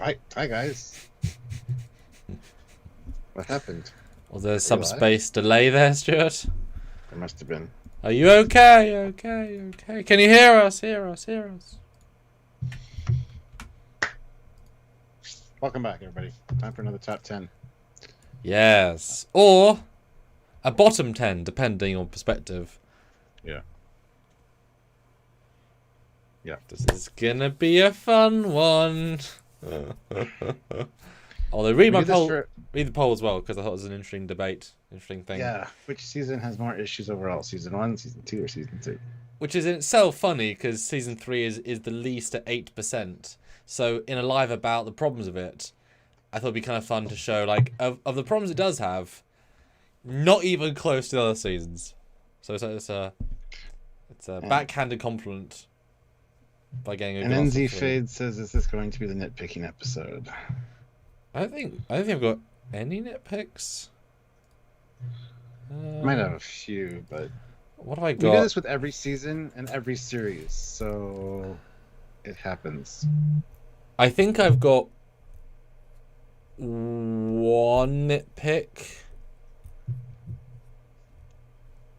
Hi guys. What happened? Was there a Are you alive? subspace delay there, Stuart? There must have been. Are you okay? Okay. Can you hear us? Hear us. Welcome back, everybody. Time for another top 10. Yes. Or a bottom 10, depending on perspective. Yeah. This is gonna be a fun one. Although read We my did this poll, for read the poll as well, because I thought it was an interesting debate, interesting thing. yeah. Which season has more issues overall? Season 1, season 2, or season 2? Which is in itself funny, because season 3 is the least at 8%. So in a live about the problems of it, I thought it'd be kind of fun to show, like, of the problems it does have, not even close to the other seasons. So it's a backhanded compliment by getting a And good answer NZ for 3. Fade says, "Is this going to be the nitpicking episode?" I don't think I've got any nitpicks. I might have a few, but What have I we do got? this with every season and every series, so it happens. I think I've got one nitpick.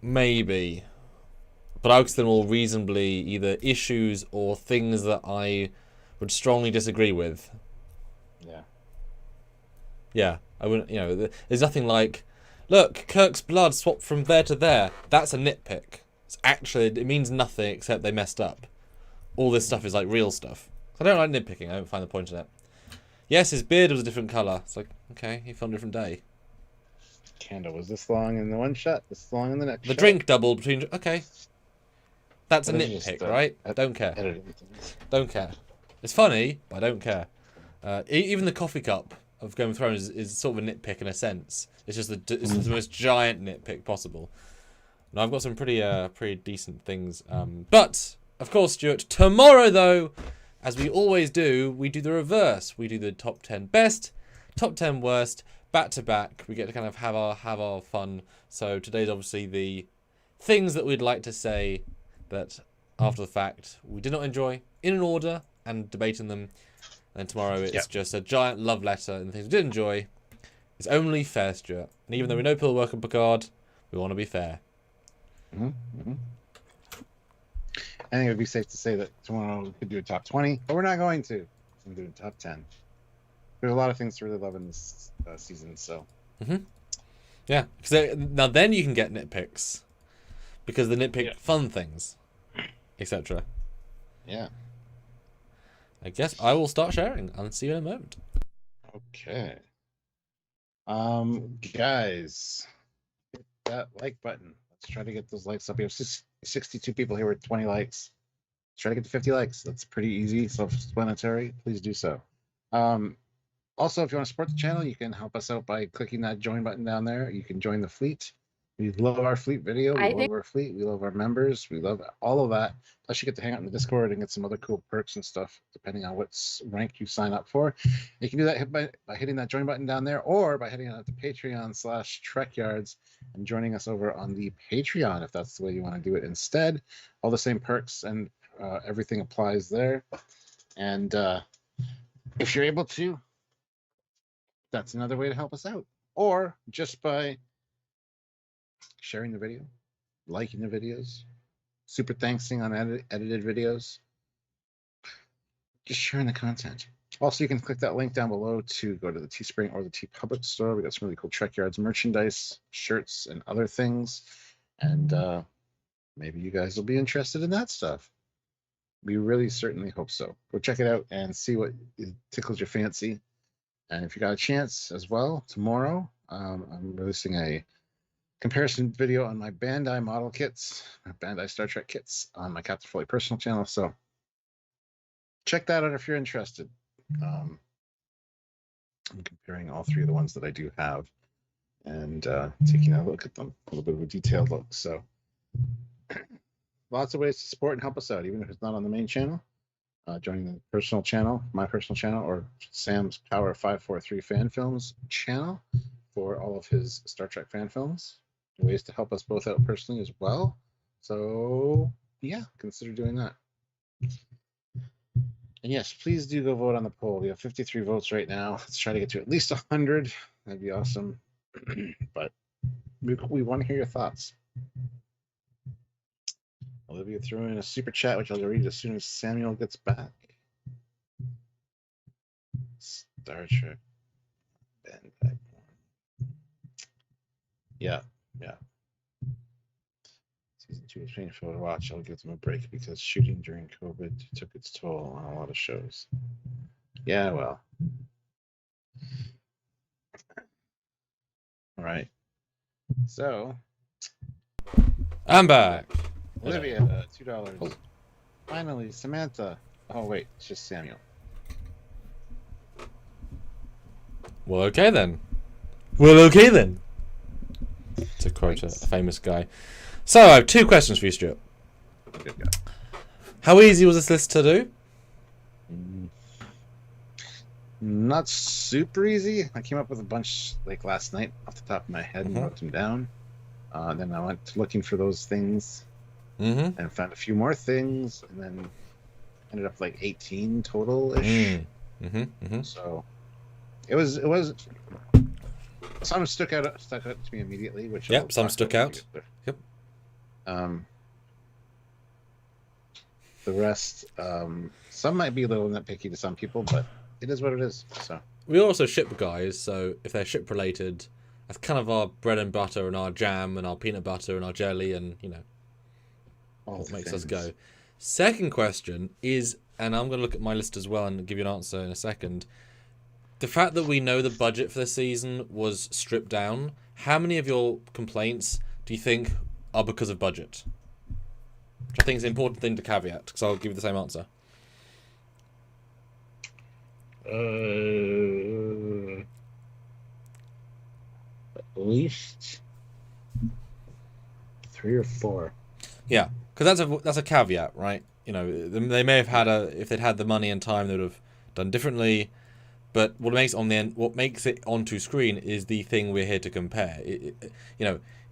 Maybe. But I would consider them all reasonably either issues or things that I would strongly disagree with. Yeah. Yeah, I wouldn't, there's nothing like, look, Kirk's blood swapped from there to there. That's a nitpick. It means nothing except they messed up. All this stuff is like real stuff. I don't like nitpicking. I don't find the point in it. Yes, his beard was a different colour. It's like, okay, he found a different day. Candle was this long in the one shot, this long in the next The shot. drink doubled between... Okay. That's a That is nitpick, just, right? Don't care. editing things. Don't care. It's funny, but I don't care. Even the coffee cup of Game of Thrones is sort of a nitpick in a sense. It's just it's the most giant nitpick possible. Now I've got some pretty decent things. But of course, Stuart, tomorrow though, as we always do, we do the reverse. We do the top 10 best, top 10 worst, back to back. We get to kind of have our fun. So today's obviously the things that we'd like to say that after the fact we did not enjoy in an order and debating them. And tomorrow it's just a giant love letter and the things we did enjoy. It's only fair, Stuart. And even though we know people work on Picard, we want to be fair. I think it would be safe to say that tomorrow we could do a top 20, but we're not going to. We're doing top 10. There's a lot of things to really love in this season, so. Yeah, because now then you can get nitpicks, because the nitpick fun things, etc. Yeah. I guess I will start sharing and see you in a moment. Okay. Guys, hit that like button. Let's try to get those likes up. We have 62 people here with 20 likes. Let's try to get to 50 likes. That's pretty easy, self-explanatory. Please do so. Also, if you want to support the channel, you can help us out by clicking that join button down there. You can join the fleet. We love our fleet video. We love our fleet. We love our members. We love all of that. Plus, you get to hang out in the Discord and get some other cool perks and stuff, depending on what rank you sign up for. You can do that by hitting that join button down there, or by heading out to Patreon/Trekyards and joining us over on the Patreon, if that's the way you want to do it instead. All the same perks and everything applies there. And if you're able to, that's another way to help us out. Or just by sharing the video, liking the videos, super thanksing on edited videos, just sharing the content. Also, you can click that link down below to go to the Teespring or the TeePublic store. We got some really cool Trekyards merchandise, shirts, and other things. And maybe you guys will be interested in that stuff. We really certainly hope so. Go check it out and see what tickles your fancy. And if you got a chance as well, tomorrow, I'm releasing a comparison video on my Bandai model kits, my Bandai Star Trek kits on my Captain Foley personal channel. So check that out if you're interested. I'm comparing all three of the ones that I do have and taking a look at them, a little bit of a detailed look. So lots of ways to support and help us out, even if it's not on the main channel. Joining the personal channel, my personal channel, or Sam's Power 543 Fan Films channel for all of his Star Trek fan films. Ways to help us both out personally as well. So yeah, consider doing that. And yes, please do go vote on the poll. We have 53 votes right now. Let's try to get to at least 100. That'd be awesome. But we want to hear your thoughts. Olivia threw in a super chat, which I'll read as soon as Samuel gets back. Star Trek. Bandai. Yeah. Season 2 is painful to watch. I'll give them a break because shooting during COVID took its toll on a lot of shows. Yeah, well. All right. So. I'm back. Olivia, $2. Oh. Finally, Samantha. Oh, wait, it's just Samuel. Well, okay then. To quote a famous guy. So, I have 2 questions for you, Stuart. Good guy. How easy was this list to do? Not super easy. I came up with a bunch like last night off the top of my head and wrote them down. Then I went looking for those things and found a few more things, and then ended up like 18 total-ish. So it was some stuck out to me immediately, which some stuck out. Yep. The rest, some might be a little nitpicky to some people, but it is what it is. So we also ship guys, so if they're ship related, that's kind of our bread and butter and our jam and our peanut butter and our jelly and what makes us go. Second question is, and I'm going to look at my list as well and give you an answer in a second. The fact that we know the budget for this season was stripped down, how many of your complaints do you think are because of budget? Which I think is an important thing to caveat, because I'll give you the same answer. At least 3 or 4. Yeah, because that's a caveat, right? They may have had if they'd had the money and time, they would have done differently. But what makes it onto screen is the thing we're here to compare.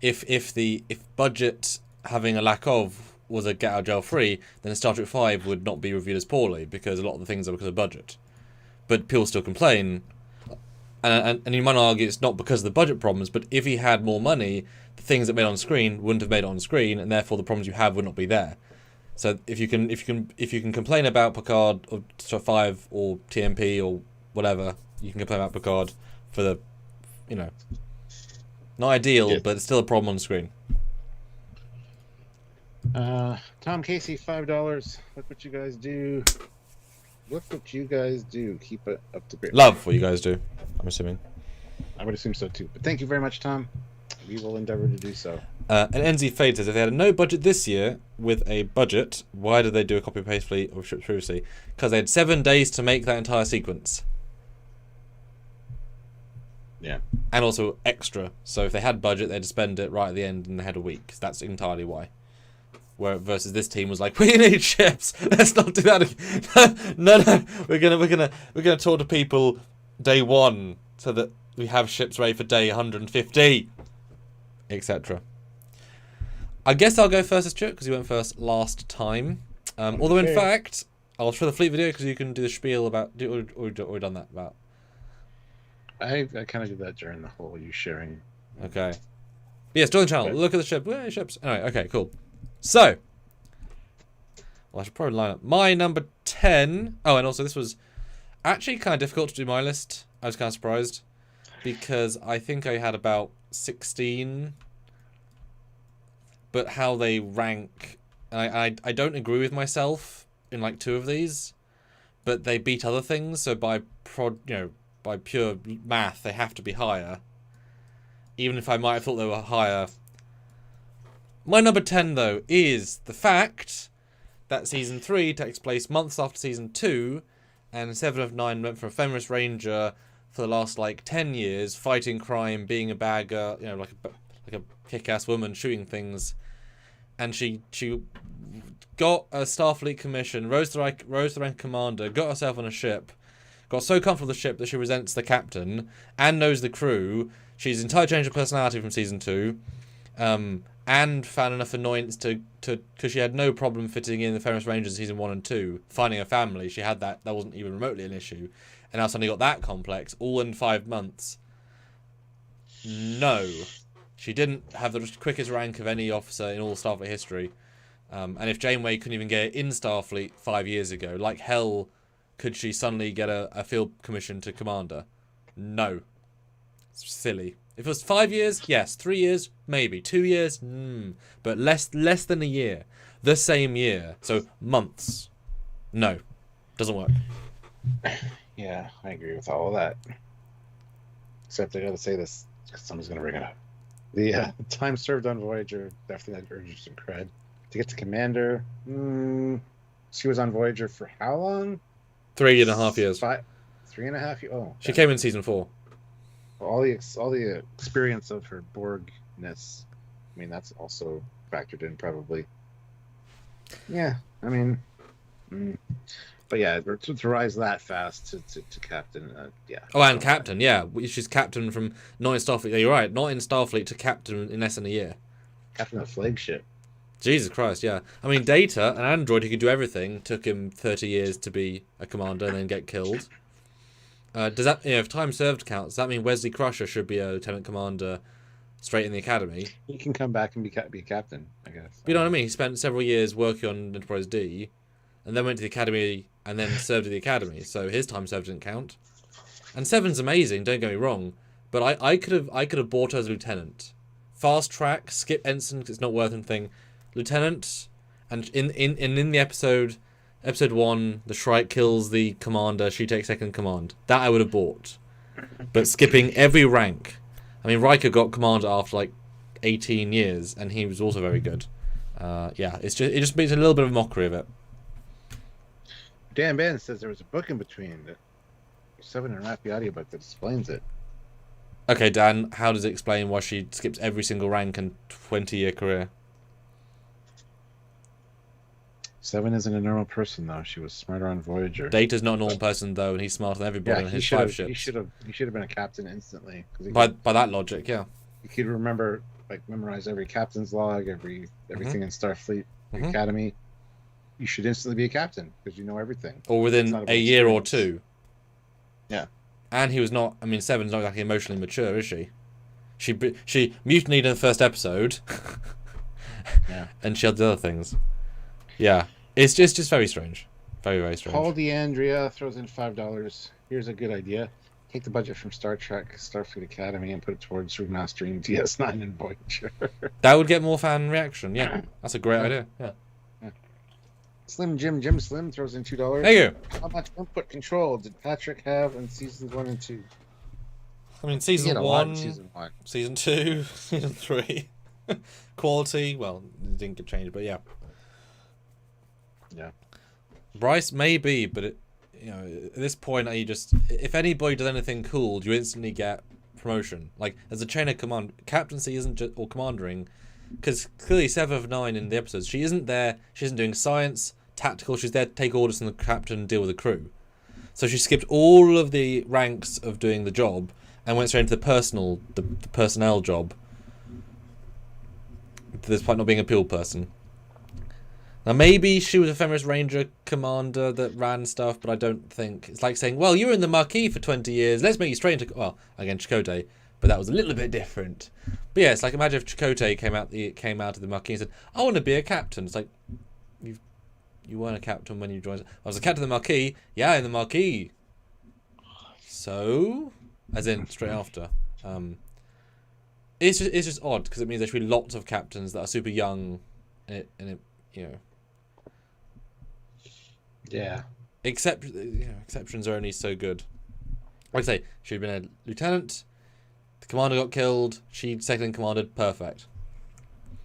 If budget having a lack of was a get out of jail free, then Star Trek 5 would not be reviewed as poorly because a lot of the things are because of budget. But people still complain, and you might argue it's not because of the budget problems. But if he had more money, the things that made on screen wouldn't have made it on screen, and therefore the problems you have would not be there. So if you can complain about Picard or Star 5 or TMP or whatever, you can complain about Picard for the, not ideal, but it's still a problem on screen. Tom Casey, $5. Look what you guys do. Keep it up to great. Love what you guys do, I'm assuming. I would assume so too. But thank you very much, Tom. We will endeavor to do so. And NZ Fade says, if they had no budget this year with a budget, why did they do a copy paste fleet of ships previously? Because they had 7 days to make that entire sequence. Yeah. And also extra. So if they had budget, they'd spend it right at the end and they had a week. That's entirely why. Where versus this team was like, we need ships. Let's not do that again. No. We're gonna talk to people day 1 so that we have ships ready for day 150, etc. I guess I'll go first as Stuart because you went first last time. Although in fact, I'll show the fleet video because you can do the spiel about or done that about. I kind of did that during the whole you sharing. Okay. Yes, join the channel. Look at the ship. Where are ships? Anyway, okay, cool. So, well, I should probably line up my number 10. Oh, and also this was actually kind of difficult to do my list. I was kind of surprised because I think I had about 16. But how they rank, I don't agree with myself in like 2 of these, but they beat other things. So by pure math, they have to be higher. Even if I might have thought they were higher. My number 10, though, is the fact that Season 3 takes place months after Season 2, and 7 of 9 went from a feminist ranger for the last, 10 years, fighting crime, being a bagger, like a kick-ass woman shooting things. And she got a Starfleet commission, rose to rank commander, got herself on a ship, got so comfortable with the ship that she resents the captain and knows the crew. She's entirely changed her personality from Season 2. and found enough annoyance to because she had no problem fitting in the Famous Rangers season 1 and 2, finding a family. She had that wasn't even remotely an issue, and now suddenly got that complex all in 5 months. No, she didn't have the quickest rank of any officer in all Starfleet history. And if Janeway couldn't even get it in Starfleet 5 years ago, like hell could she suddenly get a field commission to commander? No. It's silly. If it was 5 years, yes. 3 years, maybe. 2 years, but less than a year. The same year. So months. No. Doesn't work. Yeah, I agree with all of that. Except I gotta say this, because someone's gonna bring it up. The time served on Voyager definitely had earned some cred. To get to Commander, she was on Voyager for how long? 3.5 years. 3.5 years. Oh, she came in season 4. All the experience of her Borgness. I mean, that's also factored in probably. Yeah, I mean, but yeah, to rise that fast to captain, yeah. Oh, and captain, yeah, she's captain from not in Starfleet. Yeah, you're right, not in Starfleet to captain in less than a year. Captain of flagship. Jesus Christ, yeah. I mean, Data, an android who could do everything, took him 30 years to be a commander and then get killed. Does that, if time served counts, does that mean Wesley Crusher should be a lieutenant commander straight in the academy? He can come back and be a captain, I guess. You know what I mean? He spent several years working on Enterprise D, and then went to the academy and then served at the academy. So his time served didn't count. And Seven's amazing. Don't get me wrong, but I could have bought her as a lieutenant. Fast track, skip ensign because it's not worth anything. Lieutenant, and in the episode 1, the Shrike kills the commander. She takes second command. That I would have bought, but skipping every rank. I mean, Riker got commander after like 18 years, and he was also very good. Yeah, it just makes a little bit of a mockery of it. Dan Ben says there was a book in between the 7 and Rappi audiobook that explains it. Okay, Dan, how does it explain why she skips every single rank and 20-year career? 7 isn't a normal person, though. She was smarter on Voyager. Data's not a normal person, though, and he's smarter than everybody on his 5 ships. He should have been a captain instantly. By that logic, yeah. He could remember, memorize every captain's log, everything in Starfleet Academy. You should instantly be a captain because you know everything. Or within a year or two. Yeah. And he was not. I mean, 7's not exactly emotionally mature, is she? She mutinied in the first episode. Yeah. And she had the other things. Yeah. It's just very strange. Very, very strange. Paul DeAndrea throws in $5. Here's a good idea. Take the budget from Star Trek, Starfleet Academy, and put it towards remastering DS9 and Voyager. That would get more fan reaction. Yeah. That's a great idea. Yeah. Slim Jim Slim throws in $2. Thank you. How much input control did Patrick have in seasons 1 and 2? I mean, season 1, season 1, season 2, season 3. Quality, well, it didn't get changed, but yeah. Yeah. Bryce maybe, but at this point, if anybody does anything cool, you instantly get promotion. Like as a chain of command, captaincy isn't just or commandering, because clearly 7 of 9 in the episodes, she isn't there. She isn't doing science, tactical. She's there to take orders from the captain and deal with the crew. So she skipped all of the ranks of doing the job and went straight into the personnel job. To this point, not being a field person. Now, maybe she was a Famous Ranger commander that ran stuff, but I don't think... It's like saying, well, you were in the Marquis for 20 years. Let's make you straight into... Well, again, Chakotay, but that was a little bit different. But yeah, it's like, imagine if Chakotay came out of the Marquis and said, I want to be a captain. It's like, you weren't a captain when you joined... I was a captain of the Marquis. Yeah, in the Marquis. So... As in, straight after. It's just odd, because it means there should be lots of captains that are super young, and it Yeah. Exceptions are only so good. Like I say, she'd been a lieutenant, the commander got killed, she second commanded, perfect.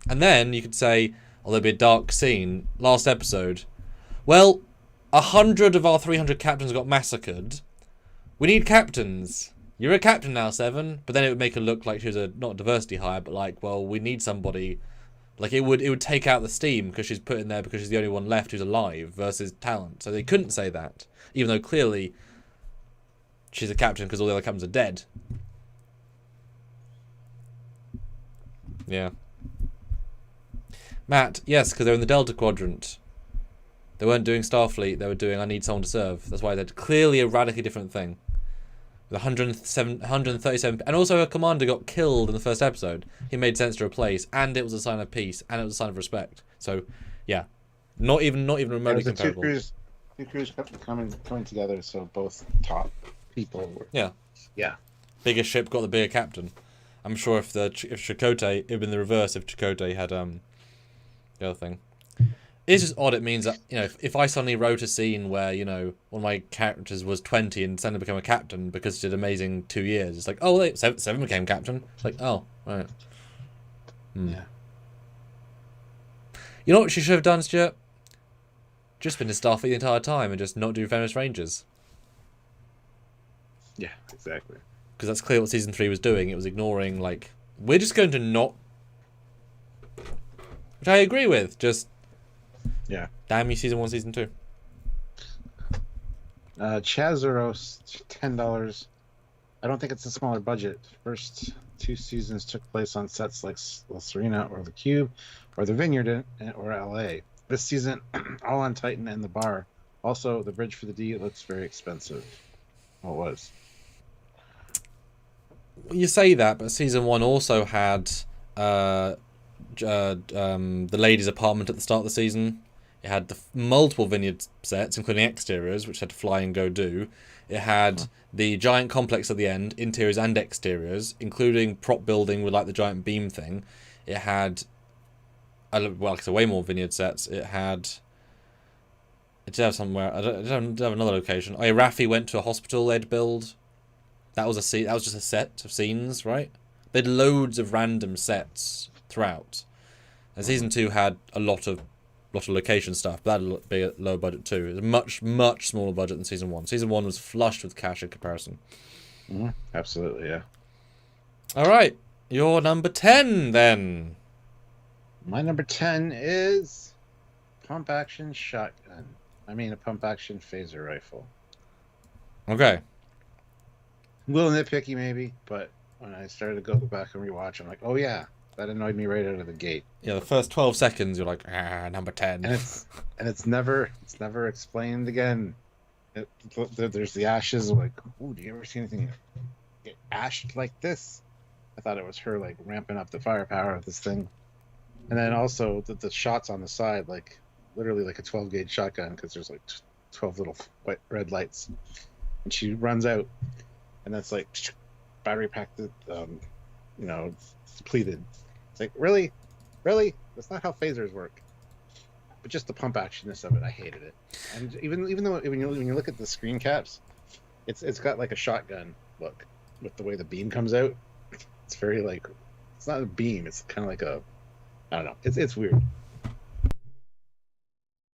And then you could say, there'd be a dark scene, last episode. Well, 100 of our 300 captains got massacred. We need captains. You're a captain now, 7. But then it would make her look like she was not a diversity hire, but like, well, we need somebody. Like it would take out the steam because she's put in there because she's the only one left who's alive versus talent. So they couldn't say that, even though clearly she's a captain because all the other captains are dead. Yeah. Matt, yes, because they're in the Delta Quadrant. They weren't doing Starfleet, they were doing I Need Someone to Serve. That's why they're clearly a radically different thing. With 137, and also her commander got killed in the first episode. He made sense to replace, and it was a sign of peace, and it was a sign of respect. So, yeah, not even remotely comparable. Two crews coming together, so both top people were. Yeah. Bigger ship got the bigger captain. I'm sure if Chakotay, it'd been the reverse if Chakotay had the other thing. It's just odd. It means that, you know, if I suddenly wrote a scene where, you know, one of my characters was 20 and suddenly became a captain because he did amazing 2 years, it's like, oh, wait, seven became captain. It's like, oh, right. Yeah. You know what she should have done, Stuart? Just been in Starfleet the entire time and just not do Famous Rangers. Yeah, exactly. Because that's clear what season 3 was doing. It was ignoring, like, we're just going to not... Which I agree with. Just... Yeah. Damn you, season 1, season 2. Chazaros, $10. I don't think it's a smaller budget. First 2 seasons took place on sets like La Serena or the Cube or the Vineyard or LA. This season, all on Titan and the Bar. Also, the Bridge for the D looks very expensive. Well, it was. You say that, but season 1 also had the ladies' apartment at the start of the season. It had the multiple vineyard sets, including exteriors, which had to fly and go do. It had the giant complex at the end, interiors and exteriors, including prop building with like the giant beam thing. It had, well, it's way more vineyard sets. It did have somewhere. I don't have another location. Oh, yeah, Raffi went to a hospital they'd build. That was just a set of scenes, right? They had loads of random sets throughout. And season 2 had a lot of location stuff, but that had a bigger, lower budget too. It was a much, much smaller budget than season 1. Season 1 was flushed with cash in comparison. Mm-hmm. Absolutely, yeah. All right, your number 10 then. My number 10 is pump action shotgun. I mean, a pump action phaser rifle. Okay. A little nitpicky maybe, but when I started to go back and rewatch, I'm like, oh yeah, that annoyed me right out of the gate. Yeah, the first 12 seconds you're like, number 10. And it's never explained again. There's the ashes. Like, ooh, do you ever see anything get ashed like this? I thought it was her like ramping up the firepower of this thing. And then also the shots on the side, like literally like a 12 gauge shotgun, because there's like 12 little red lights, and she runs out, and that's like battery packed, depleted. It's like, really, that's not how phasers work. But just the pump actionness of it, I hated it. And even though when you look at the screen caps, it's got like a shotgun look with the way the beam comes out. It's very like, it's not a beam. It's kind of like a, I don't know. It's weird.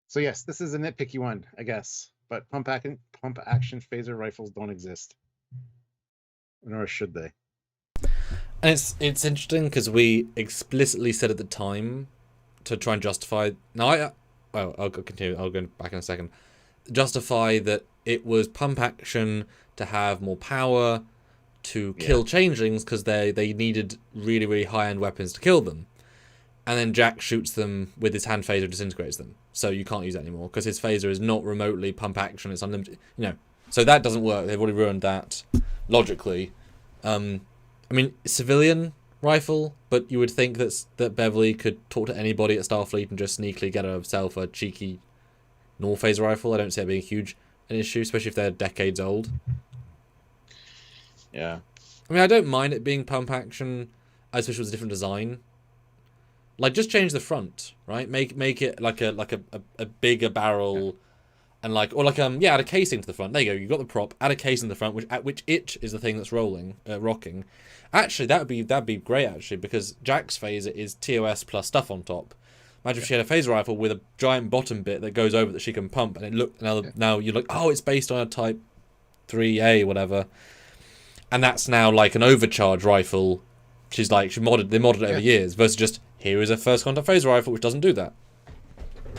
So yes, this is a nitpicky one, I guess. But pump action phaser rifles don't exist, nor should they. And it's interesting because we explicitly said at the time to try and justify. Now I'll continue. I'll go back in a second. Justify that it was pump action to have more power to kill changelings because they needed really, really high end weapons to kill them. And then Jack shoots them with his hand phaser, disintegrates them. So you can't use that anymore because his phaser is not remotely pump action. It's unlimited. So that doesn't work. They've already ruined that logically. I mean, civilian rifle, but you would think that Beverly could talk to anybody at Starfleet and just sneakily get herself a cheeky normal phaser rifle. I don't see it being an issue, especially if they're decades old. Yeah. I mean, I don't mind it being pump action. I just wish it was a different design. Like, just change the front, right? Make it like a bigger barrel, and add a casing to the front. There you go. You got the prop. Add a casing to the front, which it is the thing that's rocking. Actually, that'd be great. Actually, because Jack's phaser is TOS plus stuff on top. Imagine if she had a phaser rifle with a giant bottom bit that goes over that she can pump, and it looked now you're like, oh, it's based on a Type 3A whatever, and that's now like an overcharge rifle. They modded it over years versus just here is a first contact phaser rifle which doesn't do that.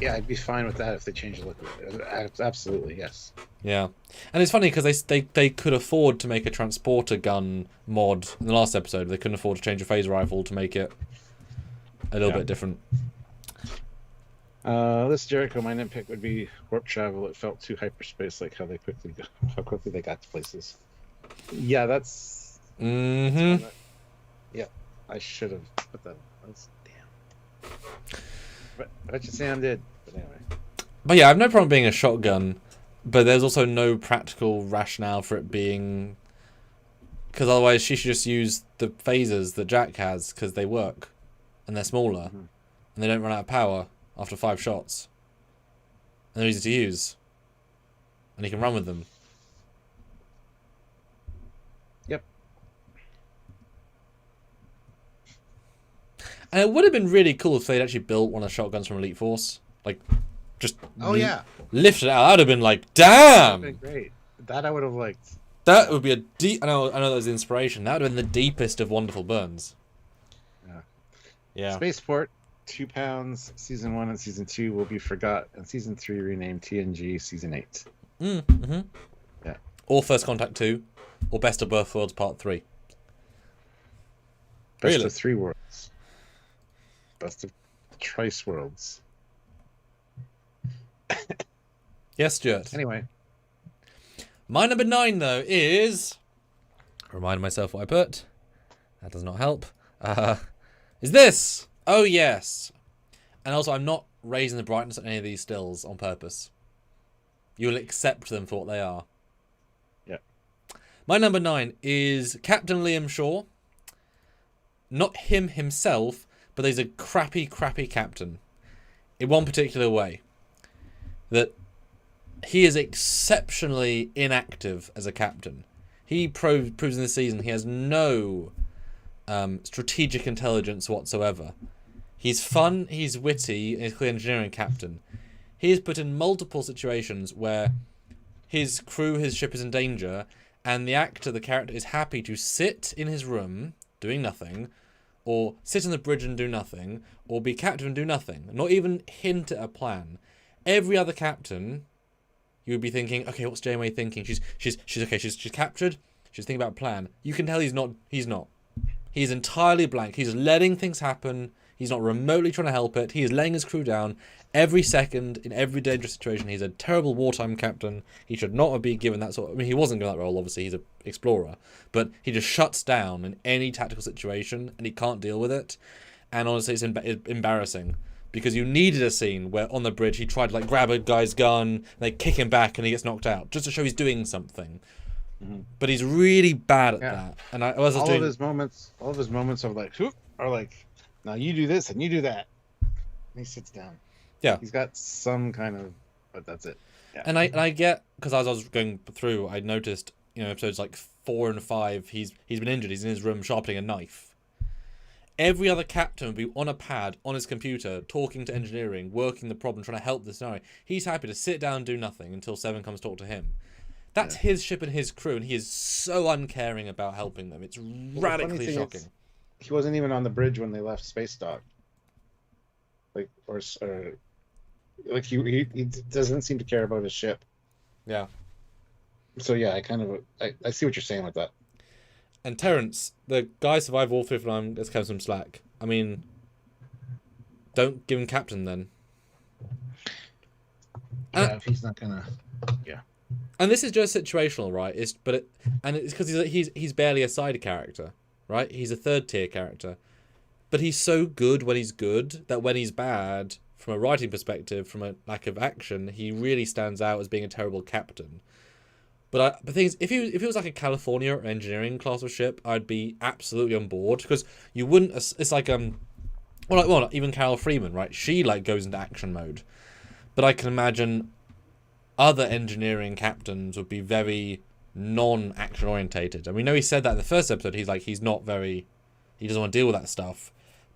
Yeah, I'd be fine with that if they changed the look of it. Absolutely, yes. Yeah, and it's funny because they could afford to make a transporter gun mod in the last episode. They couldn't afford to change a phaser rifle to make it a little bit different. This Jericho, my nitpick would be warp travel. It felt too hyperspace, like how quickly they got to places. Yeah, that's. Mm-hmm. Yeah, I should have put that. That's damn. But I bet you Sam did. But anyway. But yeah, I have no problem being a shotgun, but there's also no practical rationale for it being. Because otherwise, she should just use the phasers that Jack has because they work, and they're smaller, and they don't run out of power after 5 shots, and they're easy to use, and you can run with them. Yep. And it would have been really cool if they'd actually built one of the shotguns from Elite Force, like just lifted it out. That would have been like, damn. That would have been great. That I would have liked. That would be a deep. I know that was the inspiration. That would have been the deepest of wonderful burns. Yeah. Yeah. Spaceport, 2 pounds. Season 1 and Season 2 will be forgot, and Season 3 renamed TNG Season 8. Mm-hmm. Yeah. Or First Contact 2, or Best of Both Worlds Part 3. Best of 3 worlds. Best of Trice worlds. Yes, Stuart. Anyway. My number 9, though, is... Remind myself what I put. That does not help. Is this? Oh, yes. And also, I'm not raising the brightness on any of these stills on purpose. You will accept them for what they are. Yeah. My number 9 is Captain Liam Shaw. Not him himself, but he's a crappy, crappy captain. In one particular way. That... he is exceptionally inactive as a captain. He proves in this season he has no strategic intelligence whatsoever. He's fun, he's witty, and he's a clear engineering captain. He is put in multiple situations where his crew, his ship is in danger, and the actor, the character, is happy to sit in his room doing nothing, or sit on the bridge and do nothing, or be captain and do nothing. Not even hint at a plan. Every other captain... you would be thinking, okay, what's Janeway thinking? She's okay. She's captured. She's thinking about a plan. You can tell he's not. He's entirely blank. He's letting things happen. He's not remotely trying to help it. He is laying his crew down every second in every dangerous situation. He's a terrible wartime captain. He should not be given that sort of... I mean, he wasn't given that role, obviously. He's an explorer. But he just shuts down in any tactical situation, and he can't deal with it. And honestly, it's embarrassing. Because you needed a scene where on the bridge he tried to like grab a guy's gun, they kick him back and he gets knocked out, just to show he's doing something. Mm-hmm. But he's really bad at that. And all of his moments of like, whoop, are like, now you do this and you do that. And he sits down. Yeah, he's got some kind of, but that's it. Yeah. And I get, because as I was going through, I noticed, episodes like 4 and 5, he's been injured. He's in his room sharpening a knife. Every other captain would be on a pad, on his computer, talking to engineering, working the problem, trying to help the scenario. He's happy to sit down and do nothing until 7 comes to talk to him. That's his ship and his crew, and he is so uncaring about helping them. It's radically shocking. He wasn't even on the bridge when they left Space Dock. Like, like he doesn't seem to care about his ship. Yeah. So yeah, I see what you're saying with that. And Terrence, the guy survived all 3 of them. Let's cut some slack. I mean, don't give him captain then. Yeah, if he's not gonna. Yeah. And this is just situational, right? It's because he's barely a side character, right? He's a 3rd tier character, but he's so good when he's good that when he's bad, from a writing perspective, from a lack of action, he really stands out as being a terrible captain. But the thing is, if he was like a California or engineering class of ship, I'd be absolutely on board, because you wouldn't. It's like well, even Carol Freeman, right? She like goes into action mode, but I can imagine other engineering captains would be very non-action orientated. And we know he said that in the first episode. He doesn't want to deal with that stuff,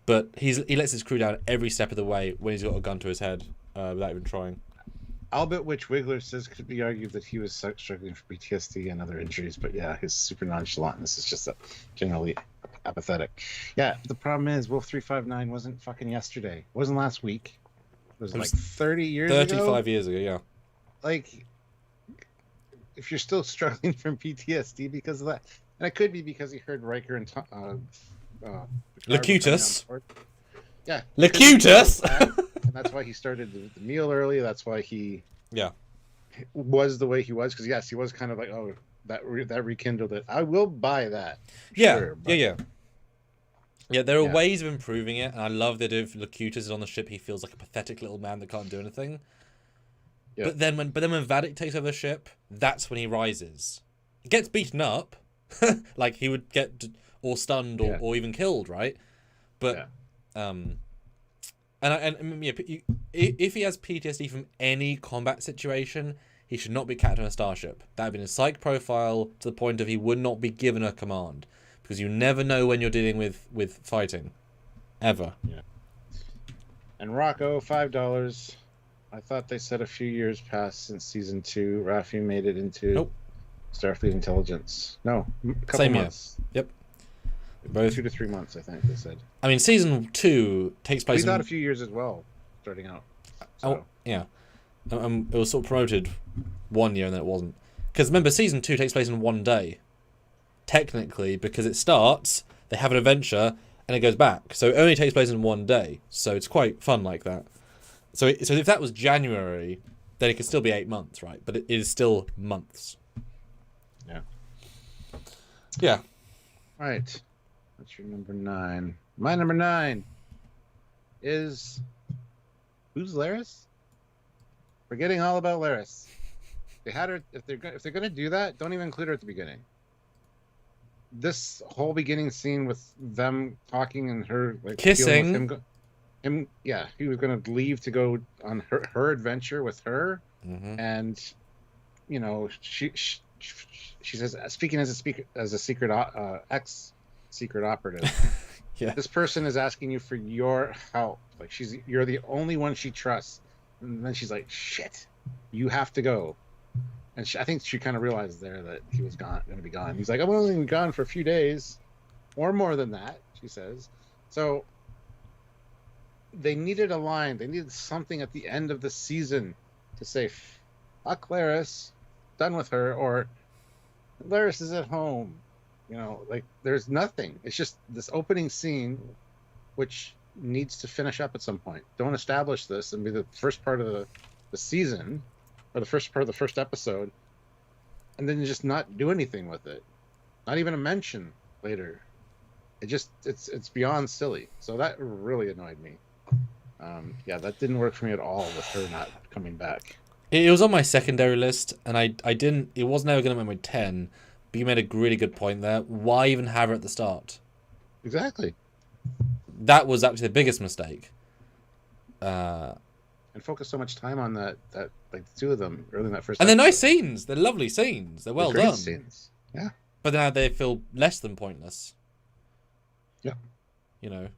but he lets his crew down every step of the way when he's got a gun to his head without even trying. Albert Witch Wiggler says could be argued that he was struggling from PTSD and other injuries, but yeah, his super nonchalantness is just generally apathetic. Yeah, the problem is Wolf 359 wasn't fucking yesterday. It wasn't last week. It was like 30 years 35 years ago, yeah. Like, if you're still struggling from PTSD because of that, and it could be because he heard Riker and Locutus. Yeah. Locutus? That's why he started the meal early. That's why he Yeah. was the way he was. Because yes, he was kind of like, oh, that rekindled it. I will buy that. Yeah. Sure, Yeah. Yeah, there are Yeah. ways of improving it, and I love the idea of Locutus is on the ship. He feels like a pathetic little man that can't do anything. Yeah. But then when Vadik takes over the ship, that's when he rises. He gets beaten up, like he would get or stunned or even killed, right? But if he has PTSD from any combat situation, he should not be captain of a starship. That would be a psych profile to the point of he would not be given a command. Because you never know when you're dealing with fighting. Ever. Yeah. And Rocco, $5. I thought they said a few years passed since season 2. Raffi made it into Starfleet Intelligence. No, a couple Same months. Year. Yep. Both 2 to 3 months, I think they said. I mean, season 2 takes place. We thought a few years as well, starting out. So. Oh, yeah. It was sort of promoted 1 year and then it wasn't. Because remember, season 2 takes place in 1 day. Technically, because it starts, they have an adventure, and it goes back. So it only takes place in 1 day. So it's quite fun like that. So if that was January, then it could still be 8 months, right? But it is still months. Yeah. Yeah. All right. That's your number 9. My number 9 is... Who's Laris? Forgetting all about Laris. They had her... If they're going to do that, don't even include her at the beginning. This whole beginning scene with them talking and her like kissing he was going to leave to go on her adventure with her, and you know she says, speaking as a secret ex-secret operative, yeah, this person is asking you for your help, like you're the only one she trusts, and then she's like, shit, you have to go. And I think she kind of realized there that he was going to be gone. He's like, I'm only gone for a few days, or more than that, she says. So they needed a line. They needed something at the end of the season to say, fuck Laris, done with her, or Laris is at home. You know, like there's nothing. It's just this opening scene, which needs to finish up at some point. Don't establish this and be the first part of the season, or the first part of the first episode, and then just not do anything with it. Not even a mention later. It's beyond silly. So that really annoyed me. That didn't work for me at all with her not coming back. It was on my secondary list, and I didn't. It was never going to make my 10. But you made a really good point there. Why even have her at the start? Exactly. That was actually the biggest mistake. And focus so much time on that like the two of them early in that first. And episode. they're nice scenes. They're lovely scenes. They're well done. Scenes. Yeah. But now they feel less than pointless. Yeah. You know.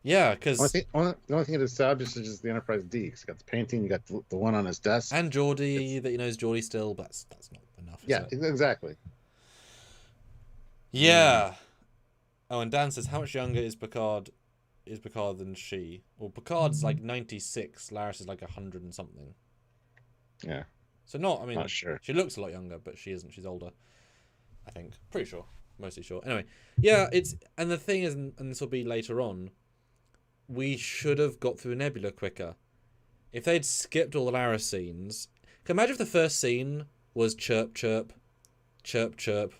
Yeah, because the only thing it establishes is the Enterprise D. Because you got the painting, you got the one on his desk, and Geordie that knows Geordie still, but that's not enough. Yeah, exactly. Yeah. Oh, and Dan says, how much younger is Picard than she? Well, Picard's like 96. Laris is like 100 and something. Yeah. So not sure. She looks a lot younger, but she isn't. She's older. I think. Pretty sure. Mostly sure. Anyway, yeah, and the thing is, and this will be later on, we should have got through Nebula quicker. If they'd skipped all the Laris scenes, can you imagine if the first scene was chirp, chirp, chirp, chirp.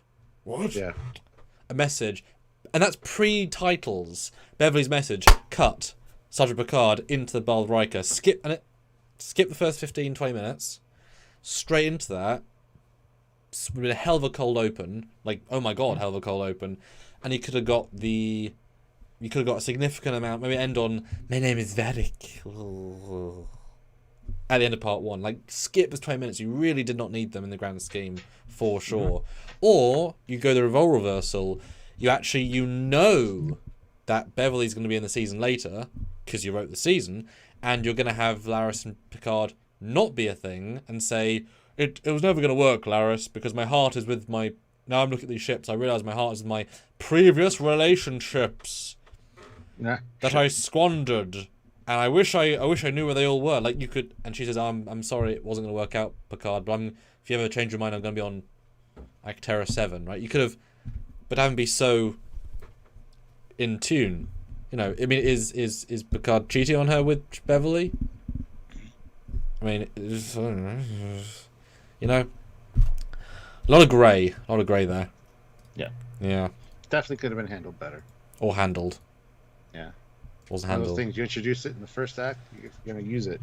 What? Yeah. A message. And that's pre-titles. Beverly's message. Cut. Sergeant Picard into the Bald Riker. Skip the first 15, 20 minutes. Straight into that. With a hell of a cold open. Like, oh my god, hell of a cold open. And you could have got a significant amount. Maybe end on, my name is Vadik. At the end of part 1. Like, skip the 20 minutes. You really did not need them in the grand scheme, for sure. Or, you go the role reversal. You know that Beverly's going to be in the season later, because you wrote the season, and you're going to have Laris and Picard not be a thing, and say, it was never going to work, Laris, because my heart is with my... Now I'm looking at these ships, I realise my heart is with my previous relationships that I squandered, and I wish I knew where they all were. Like, you could... And she says, I'm sorry it wasn't going to work out, Picard, but if you ever change your mind, I'm going to be on, like, Terra 7, right? You could have... But having be so in tune, You know, I mean, is Picard cheating on her with Beverly? I mean, I don't know. You know, a lot of grey there. Yeah. Yeah. Definitely could have been handled better. Or handled. Yeah. Wasn't One of handled. those things, you introduce it in the first act, you're going to use it.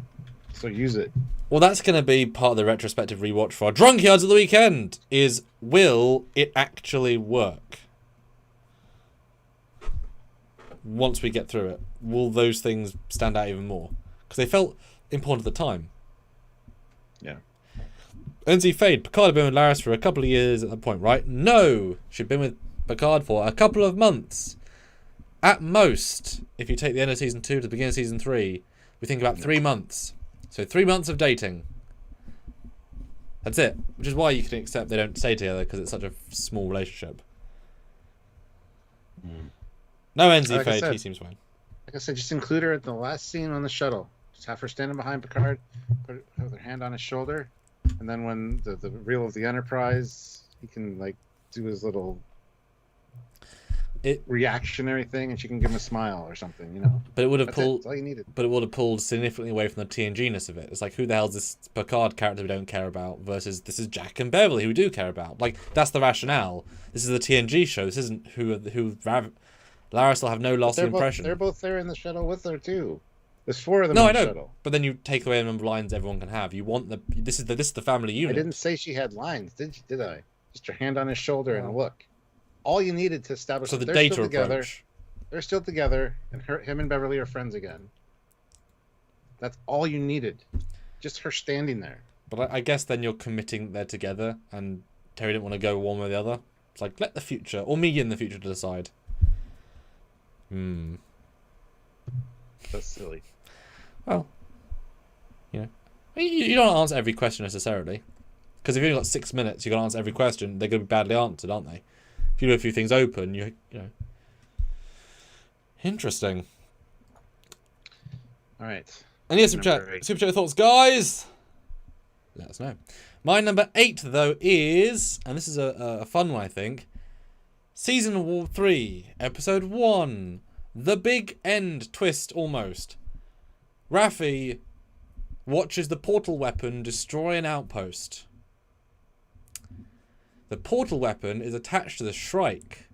So use it. Well, that's going to be part of the retrospective rewatch for our Drunkyards of the weekend, is will it actually work? Once we get through it, will those things stand out even more? Because they felt important at the time. Yeah. NZ Fade, Picard had been with Laris for a couple of years at that point, right? No! She'd been with Picard for a couple of months. At most, if you take the end of Season 2 to the beginning of Season 3, we think about 3 months. So 3 months of dating. That's it. Which is why you can accept they don't stay together, because it's such a small relationship. No NZ Like I Fade, said, he seems fine. Like I said, just include her at the last scene on the shuttle. Just have her standing behind Picard, have her hand on his shoulder, and then when the reveal of the Enterprise, he can like do his little reactionary thing, and she can give him a smile or something, you know. But it would have That's pulled. That's all you needed. But it would have pulled significantly away from the TNG-ness of it. It's like, who the hell is this Picard character we don't care about versus this is Jack and Beverly who we do care about. Like, that's the rationale. This is the TNG show. This isn't who Laris will have no lasting impression. They're both there in the shuttle with her too. There's 4 of them No, in I the know. shuttle. But then you take away the number of lines everyone can have. You want this is the family unit. I didn't say she had lines, did I? Just her hand on his shoulder and a look. All you needed to establish So that the they're data still together. approach. They're still together, and him and Beverly are friends again. That's all you needed. Just her standing there. But I guess then you're committing they're together, and Terry didn't want to go one way or the other. It's like, let the future, or me in the future, to decide. That's silly. Well, you know, you don't answer every question necessarily, because if you've only got 6 minutes, you've got to answer every question. They're going to be badly answered, aren't they? If you leave a few things open, you know. Interesting. All right. Any super chat thoughts, guys? Let us know. My number 8 though is, and this is a fun one, I think. Season 3, episode 1, the big end twist almost. Raffi watches the portal weapon destroy an outpost. The portal weapon is attached to the Shrike,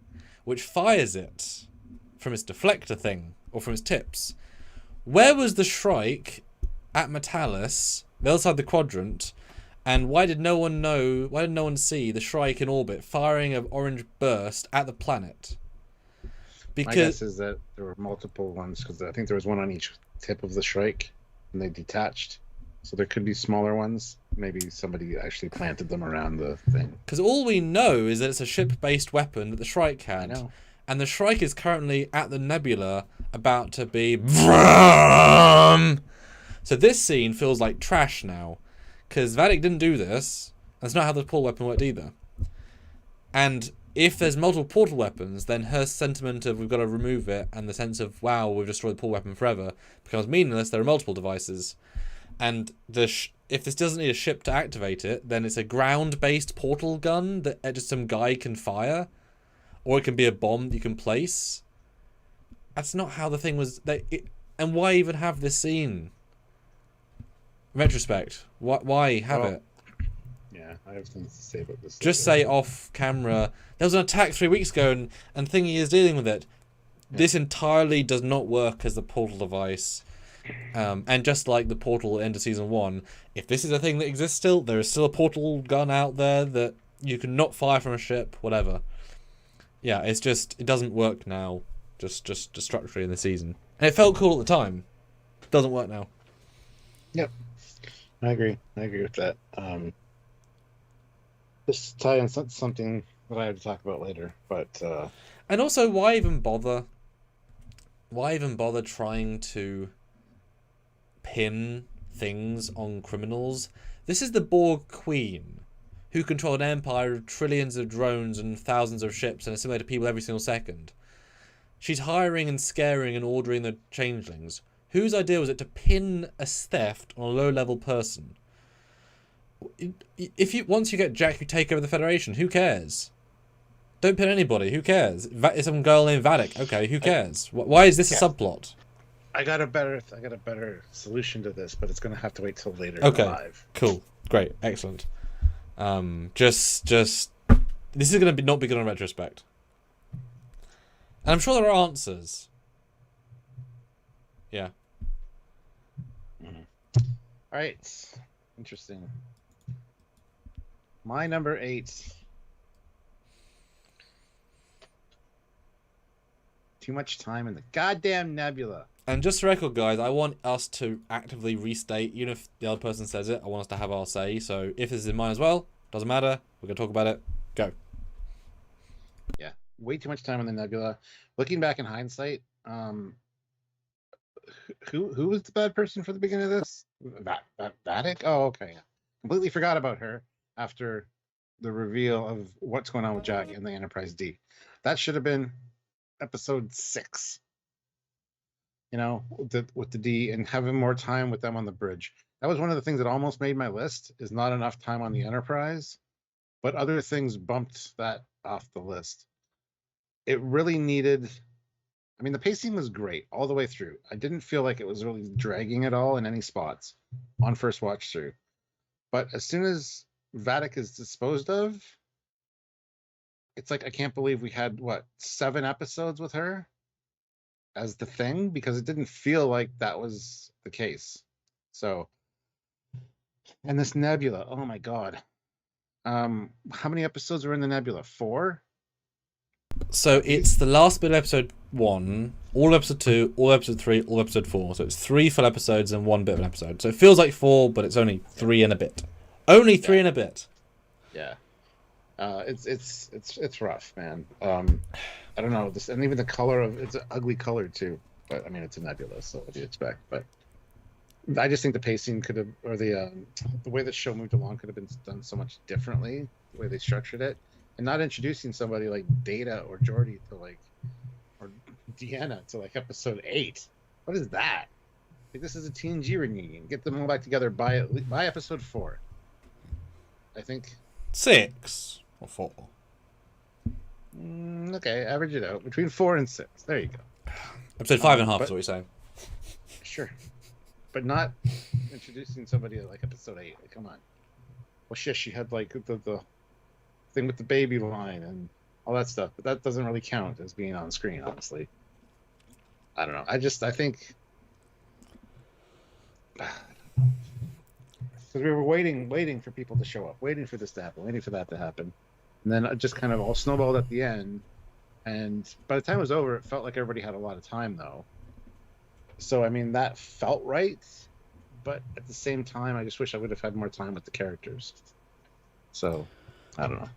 which fires it from its deflector thing, or from its tips. Where was the Shrike at Metalis, the other side of the quadrant, and why did no one see the Shrike in orbit firing an orange burst at the planet? Because my guess is that there were multiple ones, because I think there was one on each tip of the Shrike, and they detached. So there could be smaller ones. Maybe somebody actually planted them around the thing. Because all we know is that it's a ship-based weapon that the Shrike had. I know. And the Shrike is currently at the Nebula, about to be... So this scene feels like trash now. Because Vatic didn't do this. That's not how the portal weapon worked either. And if there's multiple portal weapons, then her sentiment of we've got to remove it, and the sense of, wow, we've destroyed the portal weapon forever, becomes meaningless. There are multiple devices. And if this doesn't need a ship to activate it, then it's a ground-based portal gun that just some guy can fire. Or it can be a bomb that you can place. That's not how the thing was... and why even have this scene? Retrospect. Why have it? Yeah, I have things to say about this. Just say off camera, there was an attack 3 weeks ago and Thingy is dealing with it. Yeah. This entirely does not work as the portal device. And just like the portal at the end of season 1, if this is a thing that exists still, there is still a portal gun out there that you can not fire from a ship, whatever. Yeah, it's just, it doesn't work now, just structurally in the season. And it felt cool at the time. Doesn't work now. Yep. I agree with that. This tie in something that I have to talk about later, but... And also, why even bother? Why even bother trying to pin things on criminals? This is the Borg Queen, who control an empire of trillions of drones and thousands of ships and assimilate people every single second. She's hiring and scaring and ordering the changelings. Whose idea was it to pin a theft on a low-level person? Once you get Jack, you take over the Federation. Who cares? Don't pin anybody. Who cares? It's some girl named Vatic. Okay, who cares? Why is this a subplot? I got a better solution to this, but it's gonna have to wait till later. Okay, Live. cool, great, excellent. Just this is gonna not be good on retrospect, and I'm sure there are answers. Yeah. All right, interesting. My number 8. Too much time in the goddamn Nebula. And just for record, guys, I want us to actively restate, even if the other person says it, I want us to have our say. So if this is in mine as well, doesn't matter. We're going to talk about it. Go. Yeah, way too much time in the Nebula. Looking back in hindsight, who was the bad person for the beginning of this? Vatic? Oh, okay. Completely forgot about her after the reveal of what's going on with Jack and the Enterprise D. That should have been episode 6. You know, with the D, and having more time with them on the bridge. That was one of the things that almost made my list, is not enough time on the Enterprise, but other things bumped that off the list. It really needed, I mean, the pacing was great all the way through. I didn't feel like it was really dragging at all in any spots on first watch through. But as soon as Vatic is disposed of, it's like, I can't believe we had, 7 episodes with her as the thing, because it didn't feel like that was the case. So, and this Nebula, oh my god. How many episodes were in the Nebula? 4? So it's the last bit of episode 1, all episode 2, all episode 3, all episode 4. So it's 3 full episodes and 1 bit of an episode. So it feels like 4, but it's only 3 and a bit. Only 3 and a bit. Yeah. It's rough, man. I don't know this, and even the color of it's an ugly color too. But I mean, it's a Nebula, so what do you expect? But I just think the pacing could have, or the way the show moved along could have been done so much differently. The way they structured it, and not introducing somebody like Data or Geordi to or Deanna to episode 8. What is that? Like, this is a TNG reunion. Get them all back together by episode 4. I think 6 or 4. Okay, average it out between 4 and 6. There you go. Episode 5 and a half is what you're saying. Sure, but not introducing somebody like episode 8. Like, come on. Well, she had the thing with the baby line and all that stuff, but that doesn't really count as being on screen, honestly. I don't know. I think because we were waiting for people to show up, waiting for this to happen, waiting for that to happen. And then it just kind of all snowballed at the end. And by the time it was over, it felt like everybody had a lot of time, though. So, I mean, that felt right. But at the same time, I just wish I would have had more time with the characters. So, I don't know.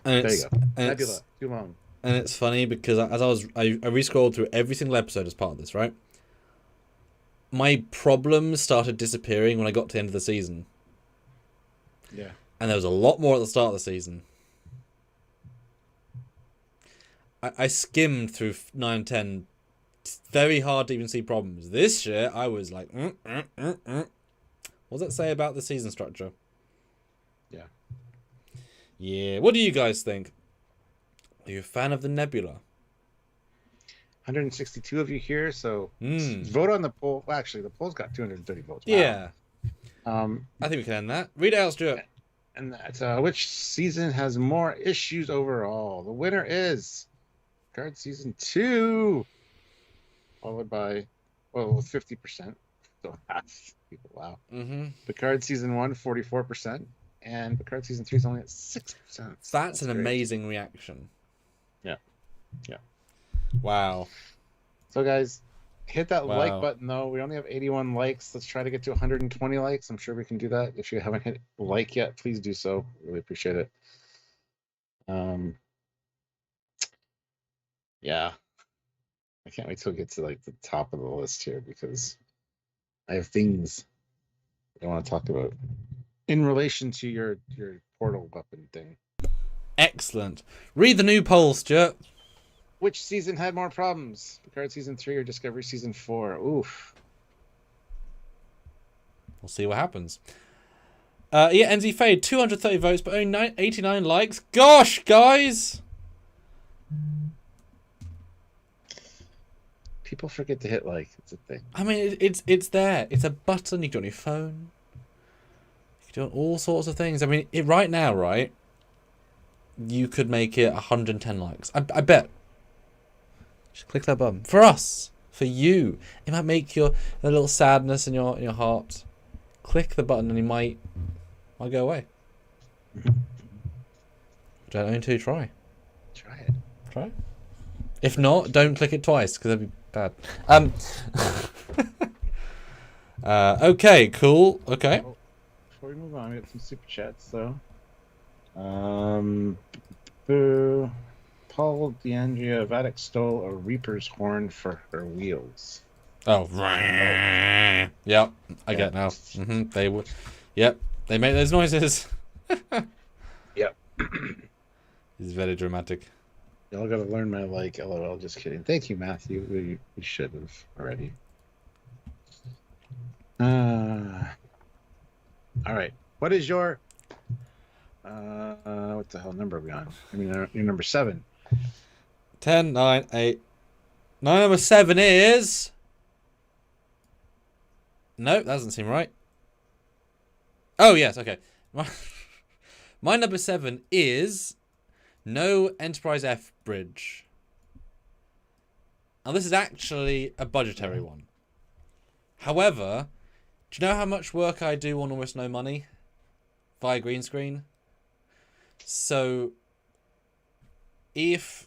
And there you go. Nebula, too long. And it's funny because I re-scrolled through every single episode as part of this, right? My problems started disappearing when I got to the end of the season. Yeah. And there was a lot more at the start of the season. I skimmed through 9, 10. It's very hard to even see problems. This year, I was like, What does that say about the season structure? Yeah. Yeah. What do you guys think? Are you a fan of the Nebula? 162 of you here, so vote on the poll. Well, actually, the poll's got 230 votes. Wow. Yeah. I think we can end that. Read it out, Stuart. And that's which season has more issues overall? The winner is Picard season 2, followed by, with 50%. So half people. Wow. Picard season 1, 44%, and Picard season 3 is only at 6%. That's an amazing reaction. Yeah. Wow. So guys, hit that like button though. We only have 81 likes. Let's try to get to 120 likes. I'm sure we can do that. If you haven't hit like yet, please do so. Really appreciate it. Yeah. I can't wait till we get to the top of the list here, because I have things I want to talk about in relation to your portal weapon thing. Excellent. Read the new poll, Stuart. Which season had more problems? Picard season 3 or Discovery season 4? Oof. We'll see what happens. NZ Fade, 230 votes, but only 89 likes. Gosh, guys! People forget to hit like. It's a thing. I mean, it's there. It's a button. You can do it on your phone. You can do all sorts of things. I mean, right now, right? You could make it 110 likes. I bet. Just click that button. For us. For you. It might make a little sadness in your heart. Click the button and it might go away. Don't know to try. Try it. Try it. If not, don't click it twice because that'd be bad. Okay, cool. Okay. Before we move on, we got some super chats though. Boo. Paul DeAndrea Vatic stole a Reaper's horn for her wheels. Oh, yep. I get now. They would. Yep. They make those noises. Yep. It's very dramatic. Y'all gotta learn my like. LOL. Just kidding. Thank you, Matthew. We should have already. All right. What is your? What the hell number are we on? I mean, you're number 7. 10, 9, 8. My number 7 is. Nope, that doesn't seem right. Oh yes, okay. My number 7 is no Enterprise F bridge. Now this is actually a budgetary one. However, do you know how much work I do on almost no money via green screen? So if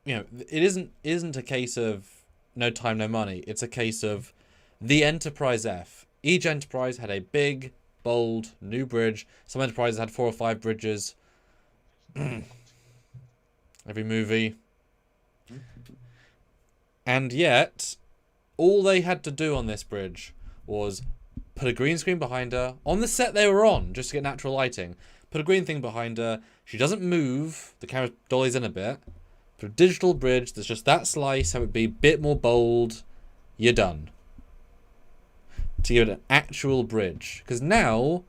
it isn't a case of no time, no money. It's a case of the Enterprise F. Each Enterprise had a big, bold, new bridge. Some Enterprises had 4 or 5 bridges. Every movie. And yet, all they had to do on this bridge was put a green screen behind her on the set they were on, just to get natural lighting. Put a green thing behind her. She doesn't move. The camera dollies in a bit. Put a digital bridge that's just that slice, have it be a bit more bold. You're done. To give it an actual bridge. Because now,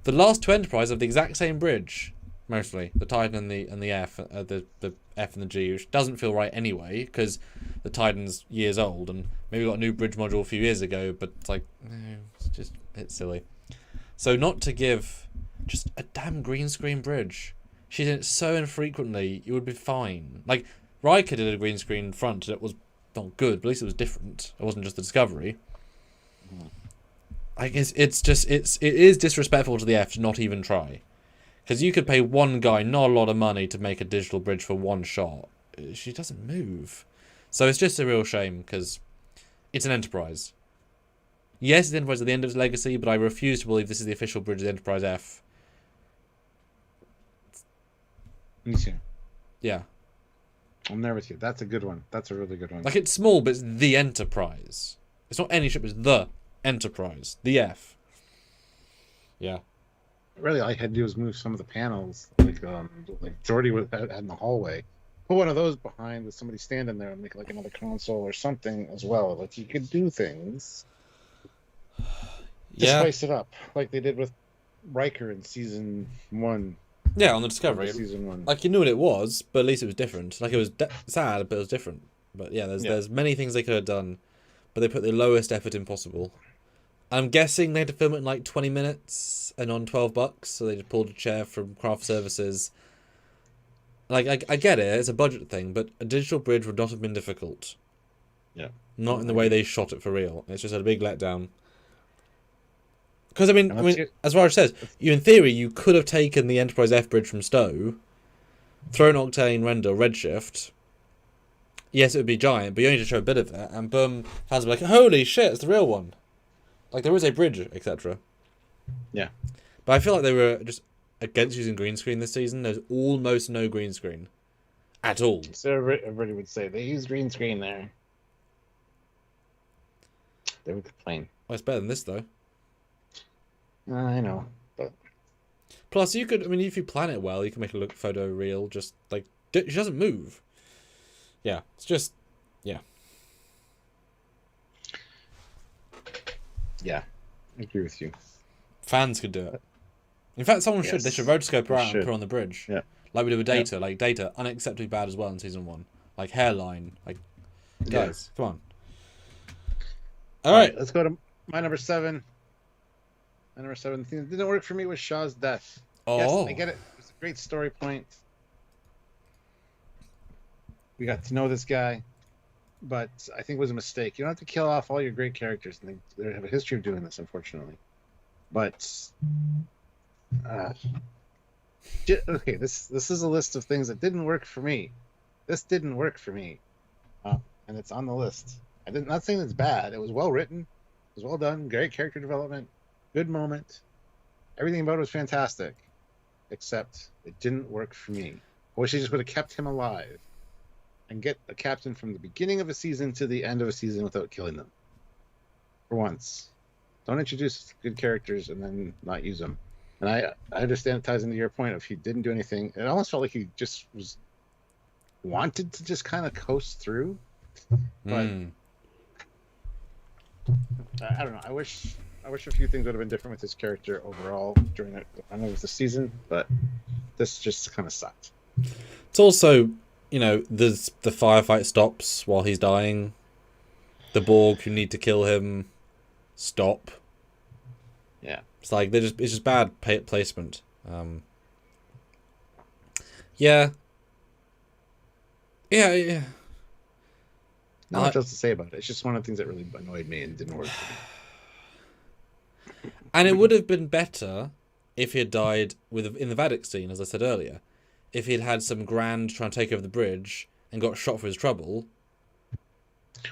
the last 2 Enterprises have the exact same bridge. Mostly. The Titan and the F. The F and the G, which doesn't feel right anyway, because the Titan's years old, and maybe got a new bridge module a few years ago, but it's like, no, it's silly. So not to give just a damn green screen bridge. She did it so infrequently, you would be fine. Like, Riker did a green screen front, and it was not good, but at least it was different. It wasn't just the Discovery. Like, it is disrespectful to the F to not even try. Because you could pay one guy not a lot of money to make a digital bridge for one shot. She doesn't move. So it's just a real shame, because it's an Enterprise. Yes, the Enterprise at the end of its legacy, but I refuse to believe this is the official bridge of the Enterprise F. Me too. Yeah. I'm there with you. That's a good one. That's a really good one. Like, it's small, but it's the Enterprise. It's not any ship, it's the Enterprise. The F. Yeah. Really, all I had to do was move some of the panels, like Geordi had in the hallway. Put one of those behind with somebody standing there and make like another console or something as well. Like, you could do things to spice it up, like they did with Riker in season 1. Yeah, on the Discovery. Season 1. Like, you knew what it was, but at least it was different. Like, it was sad, but it was different. But yeah, there's many things they could have done, but they put the lowest effort in possible. I'm guessing they had to film it in like 20 minutes and on $12, so they just pulled a chair from craft services. Like, I get it, it's a budget thing, but a digital bridge would not have been difficult. Yeah. Not in the way they shot it for real. It's just a big letdown. Because, I mean, as Raj says, in theory, you could have taken the Enterprise F bridge from Stowe, thrown Octane, Render, Redshift. Yes, it would be giant, but you only need to show a bit of it, and boom, fans would be like, holy shit, it's the real one. Like, there is a bridge, etc. Yeah. But I feel like they were just against using green screen this season. There's almost no green screen. At all. So everybody would say, they use green screen there. They would complain. Well, it's better than this, though. I know, but... Plus, you could, I mean, if you plan it well, you can make it look photo real, just, like, she doesn't move. Yeah, it's just, yeah. Yeah, I agree with you. Fans could do it. In fact, someone should. They should rotoscope her out and put her on the bridge. Yeah. Like we did with Data. Like, Data, unacceptably bad as well in season 1. Like, hairline. Like, guys, come on. All right. Let's go to my number 7. My number 7 thing that didn't work for me was Shaw's death. Yes, I get it. It's a great story point. We got to know this guy, but I think it was a mistake. You don't have to kill off all your great characters. And they have a history of doing this, unfortunately. But okay, this is a list of things that didn't work for me. This didn't work for me, and it's on the list. Not saying it's bad. It was well written. It was well done. Great character development. Good moment. Everything about it was fantastic, except it didn't work for me. I wish they just would have kept him alive and get a captain from the beginning of a season to the end of a season without killing them. For once. Don't introduce good characters and then not use them. And I understand it ties into your point of he didn't do anything. It almost felt like he just wanted to just kind of coast through. But I don't know. I wish a few things would have been different with his character overall during the season, but this just kind of sucked. It's also, the firefight stops while he's dying. The Borg who need to kill him stop. Yeah, it's like it's just bad placement. Yeah. Not much else to say about it. It's just one of the things that really annoyed me and didn't work for me. And it would have been better if he had died in the Vadic scene, as I said earlier. If he'd had some grand trying to take over the bridge and got shot for his trouble.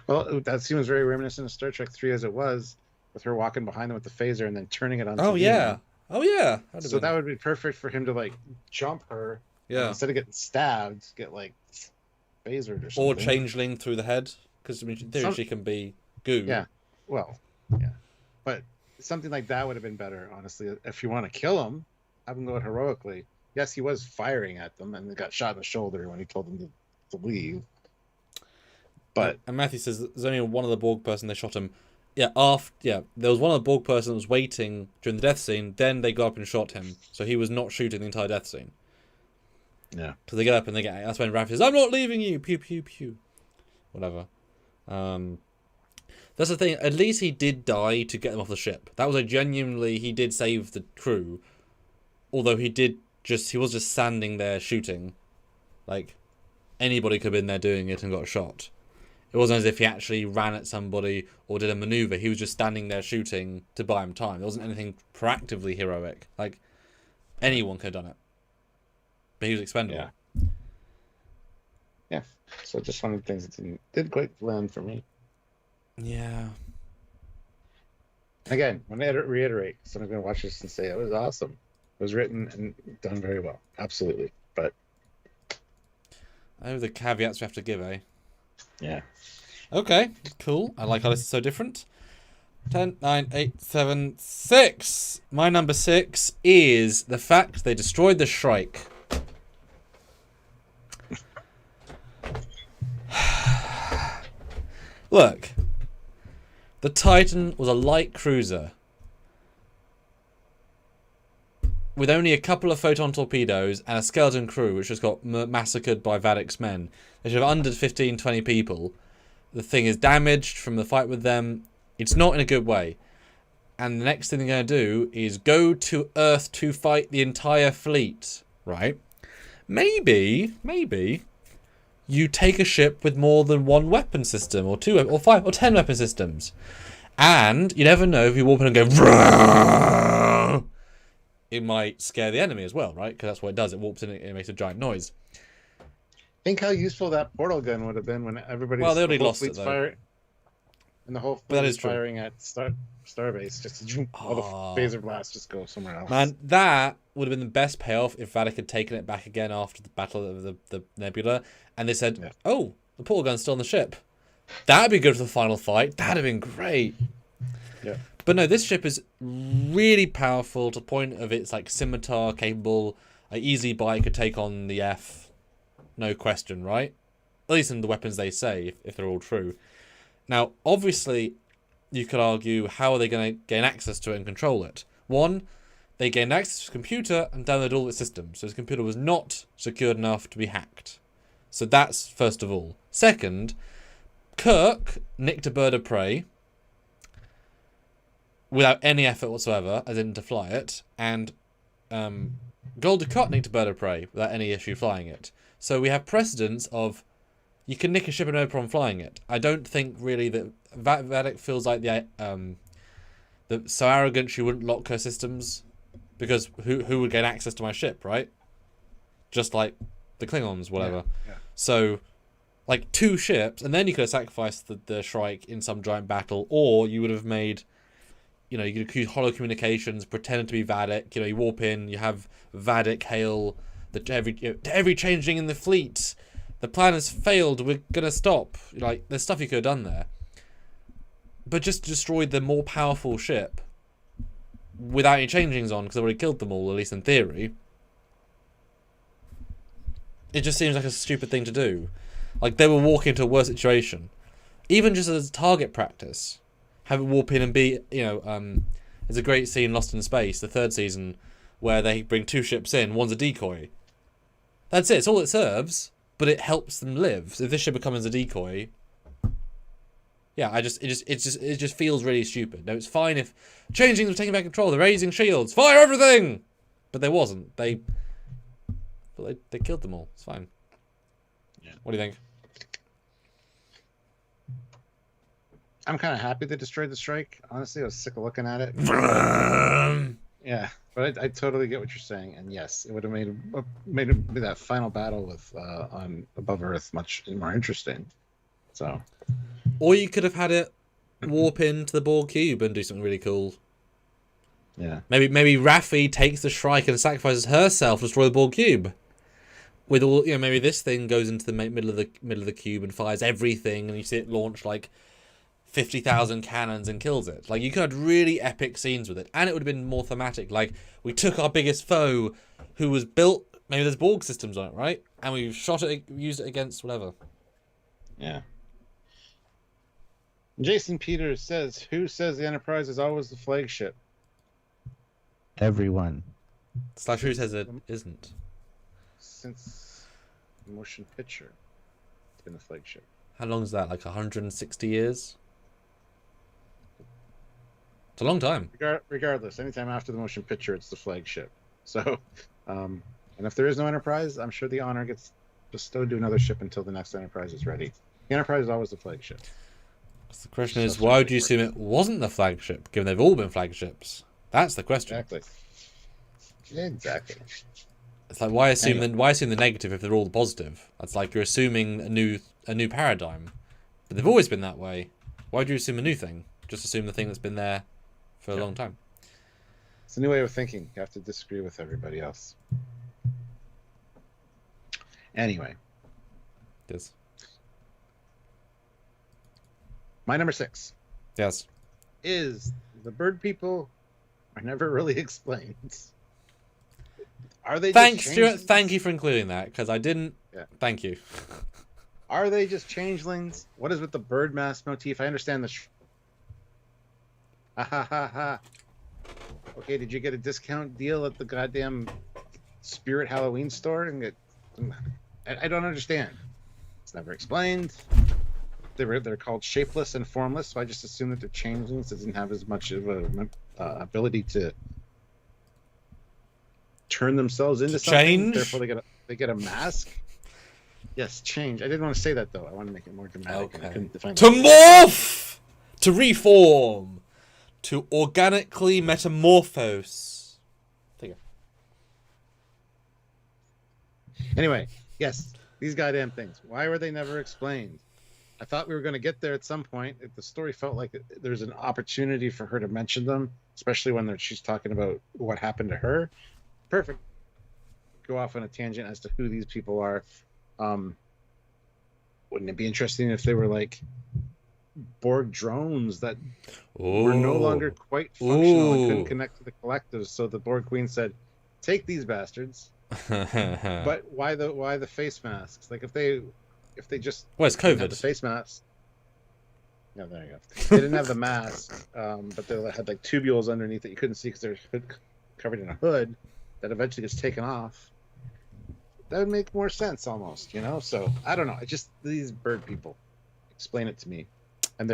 Well, that scene was very reminiscent of Star Trek 3 as it was, with her walking behind them with the phaser and then turning it on. Oh, yeah. Oh, yeah. That would be perfect for him to, jump her. Yeah. Instead of getting stabbed, get, phasered or something. Or changeling through the head. Because, in theory, she can be goo. Yeah. Well, yeah. But something like that would have been better, honestly. If you want to kill him, have him go out heroically. Yes, he was firing at them and got shot in the shoulder when he told them to leave. But and Matthew says there's only one of the Borg person they shot him. Yeah, there was one of the Borg person that was waiting during the death scene. Then they got up and shot him, so he was not shooting the entire death scene. Yeah, because they get up and that's when Raph says, "I'm not leaving you." Pew pew pew, whatever. That's the thing. At least he did die to get them off the ship. That was he did save the crew, although he was just standing there shooting, anybody could have been there doing it and got shot. It wasn't as if he actually ran at somebody or did a maneuver. He was just standing there shooting to buy him time. There wasn't anything proactively heroic. Anyone could have done it. But he was expendable. Yeah. So just one of the things that didn't quite land for me. Yeah. Again, when I reiterate, someone's going to watch this and say, it was awesome. It was written and done very well. Absolutely. But the caveats we have to give, eh? Yeah. Okay, cool. I like how this is so different. 10, 9, 8, 7, 6. My number 6 is the fact they destroyed the Shrike. Look. The Titan was a light cruiser with only a couple of photon torpedoes and a skeleton crew which just got massacred by Vadic's men. They should have under 15, 20 people. The thing is damaged from the fight with them. It's not in a good way. And the next thing they're going to do is go to Earth to fight the entire fleet. Right? Maybe you take a ship with more than one weapon system, or 2, or 5, or 10 weapon systems. And you never know if you warp in and go... Vroom, it might scare the enemy as well, right? Because that's what it does. It warps in and it makes a giant noise. Think how useful that portal gun would have been when everybody's... Well, they already lost it, though. And the whole fleet is firing at Starbase. Just all the phaser blasts just go somewhere else. Man, that would have been the best payoff if Vadic had taken it back again after the Battle of the Nebula. And they said, oh, the portal gun's still on the ship. That'd be good for the final fight. That'd have been great. Yeah. But no, this ship is really powerful to the point of it's scimitar capable. Easy buy could take on the F. No question, right? At least in the weapons they say, if they're all true. Now, obviously, you could argue, how are they going to gain access to it and control it? One, they gained access to his computer and downloaded all its systems. So his computer was not secured enough to be hacked. So that's first of all. Second, Kirk nicked a bird of prey without any effort whatsoever, as in to fly it, and Gul Dukat need to bird of prey without any issue flying it. So we have precedence of you can nick a ship and no problem flying it. I don't think really that Vadic feels like the so arrogant she wouldn't lock her systems, because who would gain access to my ship, right? Just like the Klingons, whatever. Yeah. So, like 2 ships, and then you could have sacrificed the Shrike in some giant battle, or you would have made, you know, you could use hollow communications, pretend to be Vadic. You know, you warp in, you have Vadic hail every changeling in the fleet. The plan has failed. We're gonna stop. Like, there's stuff you could have done there, but just destroyed the more powerful ship without any changelings on, because I already killed them all, at least in theory. It just seems like a stupid thing to do. Like, they were walking into a worse situation. Even just as target practice, have it warp in and be, you know, there's a great scene, Lost in Space, the 3rd season, where they bring 2 ships in, one's a decoy. That's it, it's all it serves, but it helps them live. So if this ship becomes a decoy, yeah, it just feels really stupid. No, it's fine if changelings were taking back control, they're raising shields, fire everything! But there wasn't. They killed them all. It's fine. Yeah. What do you think? I'm kind of happy they destroyed the Strike. Honestly, I was sick of looking at it. Yeah, but I totally get what you're saying, and yes, it would have made that final battle with on Above Earth much more interesting. So, or you could have had it warp into the Borg cube and do something really cool. Yeah, maybe Raffi takes the Shrike and sacrifices herself to destroy the Borg cube. With all, you know, maybe this thing goes into the middle of the cube and fires everything, and you see it launch like 50,000 cannons and kills it. Like, you could have really epic scenes with it, and it would have been more thematic. Like, we took our biggest foe, who was built, maybe there's Borg systems on it, right? And we shot it, used it against whatever. Yeah. Jason Peters says, "Who says the Enterprise is always the flagship?" Everyone. / who says it isn't? Since the motion picture, it's been the flagship. How long is that? Like 160 years? It's a long time. Regardless, anytime after the motion picture, it's the flagship. So, and if there is no Enterprise, I'm sure the honor gets bestowed to another ship until the next Enterprise is ready. The Enterprise is always the flagship. So the question is, why would you assume it wasn't the flagship, given they've all been flagships? That's the question. Exactly. It's like, why assume the negative if they're all the positive? That's like you're assuming a new paradigm. But they've always been that way. Why would you assume a new thing? Just assume the thing that's been there for a long time. It's a new way of thinking. You have to disagree with everybody else. Anyway. Yes. My number 6. Yes. Is the bird people are never really explained. Are they? Thanks, Stuart. Thank you for including that, because I didn't. Yeah. Thank you. Are they just changelings? What is with the bird mask motif? I understand the. Ha ha ha ha. Okay, did you get a discount deal at the goddamn Spirit Halloween store? And I don't understand. It's never explained. They're called shapeless and formless, so I just assume that they're changelings. They didn't have as much of a ability to turn themselves into something. Change. Therefore, they get a mask. Yes, change. I didn't want to say that though. I want to make it more dramatic. Okay. I couldn't define to morph, to reform, to organically metamorphose. There you go. Anyway, yes, these goddamn things. Why were they never explained? I thought we were going to get there at some point. The story felt like there's an opportunity for her to mention them, especially when she's talking about what happened to her. Perfect. Go off on a tangent as to who these people are. Wouldn't it be interesting if they were like Borg drones that were no longer quite functional and couldn't connect to the collectives? So the Borg Queen said, "Take these bastards." But why the face masks? Like if they just it's COVID. The face masks. Yeah, there you go. They didn't have the mask, but they had like tubules underneath that you couldn't see because they're covered in a hood that eventually gets taken off. That would make more sense almost, you know? So I don't know. These bird people explain it to me, and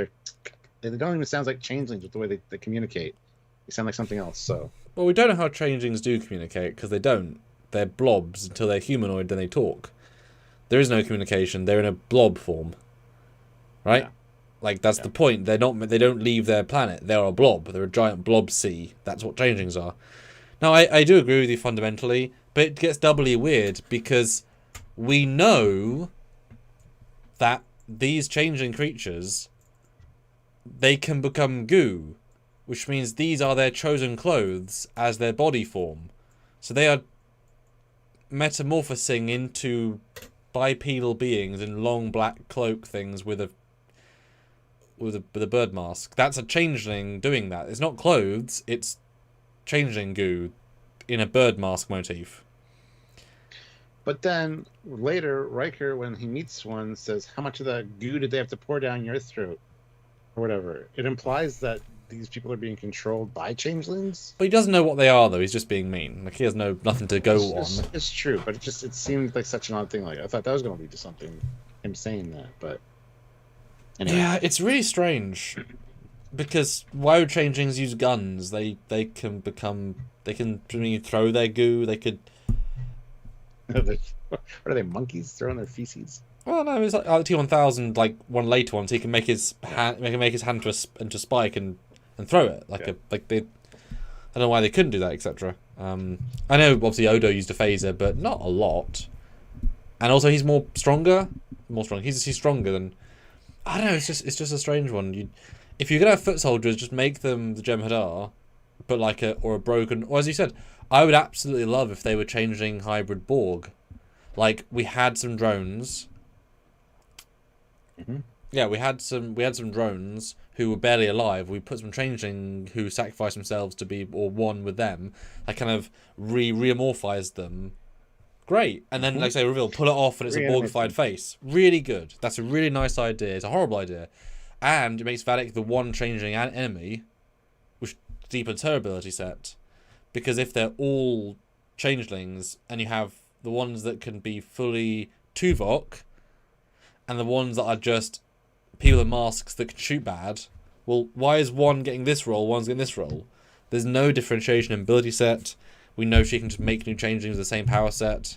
They don't even sound like changelings with the way they communicate. They sound like something else. So. Well, we don't know how changelings do communicate because they don't. They're blobs until they're humanoid, then they talk. There is no communication. They're in a blob form, right? Yeah. Like that's the point. They're not. They don't leave their planet. They're a blob. They're a giant blob sea. That's what changelings are. Now, I do agree with you fundamentally, but it gets doubly weird because we know that these changeling creatures, they can become goo, which means these are their chosen clothes as their body form. So they are metamorphosing into bipedal beings in long black cloak things with a bird mask. That's a changeling doing that. It's not clothes, it's changeling goo in a bird mask motif. But then later, Riker, when he meets one, says, "How much of that goo did they have to pour down your throat?" Or whatever. It implies that these people are being controlled by changelings. But he doesn't know what they are, though. He's just being mean. Like, he has nothing to go on. It's true, but it seemed like such an odd thing. Like, I thought that was going to lead to something, him saying that, but anyway. Yeah, it's really strange. Because why would changelings use guns? They can throw their goo. They could. What are they, monkeys throwing their feces? Well, no, it's like T-1000, like one later one, so he can make his hand into a spike and throw it I don't know why they couldn't do that, etc. I know obviously Odo used a phaser, but not a lot. And also he's stronger. He's stronger than. I don't know. It's just a strange one. If you're gonna have foot soldiers, just make them the Jem'Hadar, but like a broken. Or as you said, I would absolutely love if they were changeling hybrid Borg. Like we had some drones. Mm-hmm. Yeah, we had some drones who were barely alive. We put some changeling who sacrificed themselves to be or one with them. I kind of re-amorphized them. Great, and then like I say, reveal, pull it off, and it's a Borgified face. Really good. That's a really nice idea. It's a horrible idea, and it makes Vadic the one changeling enemy, which deepens her ability set, because if they're all changelings and you have the ones that can be fully Tuvok, and the ones that are just people in masks that can shoot bad, well, why is one getting this role, one's getting this role? There's no differentiation in ability set. We know she can just make new changelings with the same power set.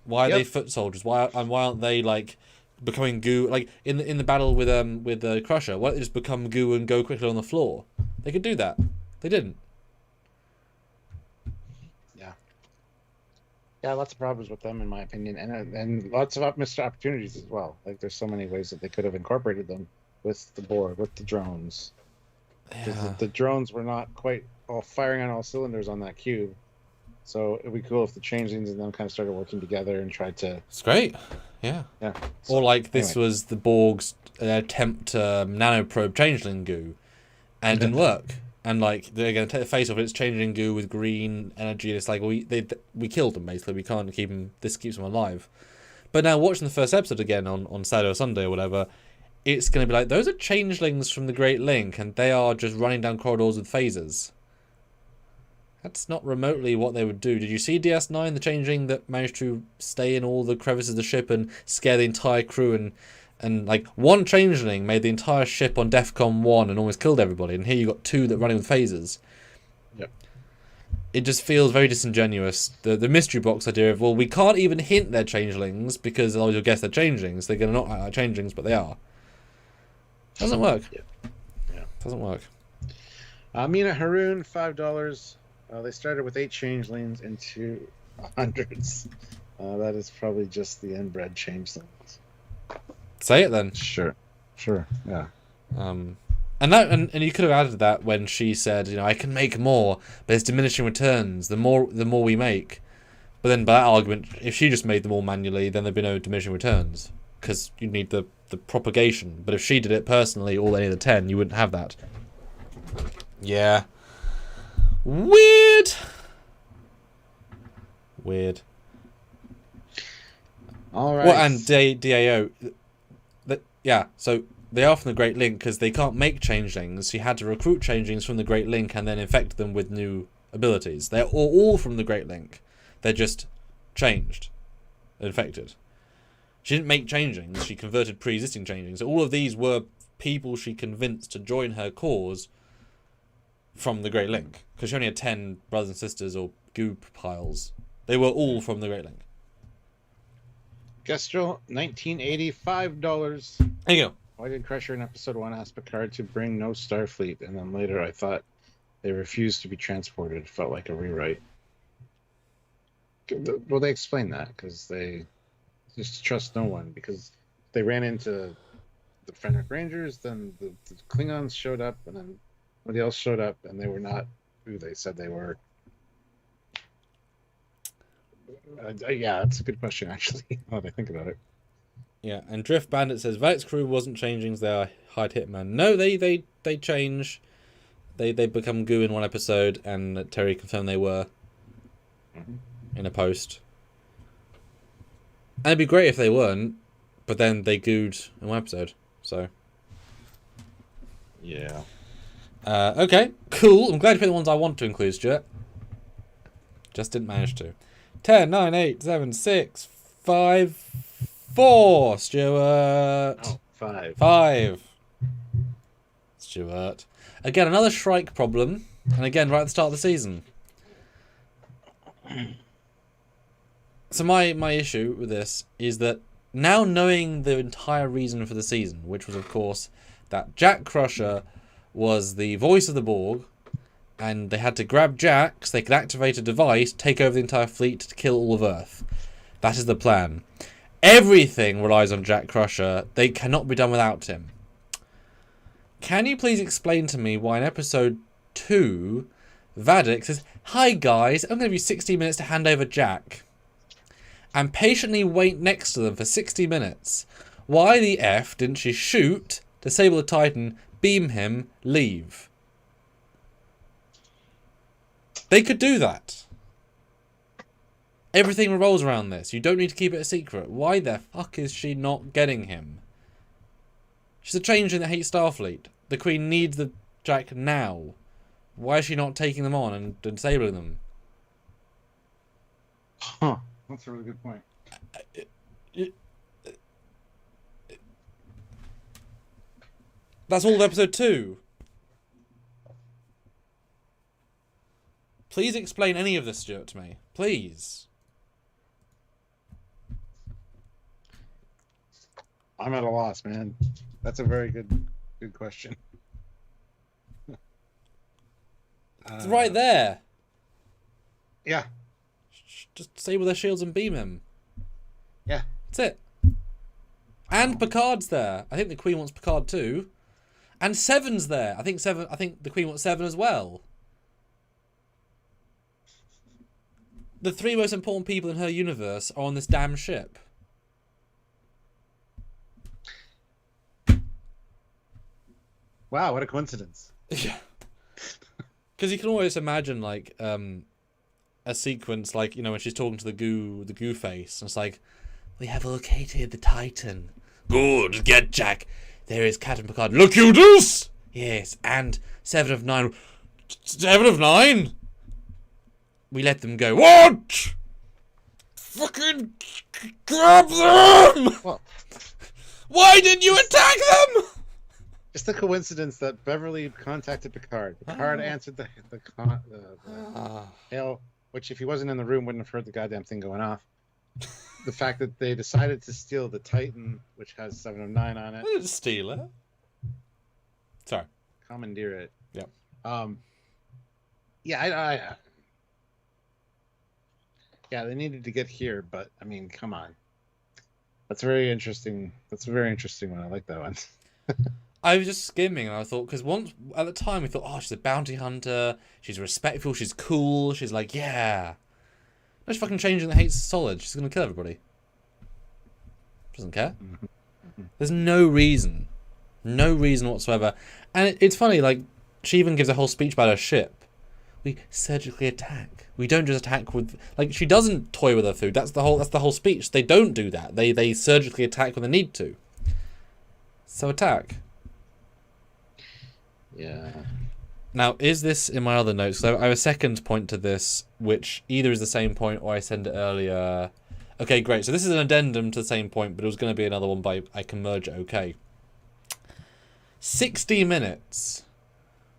Why are they foot soldiers? Why aren't they like becoming goo? Like in the battle with Crusher, why don't they just become goo and go quickly on the floor? They could do that. They didn't. Yeah, lots of problems with them, in my opinion, and lots of missed opportunities as well. Like, there's so many ways that they could have incorporated them with the Borg, with the drones. Yeah. The drones were not quite all firing on all cylinders on that cube, so it'd be cool if the changelings and them kind of started working together and tried to. It's great. Yeah. Yeah. So, or like this was the Borg's attempt to nanoprobe changeling goo, and it didn't work. And like they're gonna take the face off, it's changing goo with green energy. And it's like we killed them basically. We can't keep them. This keeps them alive. But now watching the first episode again on Saturday or Sunday or whatever, it's gonna be like those are changelings from the Great Link, and they are just running down corridors with phasers. That's not remotely what they would do. Did you see DS9, the changeling that managed to stay in all the crevices of the ship and scare the entire crew and like one changeling made the entire ship on DEFCON 1 and almost killed everybody, and here you got two that running with phasers. Yep. It just feels very disingenuous. The mystery box idea of, well, we can't even hint they're changelings because otherwise you'll guess they're changelings. They're going to not act like changelings, but they are. Doesn't work. Yeah. Doesn't work. Mina Haroon, $5. They started with 8 changelings into hundreds. That is probably just the inbred changelings. Say it then. Sure, yeah. And you could have added that when she said, I can make more, but it's diminishing returns. The more we make. But then by that argument, if she just made them all manually, then there'd be no diminishing returns because you need the propagation. But if she did it personally, all any of the 10, you wouldn't have that. Yeah. Weird. All right. Well, and DAO. Yeah, so they are from the Great Link because they can't make changelings. She had to recruit changelings from the Great Link and then infect them with new abilities. They're all from the Great Link. They're just changed, infected. She didn't make changelings. She converted pre-existing changelings. So all of these were people she convinced to join her cause from the Great Link. Because she only had 10 brothers and sisters or goop piles. They were all from the Great Link. Gestrel, $1985. There you go. Why did Crusher in episode 1 ask Picard to bring no Starfleet? And then later I thought they refused to be transported. It felt like a rewrite. Well, they explained that because they just trust no one. Because they ran into the Fenric Rangers, then the Klingons showed up, and then somebody else showed up, and they were not who they said they were. Yeah, that's a good question, actually, now that I think about it. Yeah, and Drift Bandit says Valek's crew wasn't changing, they are hide hitman. No, they change. They become goo in one episode, and Terry confirmed they were in a post. And it'd be great if they weren't, but then they gooed in one episode. So yeah. Okay, cool. I'm glad you picked the ones I want to include, Stuart. Just didn't manage to. 10, 9, 8, 7, 6, 5, 4, Stuart. Oh, 5. 5. Stuart. Again, another Shrike problem. And again, right at the start of the season. So my issue with this is that now knowing the entire reason for the season, which was, of course, that Jack Crusher was the voice of the Borg, and they had to grab Jack so they could activate a device, take over the entire fleet to kill all of Earth. That is the plan. Everything relies on Jack Crusher. They cannot be done without him. Can you please explain to me why in episode 2, Vadic says, "Hi guys, I'm going to give you 60 minutes to hand over Jack," and patiently wait next to them for 60 minutes? Why the F didn't she shoot, disable the Titan, beam him, leave? They could do that. Everything revolves around this. You don't need to keep it a secret. Why the fuck is she not getting him? She's a changeling that hates Starfleet. The Queen needs the Jack now. Why is she not taking them on and disabling them? Huh. That's a really good point. That's all of episode 2. Please explain any of this, Stuart, to me. Please. I'm at a loss, man. That's a very good question. It's right there. Yeah. Just disable their shields and beam him. Yeah. That's it. And Picard's there. I think the Queen wants Picard too. And Seven's there. I think the Queen wants Seven as well. The 3 most important people in her universe are on this damn ship. Wow, what a coincidence. Yeah. Because you can always imagine, like, a sequence, like, you know, when she's talking to the goo face, and it's like, "We have located the Titan. Good, get Jack. There is Captain Picard. Locutus! Yes, and 7 of 9. 7 of 9? We let them go. What? Fucking grab them! Well, why didn't you attack them? just a coincidence that Beverly contacted Picard. Picard answered the hail, which if he wasn't in the room wouldn't have heard the goddamn thing going off. The fact that they decided to steal the Titan, which has 7 of 9 on it. I didn't steal it. Sorry. Commandeer it. Yep. Yeah, yeah, they needed to get here, but I mean, come on. That's very interesting. That's a very interesting one. I like that one. I was just skimming and I thought, because once at the time we thought, oh, she's a bounty hunter, she's respectful, she's cool, she's like, yeah. No, she's fucking changing that hates Solid. She's gonna kill everybody. Doesn't care. There's no reason whatsoever. And it's funny, like, she even gives a whole speech about her ship. We surgically attack. We don't just attack with, like, she doesn't toy with her food. That's the whole speech. They don't do that. They surgically attack when they need to. So attack. Yeah. Now, is this in my other notes? So I have a second point to this, which either is the same point or I sent it earlier. Okay, great. So this is an addendum to the same point, but it was going to be another one, but I can merge it. Okay. 60 minutes.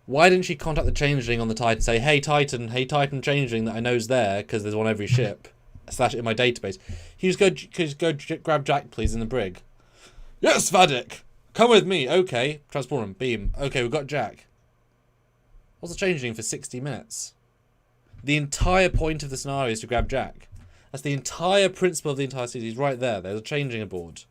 Why didn't she contact the Changeling on the Titan and say, hey Titan Changeling that I know's there, because there's one every ship, slash it in my database. Can you just go grab Jack, please, in the brig? Yes, Vadik! Come with me. Okay. Transport him. Beam. Okay, we've got Jack. What's the Changeling for 60 minutes? The entire point of the scenario is to grab Jack. That's the entire principle of the entire series. He's right there. There's a Changeling aboard.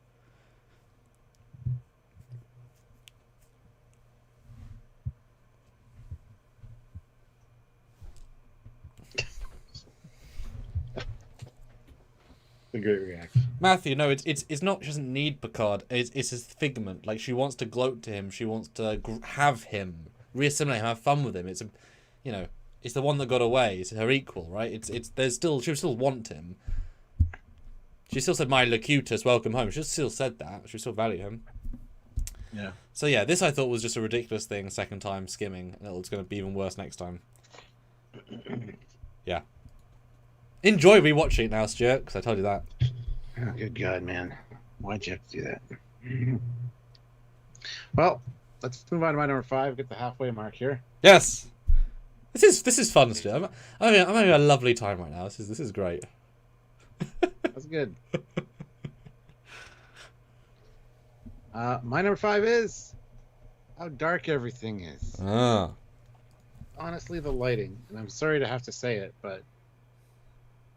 A great reaction. Matthew, no, it's not. She doesn't need Picard. It's his figment. Like, she wants to gloat to him. She wants to have him, reassimilate him, have fun with him. It's a, you know, it's the one that got away. It's her equal, right? There's still, she would still want him. She still said, "My Locutus, welcome home." She still said that. She still value him. Yeah. So yeah, this I thought was just a ridiculous thing. Second time skimming, and it's going to be even worse next time. Yeah. Enjoy rewatching it now, Stuart, because I told you that. Oh, good God, man. Why'd you have to do that? Well, let's move on to my number 5. Get the halfway mark here. Yes! This is fun, Stuart. I'm having a lovely time right now. This is great. That's good. My number 5 is how dark everything is. Ah. Honestly, the lighting, and I'm sorry to have to say it, but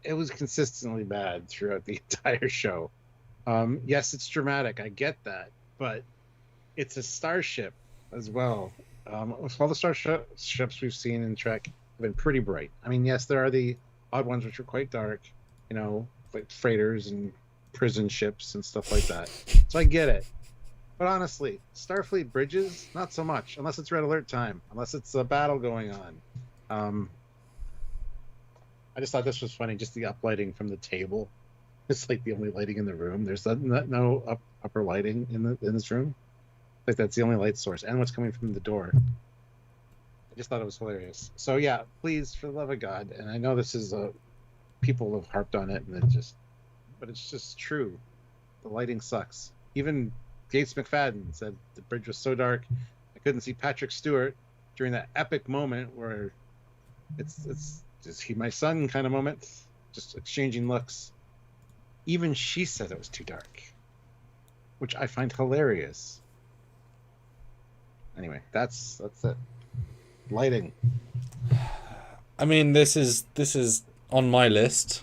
it was consistently bad throughout the entire show. Yes, it's dramatic. I get that, but it's a starship as well. All the starships we've seen in Trek have been pretty bright. I mean, yes, there are the odd ones which are quite dark, you know, like freighters and prison ships and stuff like that. So I get it. But honestly, Starfleet bridges, not so much, unless it's red alert time, unless it's a battle going on. I just thought this was funny, just the uplighting from the table. It's like the only lighting in the room. There's no upper lighting in this room. Like, that's the only light source, and what's coming from the door. I just thought it was hilarious. So yeah, please, for the love of God, and I know this is people have harped on it, and but it's just true. The lighting sucks. Even Gates McFadden said the bridge was so dark, I couldn't see Patrick Stewart during that epic moment where it's is he my son kind of moment, just exchanging looks. Even she said it was too dark, which I find hilarious. Anyway, that's it. Lighting. I mean, this is on my list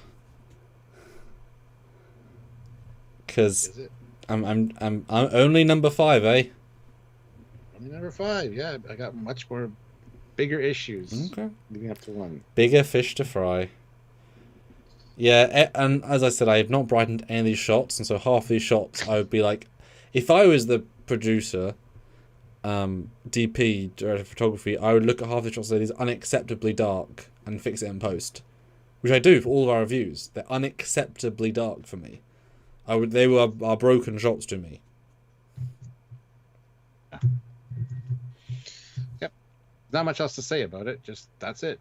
because I'm only number 5, eh? Only number 5. Yeah, I got much more bigger issues. Okay. Leading up to 1. Bigger fish to fry. Yeah, and as I said, I have not brightened any of these shots, and so half these shots I would be like, if I was the producer, DP, director of photography, I would look at half the shots and say these are unacceptably dark and fix it in post, which I do for all of our reviews. They're unacceptably dark for me. They are broken shots to me. Yep. Not much else to say about it. Just that's it.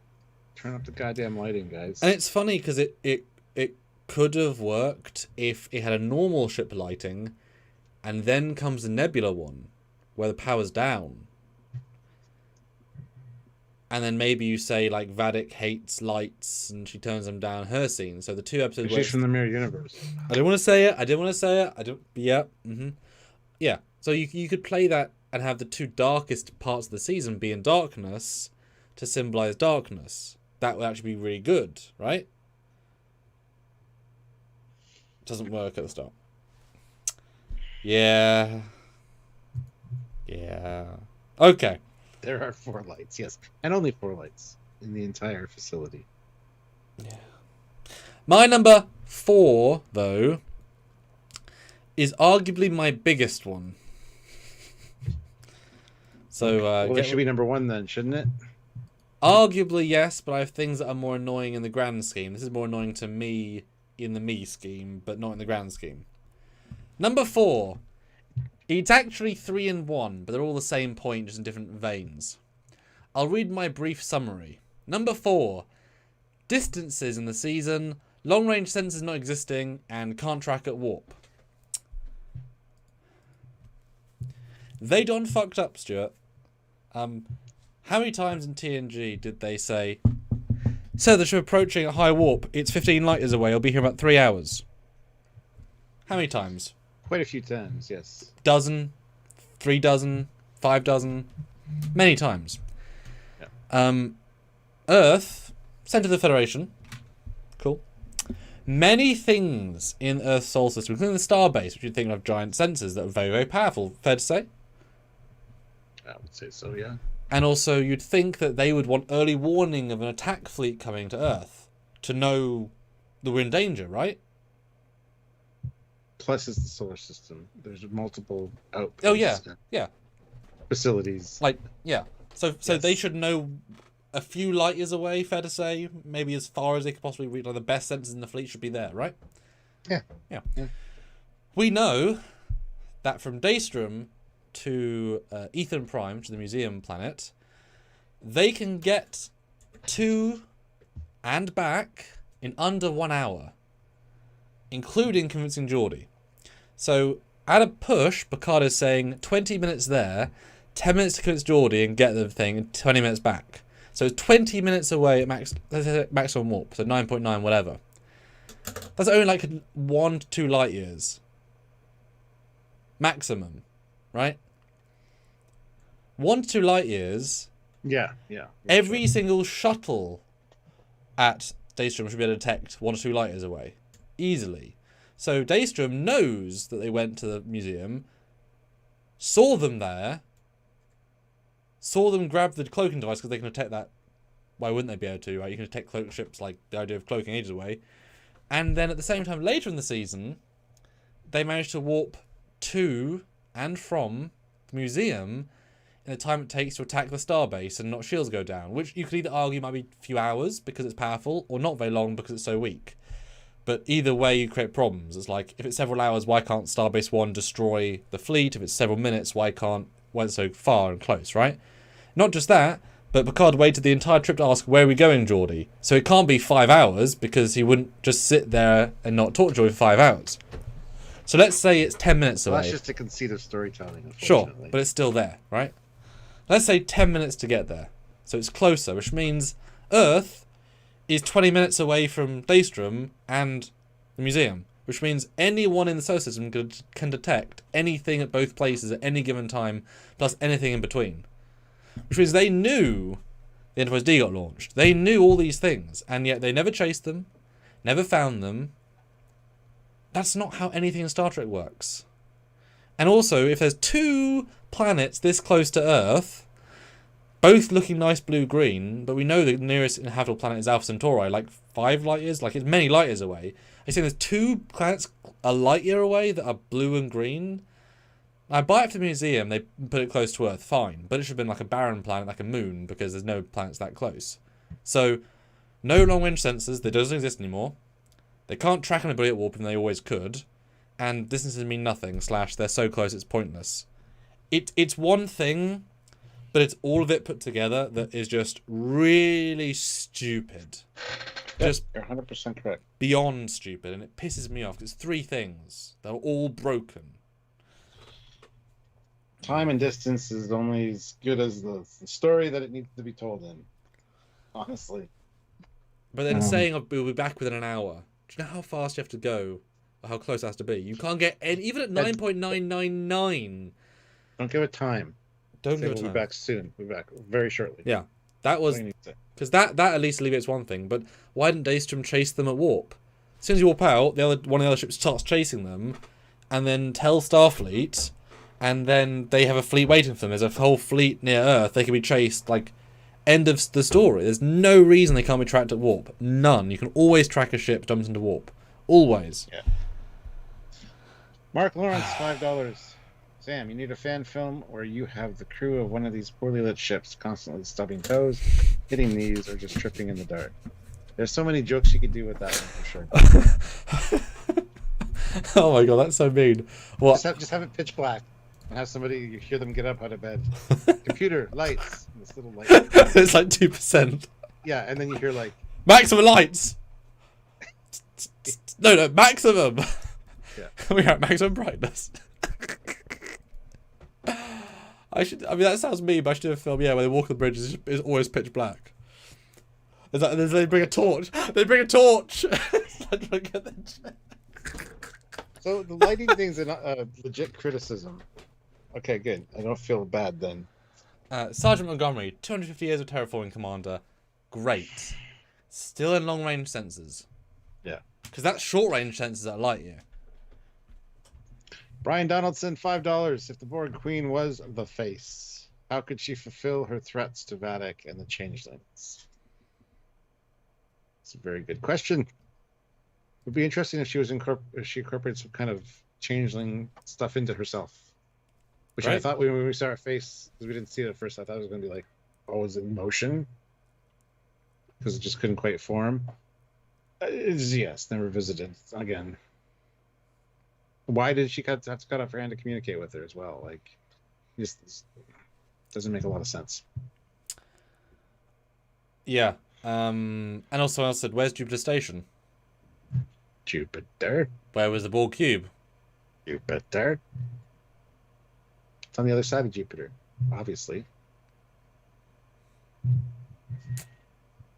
Turn up the goddamn lighting, guys. And it's funny because it could have worked if it had a normal ship lighting, and then comes the Nebula one, where the power's down. And then maybe you say, like, Vadik hates lights and she turns them down, her scene. So the 2 episodes she's from the Mirror Universe. I didn't want to say it. Yeah. Mm-hmm. Yeah. So you could play that and have the 2 darkest parts of the season be in darkness to symbolize darkness. That would actually be really good, right? Doesn't work at the start. Yeah. Okay. There are 4 lights, yes. And only 4 lights in the entire facility. Yeah. My number 4, though, is arguably my biggest one. So, well, it should be number 1 then, shouldn't it? Arguably, yes, but I have things that are more annoying in the grand scheme. This is more annoying to me in the me scheme, but not in the grand scheme. Number 4. It's actually 3 in 1, but they're all the same point, just in different veins. I'll read my brief summary. Number 4. Distances in the season, long-range sensors not existing, and can't track at warp. They done fucked up, Stuart. How many times in TNG did they say, "So the ship approaching at high warp. It's 15 light years away. I'll be here in about 3 hours." How many times? Quite a few times, yes. Dozen, 3 dozen, 5 dozen, many times. Yeah. Earth, center of the Federation. Cool. Many things in Earth's solar system, including the starbase, which you'd think of giant sensors that are very, very powerful. Fair to say? I would say so, yeah. And also, you'd think that they would want early warning of an attack fleet coming to Earth to know that we're in danger, right? Plus, it's the solar system. There's multiple outposts. Oh, yeah. Yeah. Facilities. Like, yeah. So Yes. they should know a few light years away, fair to say. Maybe as far as they could possibly reach. Like, the best sensors in the fleet should be there, right? Yeah. Yeah. Yeah. We know that from Daystrom to Ethan Prime, to the museum planet, they can get to and back in under 1 hour, including convincing Geordi. So at a push, Picard is saying 20 minutes there, 10 minutes to convince Geordi and get the thing, and 20 minutes back. So 20 minutes away at maximum warp, so 9.9 whatever. That's only like 1 to 2 light years. Maximum, right? 1 to 2 light years. Yeah. Every single shuttle at Daystrom should be able to detect 1 or 2 light years away. Easily. So Daystrom knows that they went to the museum, saw them there, saw them grab the cloaking device because they can detect that. Why wouldn't they be able to, right? You can detect cloak ships, like the idea of cloaking ages away. And then at the same time, later in the season, they managed to warp to and from the museum in the time it takes to attack the starbase and not shields go down, which you could either argue might be a few hours because it's powerful, or not very long because it's so weak. But either way, you create problems. It's like, if it's several hours, why can't Starbase 1 destroy the fleet? If it's several minutes, why it's so far and close, right? Not just that, but Picard waited the entire trip to ask, "Where are we going, Geordi?" So it can't be 5 hours, because he wouldn't just sit there and not talk to Geordi for 5 hours. So let's say it's 10 minutes away. Well, that's just a conceit of storytelling, Sure, unfortunately. but it's still there, right? Let's say 10 minutes to get there. So it's closer, which means Earth is 20 minutes away from Daystrom and the museum, which means anyone in the solar system can detect anything at both places at any given time, plus anything in between. Which means they knew the Enterprise D got launched. They knew all these things, and yet they never chased them, never found them. That's not how anything in Star Trek works. And also, if there's 2 planets this close to Earth, both looking nice blue-green, but we know the nearest inhabitable planet is Alpha Centauri, like 5 light years, like it's many light years away. You're saying there's 2 planets a light year away that are blue and green? I buy it for the museum, they put it close to Earth, fine. But it should have been like a barren planet, like a moon, because there's no planets that close. So, no long-range sensors, they don't exist anymore. They can't track anybody at warp, and they always could. And distances mean nothing, / they're so close it's pointless. It's one thing, but it's all of it put together that is just really stupid. Just You're 100% correct. beyond stupid, and it pisses me off. It's 3 things. They're all broken. Time and distance is only as good as the story that it needs to be told in. Honestly. But then saying we'll be back within an hour. Do you know how fast you have to go? Or how close it has to be? You can't get any, even at 9.999. Don't give it time. Don't Say give it we'll time. be back soon. We'll be back very shortly. Yeah. That was... Because that at least alleviates one thing. But why didn't Daystrom chase them at warp? As soon as you warp out, one of the other ships starts chasing them, and then tell Starfleet, and then they have a fleet waiting for them. There's a whole fleet near Earth. They can be chased, like, end of the story. There's no reason they can't be tracked at warp. None. You can always track a ship dumped into warp. Always. Yeah. Mark Lawrence, $5. Sam, you need a fan film where you have the crew of one of these poorly lit ships constantly stubbing toes, hitting knees, or just tripping in the dark. There's so many jokes you could do with that one for sure. Oh my god, that's so mean. What? Just have it pitch black and have somebody, you hear them get up out of bed. Computer, lights. This little light. It's like 2%. Yeah, and then you hear like... Maximum lights! No, maximum! Yeah. We're at maximum brightness. I mean, that sounds mean, but I should do a film, yeah, where they walk on the bridge, it's always pitch black. It's like, they bring a torch. They bring a torch! So the lighting thing's a legit criticism. Okay, good. I don't feel bad then. Sergeant Montgomery, 250 years of terraforming commander. Great. Still in long-range sensors. Yeah. Because that's short-range sensors at light year. Brian Donaldson, $5. If the Borg Queen was the face, how could she fulfill her threats to Vatic and the Changelings? It's a very good question. It would be interesting if she was if she incorporated some kind of changeling stuff into herself. Which I thought when we saw her face, because we didn't see it at first, I thought it was going to be like, oh, is it in motion? Because it just couldn't quite form. Yes, never visited again. Why did she have to cut off her hand to communicate with her as well? Like, just doesn't make a lot of sense. Yeah. And also, I said, where's Jupiter Station? Jupiter. Where was the Borg cube? Jupiter. It's on the other side of Jupiter, obviously.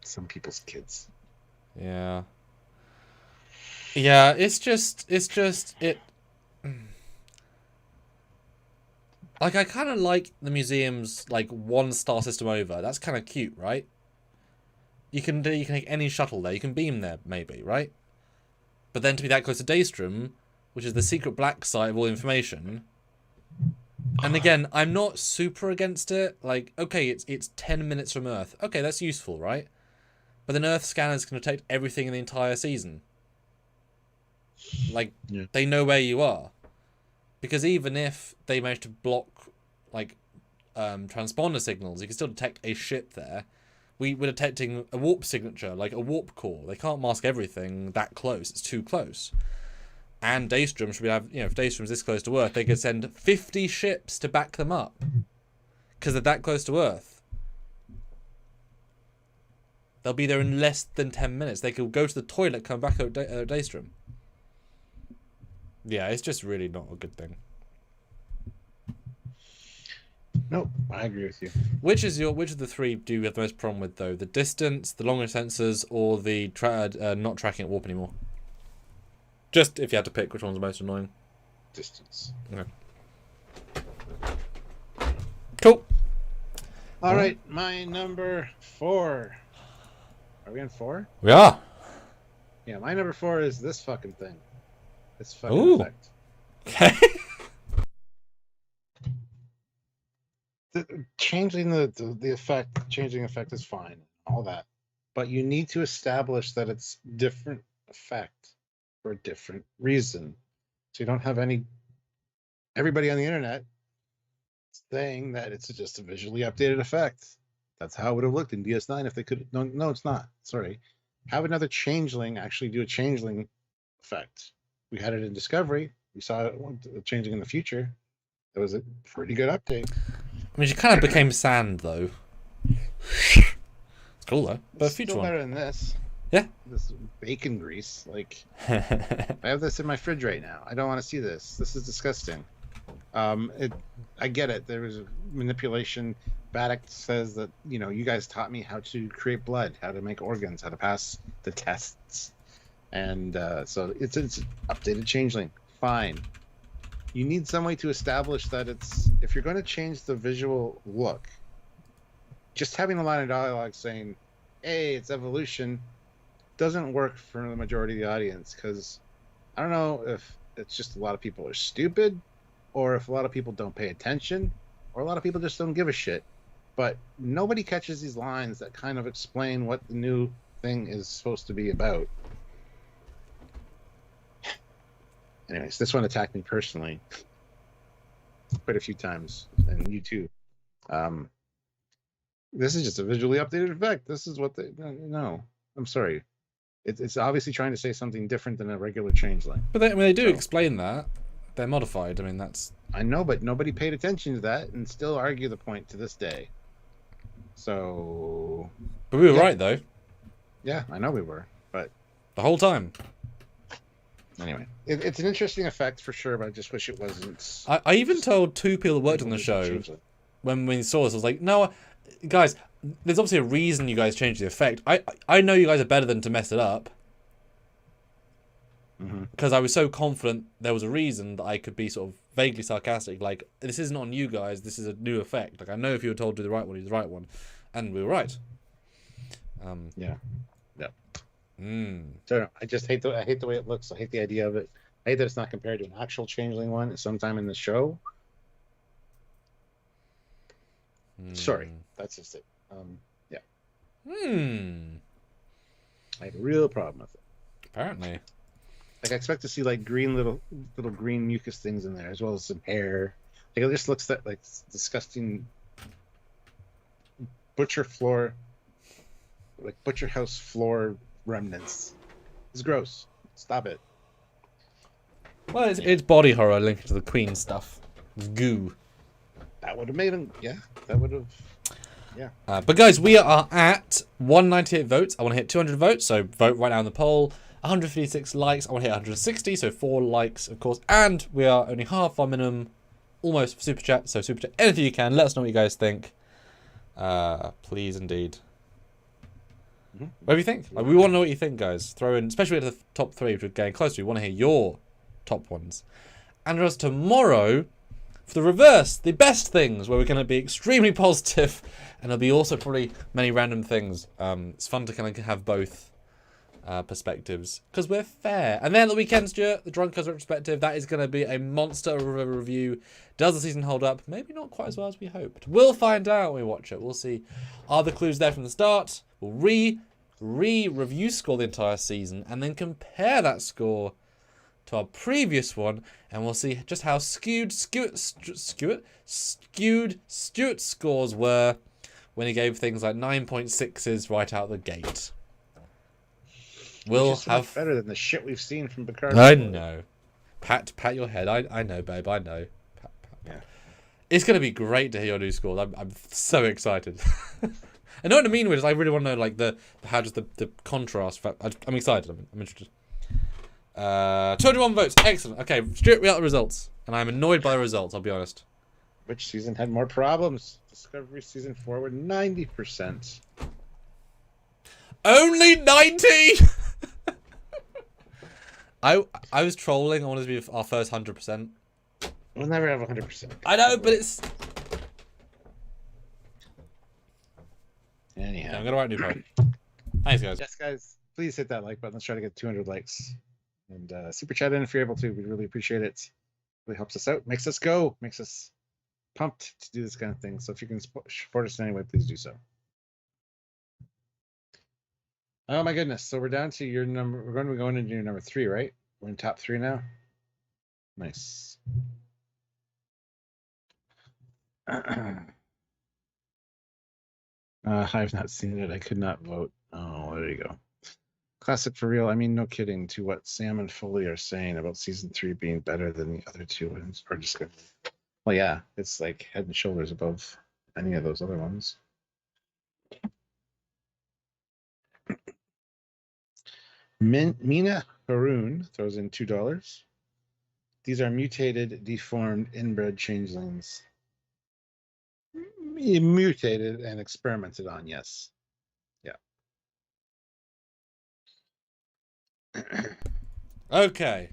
Some people's kids. Yeah. Yeah, it's just it. Like, I kind of like the museum's like 1-star system over. That's kind of cute, right? You can take any shuttle there. You can beam there, maybe, right? But then to be that close to Daystrom, which is the secret black site of all information. And again, I'm not super against it. Like, okay, it's 10 minutes from Earth. Okay, that's useful, right? But then Earth scanners can detect everything in the entire season. Like, yeah. They know where you are. Because even if they manage to block, like, transponder signals, you can still detect a ship there. We're detecting a warp signature, like a warp core. They can't mask everything that close. It's too close. And Daystrom should have, if Daystrom's this close to Earth, they could send 50 ships to back them up. Because they're that close to Earth. They'll be there in less than 10 minutes. They could go to the toilet, come back at Daystrom. Yeah, it's just really not a good thing. Nope, I agree with you. Which of the three do you have the most problem with, though? The distance, the longer sensors, or the not tracking at warp anymore? Just if you had to pick which one's the most annoying. Distance. Okay. Cool. All right, my number 4. Are we on 4? We are. Yeah, my number 4 is this fucking thing. This fucking effect. Okay. Changing the effect, changing effect is fine, all that, but you need to establish that it's different effect for a different reason. So you don't have everybody on the internet saying that it's just a visually updated effect. That's how it would have looked in DS9 if they could. No, it's not. Sorry. Have another changeling actually do a changeling effect. We had it in Discovery. We saw it changing in the future. It was a pretty good update. I mean, she kind of became sand, though. It's cool, though. But it's still better than this. Yeah. This bacon grease. Like, I have this in my fridge right now. I don't want to see this. This is disgusting. I get it. There was manipulation. Vatic says that, you guys taught me how to create blood, how to make organs, how to pass the tests. And so it's updated changeling. Fine. You need some way to establish that if you're going to change the visual look, just having a line of dialogue saying, hey, it's evolution, doesn't work for the majority of the audience, because I don't know if it's just a lot of people are stupid, or if a lot of people don't pay attention, or a lot of people just don't give a shit. But nobody catches these lines that kind of explain what the new thing is supposed to be about. Anyways, this one attacked me personally quite a few times, and you too. This is just a visually updated effect. This is what no. I'm sorry. It's obviously trying to say something different than a regular changeling. But they do explain that. They're modified. I mean, that's... I know, but nobody paid attention to that and still argue the point to this day. So... But we were right, though. Yeah, I know we were, but... The whole time. Anyway, it's an interesting effect for sure, but I just wish it wasn't... I even told 2 people who worked on the show when we saw this, I was like, no, guys, there's obviously a reason you guys changed the effect. I know you guys are better than to mess it up. Because I was so confident there was a reason that I could be sort of vaguely sarcastic, like, this isn't on you guys, this is a new effect. Like, I know if you were told to do the right one, you do the right one. And we were right. Yeah. So I just hate the way it looks. I hate the idea of it. I hate that it's not compared to an actual changeling one at sometime in the show. Sorry, that's just it. Yeah. I have a real problem with it. Apparently. Like, I expect to see like green little green mucus things in there, as well as some hair. Like, it just looks like disgusting butcher house floor remnants. It's gross. Stop it. Well, it's body horror linked to the Queen stuff. It's goo. That would have made him. Yeah, that would have. Yeah. But guys, we are at 198 votes. I want to hit 200 votes, so vote right now in the poll. 156 likes. I want to hit 160, so 4 likes, of course. And we are only half our minimum, almost, for super chat. So super chat anything you can. Let us know what you guys think. Please, indeed. What do you think? Like, we want to know what you think, guys. Throw in, especially at the top 3, which we're getting close to. We want to hear your top ones. And us tomorrow, for the reverse, the best things, where we're going to be extremely positive, and there'll be also probably many random things. It's fun to kind of have both perspectives, because we're fair. And then the weekend, Stuart, the Drunkers retrospective, that is going to be a monster of a review. Does the season hold up? Maybe not quite as well as we hoped. We'll find out when we watch it. We'll see. Are the clues there from the start? We'll review score the entire season, and then compare that score to our previous one, and we'll see just how skewed Stuart's scores were when he gave things like 9.6s right out the gate. We'll have better than the shit we've seen from Picard. I know. Pat your head. I know, babe. I know. Pat. Yeah. It's gonna be great to hear your new scores. I'm so excited. I know what I mean, which is I really want to know like the contrast. I'm excited. I'm interested. 201 votes. Excellent. Okay, Stuart, we got the results, and I'm annoyed by the results. I'll be honest. Which season had more problems? Discovery season 4 with 90%. Only 90. I was trolling. I wanted to be our first 100%. We'll never have 100%. I know, but it's. Anyhow, Yeah, I'm gonna write a new post. Thanks, guys. Yes, guys, please hit that like button. Let's try to get 200 likes. And super chat in if you're able to. We'd really appreciate it. Really helps us out. Makes us go. Makes us pumped to do this kind of thing. So if you can support us in any way, please do so. Oh my goodness. So we're down to your number. We're going to be going into your number 3, right? We're in top 3 now. Nice. I've not seen it. I could not vote. Oh, there you go. Classic for real. I mean, no kidding. To what Sam and Foley are saying about season 3 being better than the other 2 ones, or just gonna. Well, yeah, it's like head and shoulders above any of those other ones. Mina Haroon throws in $2. These are mutated, deformed, inbred changelings. Mutated and experimented on, yes. Yeah. Okay.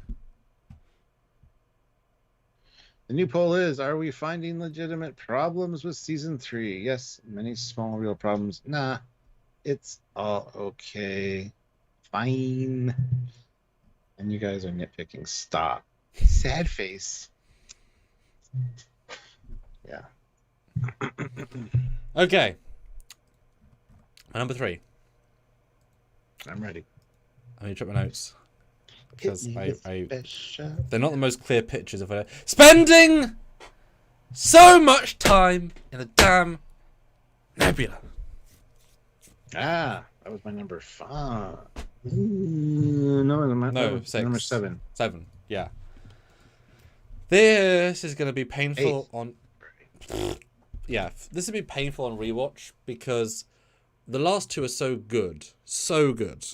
The new poll is, are we finding legitimate problems with season 3? Yes, many small real problems. Nah, it's all okay. Fine. And you guys are nitpicking. Stop. Sad face. Yeah. Okay. Number 3. I'm ready. I need to check my notes. Because Special. they're not the most clear pictures of it. Spending so much time in the damn Nebula. Ah, that was my number 5. No, 6. Number 7. 7, yeah. This is going to be painful 8. on... Yeah, this will be painful on rewatch because the last 2 are so good. So good.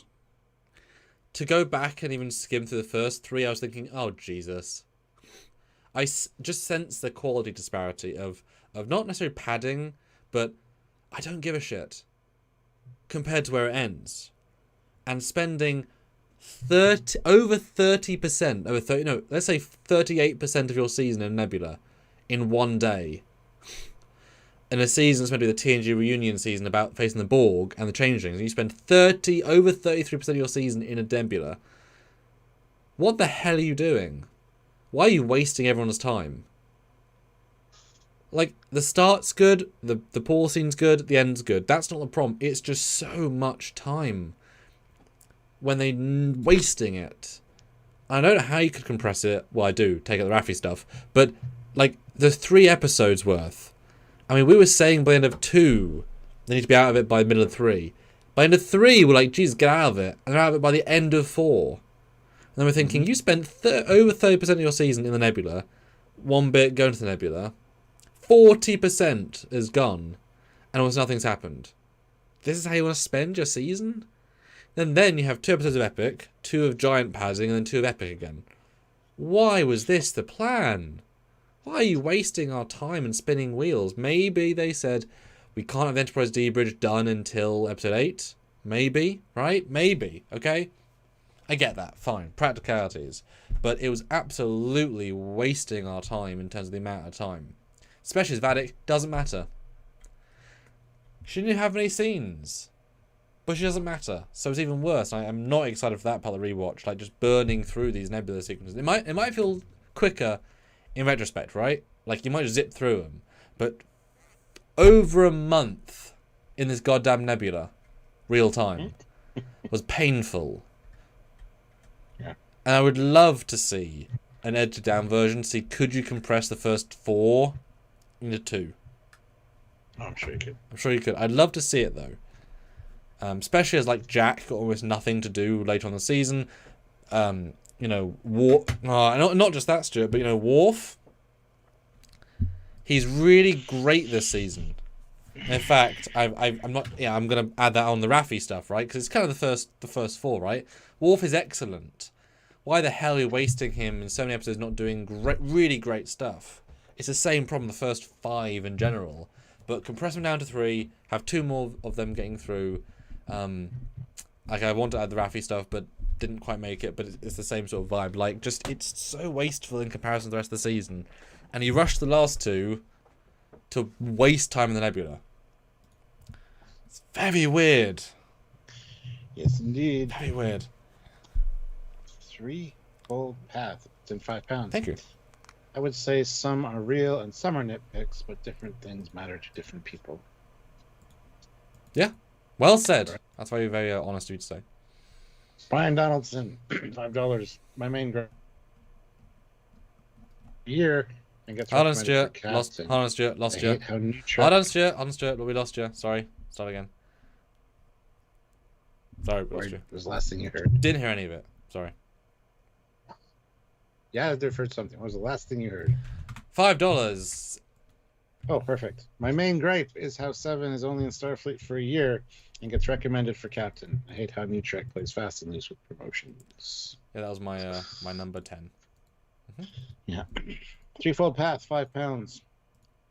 To go back and even skim through the first 3, I was thinking, oh, Jesus. I just sense the quality disparity of of not necessarily padding, but I don't give a shit compared to where it ends. And spending over 30%, let's say 38% of your season in Nebula in one day. In a season that's meant to be the TNG reunion season about facing the Borg and the Changelings, and you spend over 33% of your season in a Nebula. What the hell are you doing? Why are you wasting everyone's time? Like, the start's good, the pool scene's good, the end's good. That's not the problem. It's just so much time when they're wasting it. I don't know how you could compress it. Well, I do, take out the Raffi stuff. But, like, the 3 episodes worth. I mean, we were saying by the end of 2, they need to be out of it by the middle of 3. By the end of 3, we're like, geez, get out of it. And they're out of it by the end of 4. And then we're thinking, you spent over 30% of your season in the Nebula. One bit going to the Nebula. 40% is gone. And almost nothing's happened. This is how you want to spend your season? Then you have 2 episodes of Epic, 2 of Giant padding, and then 2 of Epic again. Why was this the plan? Why are you wasting our time and spinning wheels? Maybe they said, we can't have the Enterprise D bridge done until episode 8. Maybe, right? Maybe, okay? I get that, fine. Practicalities. But it was absolutely wasting our time in terms of the amount of time. Especially as Vatic, doesn't matter. She didn't have any scenes. But she doesn't matter. So it's even worse. I'm not excited for that part of the rewatch. Like, just burning through these Nebula sequences. It might feel quicker in retrospect, right? Like, you might just zip through them. But over a month in this goddamn Nebula, real time, was painful. Yeah. And I would love to see an edited down version. See, could you compress the first 4 into 2? Oh, I'm sure you could. I'm sure you could. I'd love to see it, though. Especially as, like, Jack got almost nothing to do later on the season. Not just that, Stuart, but, Worf. He's really great this season. In fact, I'm going to add that on the Raffi stuff, right? Because it's kind of the first 4, right? Worf is excellent. Why the hell are you wasting him in so many episodes not doing really great stuff? It's the same problem the first 5 in general. But compress them down to 3, have 2 more of them getting through. Like, I want to add the Raffi stuff, but didn't quite make it. But it's the same sort of vibe. Like, just, it's so wasteful in comparison to the rest of the season. And he rushed the last 2 to waste time in the Nebula. It's very weird. Yes, indeed. Very weird. 3-fold path. It's in 5 pounds. Thank you. I would say some are real and some are nitpicks, but different things matter to different people. Yeah. Well said. Right. That's very, very honest of you to say. Brian Donaldson, $5. My main year and gets Hold on, Stuart. Lost you. Hold on, Stuart. We lost you. Sorry. Start again. Sorry, lost you. It was the last thing you heard. Didn't hear any of it. Sorry. Yeah, I've heard something. What was the last thing you heard? $5. Oh, perfect. My main gripe is how 7 is only in Starfleet for a year and gets recommended for captain. I hate how New Trek plays fast and loose with promotions. Yeah, that was my my number 10. Yeah. 3-fold path, 5 pounds.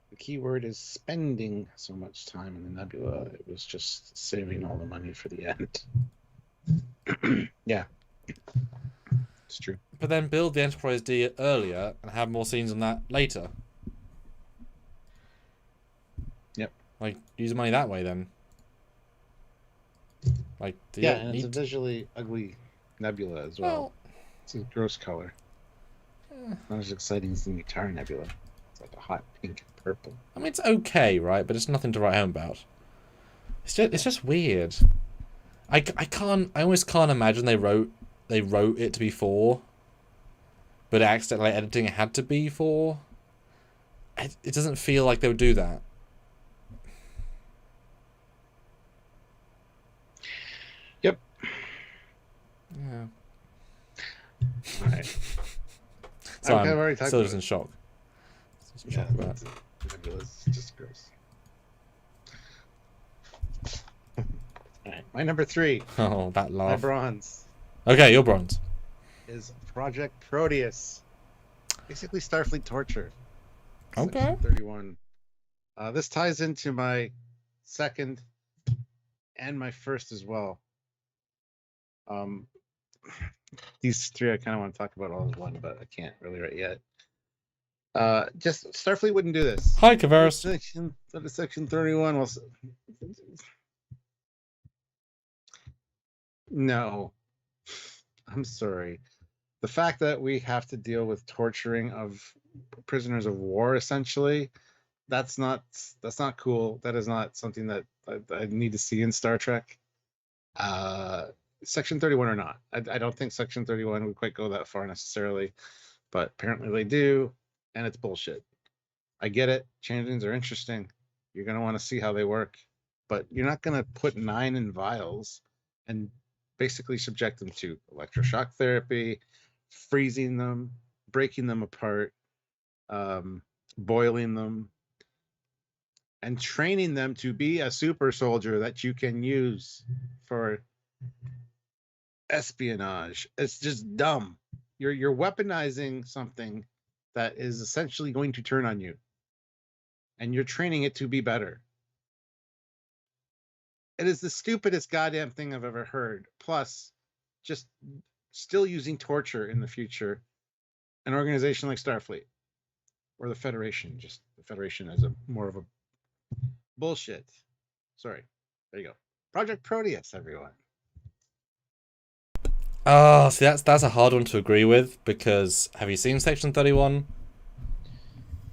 The key word is spending so much time in the Nebula. It was just saving all the money for the end. Yeah. It's true. But then build the Enterprise D earlier and have more scenes on that later. Yep. Like, use money that way then. Like, and it's a visually ugly Nebula as well. It's a gross color. Not as exciting as the Mutar Nebula. It's like a hot pink and purple. I mean, it's okay, right? But it's nothing to write home about. It's just weird. I almost can't imagine they wrote it to be 4, but accidentally editing it had to be 4. It doesn't feel like they would do that. Yep. Yeah. All right. Sorry, I'm still just in shock. Nebula's just gross. All right, my number 3. Oh, that laugh. My bronze. Okay, your bronze. Is Project Proteus. Basically Starfleet torture. Okay. Section 31. This ties into my second and my first as well. These three I kind of want to talk about all as one, but I can't really right yet. Just Starfleet wouldn't do this. Hi, Kavaris. Section 31 was no. I'm sorry. The fact that we have to deal with torturing of prisoners of war, essentially, that's not cool. That is not something that I need to see in Star Trek. Section 31 or not. I don't think Section 31 would quite go that far necessarily, but apparently they do, and it's bullshit. I get it. Changelings are interesting. You're going to want to see how they work, but you're not going to put 9 in vials and basically subject them to electroshock therapy, freezing them, breaking them apart, boiling them, and training them to be a super soldier that you can use for espionage. It's just dumb. You're weaponizing something that is essentially going to turn on you, and you're training it to be better. It is the stupidest goddamn thing I've ever heard. Plus, just still using torture in the future. An organization like Starfleet or the Federation, just the Federation as a more of a bullshit. Sorry. There you go. Project Proteus, everyone. Oh, see, that's a hard one to agree with, because have you seen Section 31?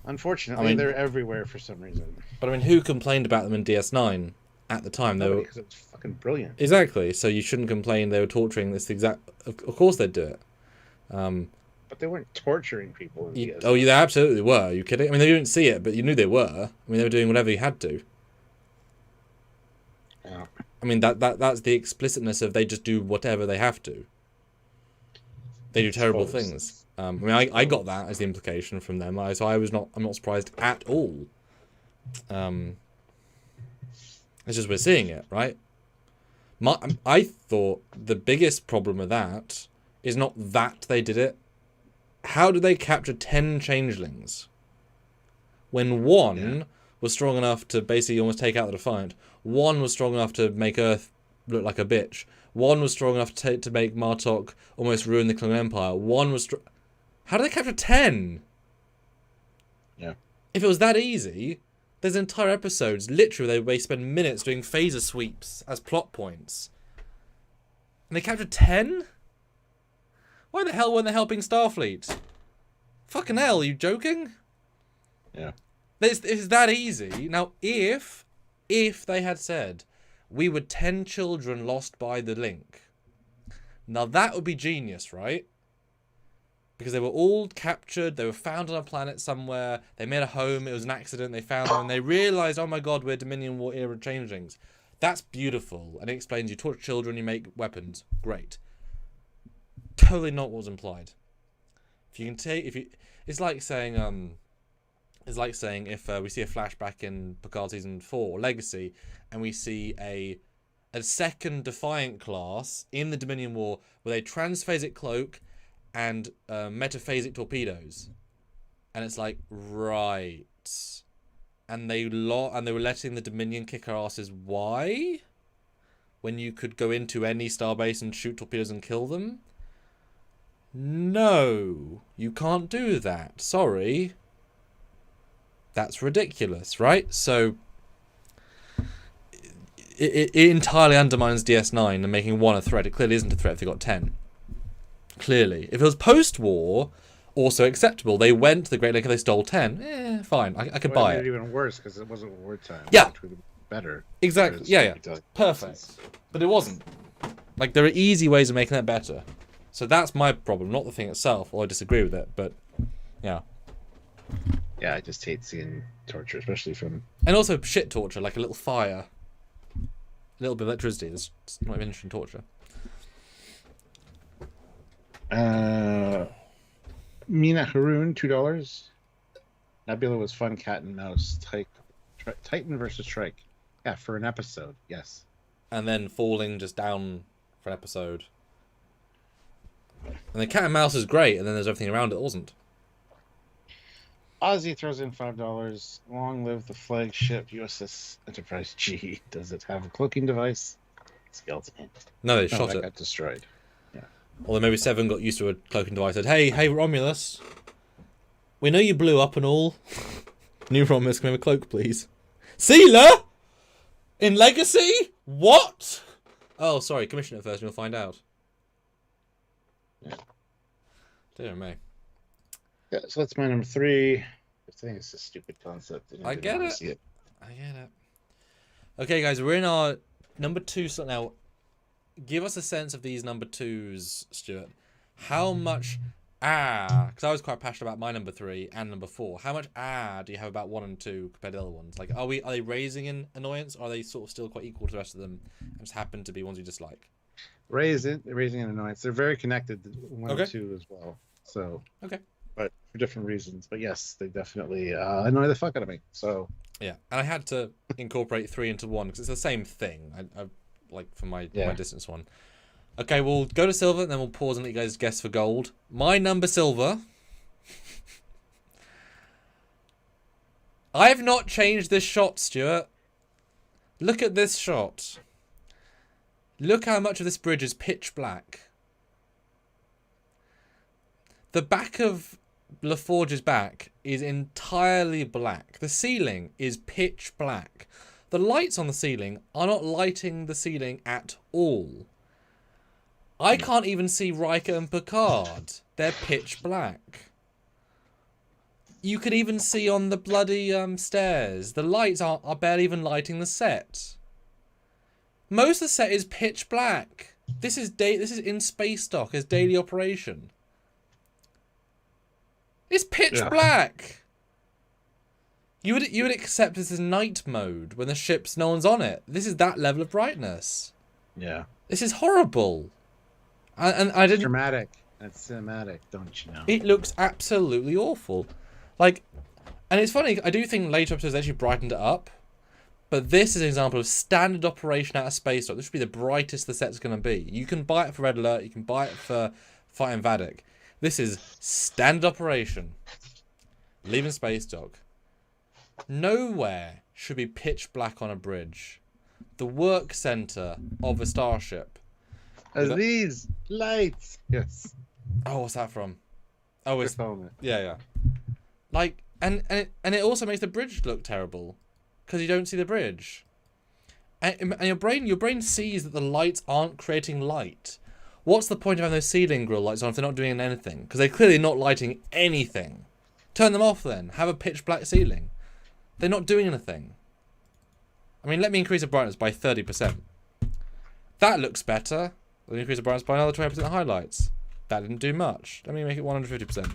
Unfortunately, they're everywhere for some reason. But I mean, who complained about them in DS9 at the time? Nobody, because it was fucking brilliant. Exactly. So you shouldn't complain they were torturing this exact. Of course they'd do it. But they weren't torturing people. They absolutely were. Are you kidding? I mean, they didn't see it, but you knew they were. I mean, they were doing whatever you had to. Yeah. I mean, that's the explicitness of they just do whatever they have to. They do terrible things. I mean, I got that as the implication from them. So I'm not surprised at all. It's just we're seeing it, right? I thought the biggest problem with that is not that they did it. How did they capture 10 changelings when one was strong enough to basically almost take out the Defiant? One was strong enough to make Earth look like a bitch. One was strong enough to make Martok almost ruin the Klingon Empire. One was how did they capture 10? Yeah. If it was that easy, there's entire episodes, literally, they spend minutes doing phaser sweeps as plot points. And they captured 10? Why the hell weren't they helping Starfleet? Fucking hell, are you joking? Yeah. It's that easy. Now, if they had said, we were 10 children lost by the link, now that would be genius, right? Because they were all captured, they were found on a planet somewhere, they made a home, it was an accident, they found them, and they realised, oh my god, we're Dominion War era changelings. That's beautiful, and it explains you torture children, you make weapons. Great. Totally not what was implied. It's like saying if we see a flashback in Picard season 4 Legacy, and we see a second Defiant class in the Dominion War with a transphasic cloak and metaphasic torpedoes, and it's like, right, and they were letting the Dominion kick our asses. Why? When you could go into any starbase and shoot torpedoes and kill them? No, you can't do that. Sorry. That's ridiculous, right? So it entirely undermines DS9 and making one a threat. It clearly isn't a threat if they got 10. Clearly. If it was post-war, also acceptable. They went to the Great Lake and they stole 10. Fine. I could buy it. Even worse because it wasn't wartime. Yeah. Better. Exactly. Yeah. Perfect. But it wasn't. Like, there are easy ways of making that better. So that's my problem, not the thing itself, or I disagree with it, but yeah. Yeah, I just hate seeing torture, especially from... And also shit torture, like a little fire. A little bit of electricity. It's not even interesting torture. Mina Haroon, $2. Nebula was fun, cat and mouse. Titan versus Trike. Yeah, for an episode, yes. And then falling just down for an episode. And the cat and mouse is great, and then there's everything around it that wasn't. Ozzy throws in $5. Long live the flagship USS Enterprise G. Does it have a cloaking device? Skeleton. No, they No, shot that it. got destroyed. Although maybe Seven got used to a cloaking device. Said, "Hey, Romulus, we know you blew up and all. New Romulus, can we have a cloak, please? Sealer in Legacy? What? Oh, sorry. Commission it first, and you'll find out." Yeah. Dear me. Yeah, so that's my number 3. I think it's a stupid concept. I get wanna it. see I get it. Okay, guys, we're in our number 2 slot now. Give us a sense of these number 2s, Stuart. How much because I was quite passionate about my number 3 and number 4. How much do you have about 1 and 2 compared to the other ones? Like, are they raising in annoyance, or are they sort of still quite equal to the rest of them and just happen to be ones you dislike? Raising and annoyance. They're very connected, 1 Okay. and 2 as well. So Okay. but for different reasons. But yes, they definitely annoy the fuck out of me. So Yeah, and I had to incorporate 3 into 1 because it's the same thing. I like for my distance one. Okay, we'll go to silver, and then we'll pause and let you guys guess for gold. My number silver. I've not changed this shot, Stuart. Look at this shot. Look how much of this bridge is pitch black. The back of LaForge's back is entirely black. The ceiling is pitch black. The lights on the ceiling are not lighting the ceiling at all. I can't even see Riker and Picard. They're pitch black. You could even see on the bloody stairs. The lights are barely even lighting the set. Most of the set is pitch black. This is in space dock as daily operation. It's pitch black. You would accept this as night mode when the ship's no one's on it. This is that level of brightness. yeah, This is horrible. And I didn't. dramatic. It's cinematic, don't you know? It looks absolutely awful. Like, and it's funny. I do think later episodes actually brightened it up, but this is an example of standard operation out of space dock. This should be the brightest the set's going to be. You can buy it for Red Alert. You can buy it for Fighting Vadic. This is standard operation. Leaving space dock. Nowhere should be pitch black on a bridge. The work center of a starship. These lights. Yes. Oh, what's that from? Oh, it's Helmet. yeah. Like, and it also makes the bridge look terrible because you don't see the bridge. And your brain sees that the lights aren't creating light. What's the point of having those ceiling grill lights on if they're not doing anything? Because they're clearly not lighting anything. Turn them off then. Have a pitch black ceiling. They're not doing anything. I mean, let me increase the brightness by 30%. That looks better. Let me increase the brightness by another 20% highlights. That didn't do much. Let me make it 150%.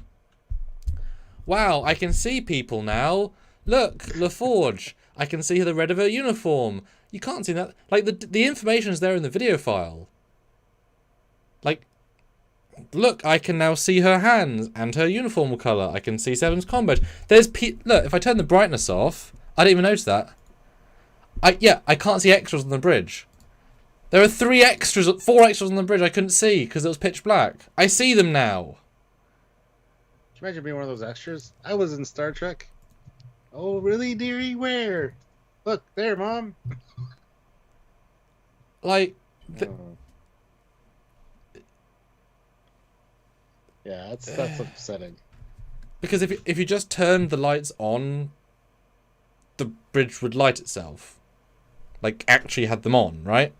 Wow, I can see people now. Look, LaForge. I can see the red of her uniform. You can't see that. Like, the information's there in the video file. Like, look, I can now see her hands and her uniform colour. I can see Seven's combat. Look, if I turn the brightness off, I didn't even notice that. I can't see extras on the bridge. There are 4 extras on the bridge I couldn't see because it was pitch black. I see them now. Can you imagine being one of those extras? I was in Star Trek. Oh, really, dearie? Where? Look, there, Mom. Like, yeah, that's upsetting. because if you just turned the lights on, the bridge would light itself. Like, actually had them on, right?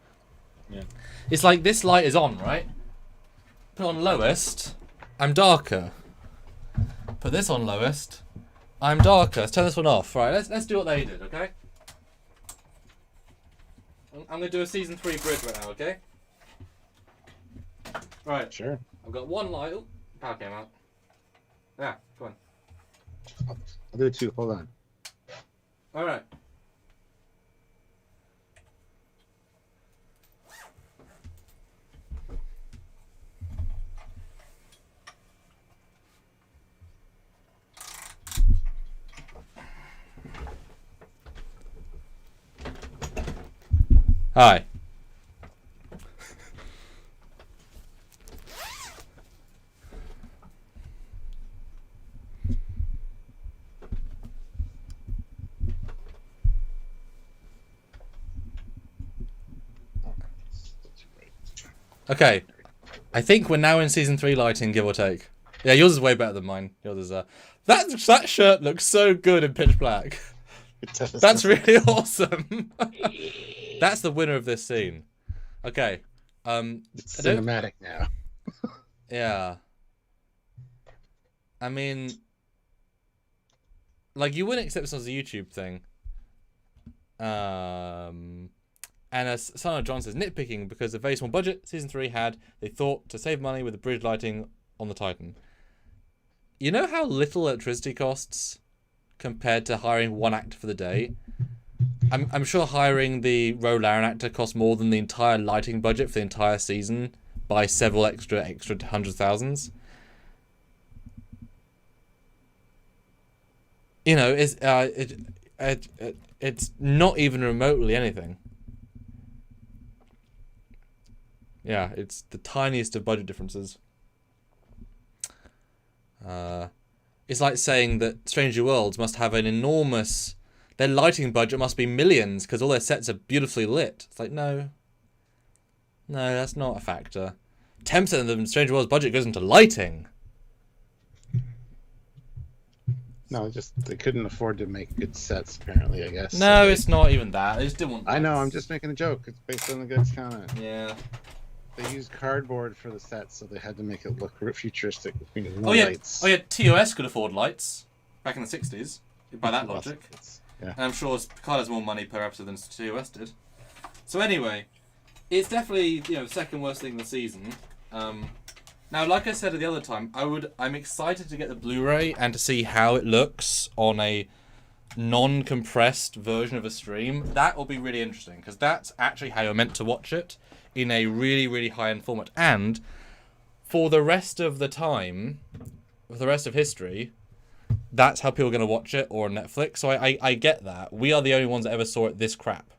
Yeah. It's like this light is on, right? Put on lowest, I'm darker. Put this on lowest, I'm darker. Let's turn this one off. Right, let's do what they did, okay? I'm gonna do a season 3 bridge right now, okay? Right. Sure. I've got one light. Oh, power came out. Yeah, come on. I'll do it too. Hold on. All right. Hi. Okay, I think we're now in season 3 lighting, give or take. Yeah, yours is way better than mine. Yours is that shirt looks so good in pitch black. It does. That's really awesome. That's the winner of this scene. Okay. It's cinematic now. Yeah. I mean, like, you wouldn't accept this as a YouTube thing. And as Sana John says, nitpicking because the very small budget season 3 had, they thought to save money with the bridge lighting on the Titan. You know how little electricity costs compared to hiring one actor for the day? I'm sure hiring the Ro Laren actor costs more than the entire lighting budget for the entire season by several extra hundred thousands. You know, it's not even remotely anything. Yeah, it's the tiniest of budget differences. It's like saying that Stranger Worlds must have an enormous... Their lighting budget must be millions because all their sets are beautifully lit. It's like, no. No, that's not a factor. 10% of the Stranger Worlds budget goes into lighting. No, just they couldn't afford to make good sets, apparently, I guess. No, it's not even that. They just didn't want... I know, I'm just making a joke. It's based on the guy's comment. Yeah. They used cardboard for the sets, so they had to make it look futuristic. Oh yeah, TOS could afford lights back in the 60s, by that logic. Yeah. And I'm sure Picard has more money per episode than TOS did. So anyway, it's definitely, the second worst thing of the season. Now, like I said at the other time, I'm excited to get the Blu-ray and to see how it looks on a non-compressed version of a stream. That will be really interesting, because that's actually how you're meant to watch it, in a really, really high-end format. And for the rest of the time, for the rest of history, that's how people are going to watch it, or on Netflix. So I get that. We are the only ones that ever saw it this crap,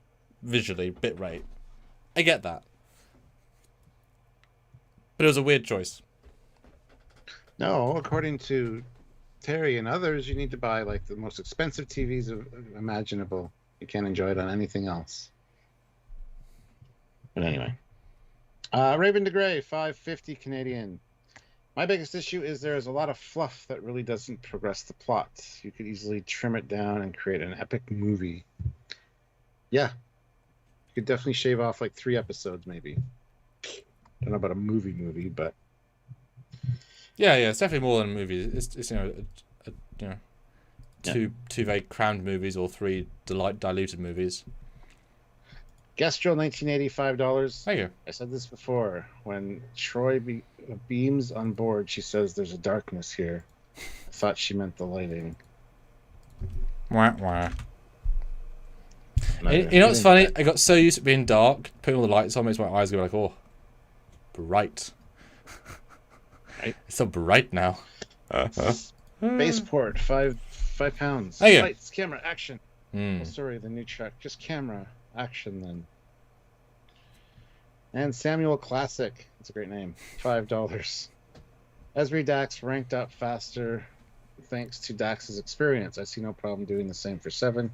visually, bitrate. I get that. But it was a weird choice. No, according to Terry and others, you need to buy like the most expensive TVs imaginable. You can't enjoy it on anything else. But anyway. Raven de Grey, 550 Canadian. My biggest issue is there is a lot of fluff that really doesn't progress the plot. You could easily trim it down and create an epic movie. Yeah. You could definitely shave off like 3 episodes maybe. Don't know about a movie, but yeah, it's definitely more than a movie. It's two very crammed movies or 3 diluted movies. Gastro, $1985. Thank you. I said this before. When Troy beams on board, she says there's a darkness here. I thought she meant the lighting. Wah, wah. You know what's funny? I got so used to being dark, putting all the lights on makes my eyes go like, oh, bright. Right. It's so bright now. Spaceport, five pounds. Thank you. Lights, camera, action. Oh, sorry, the new track. Just camera, action then. And Samuel Classic. That's a great name. $5. Esri Dax ranked up faster thanks to Dax's experience. I see no problem doing the same for 7,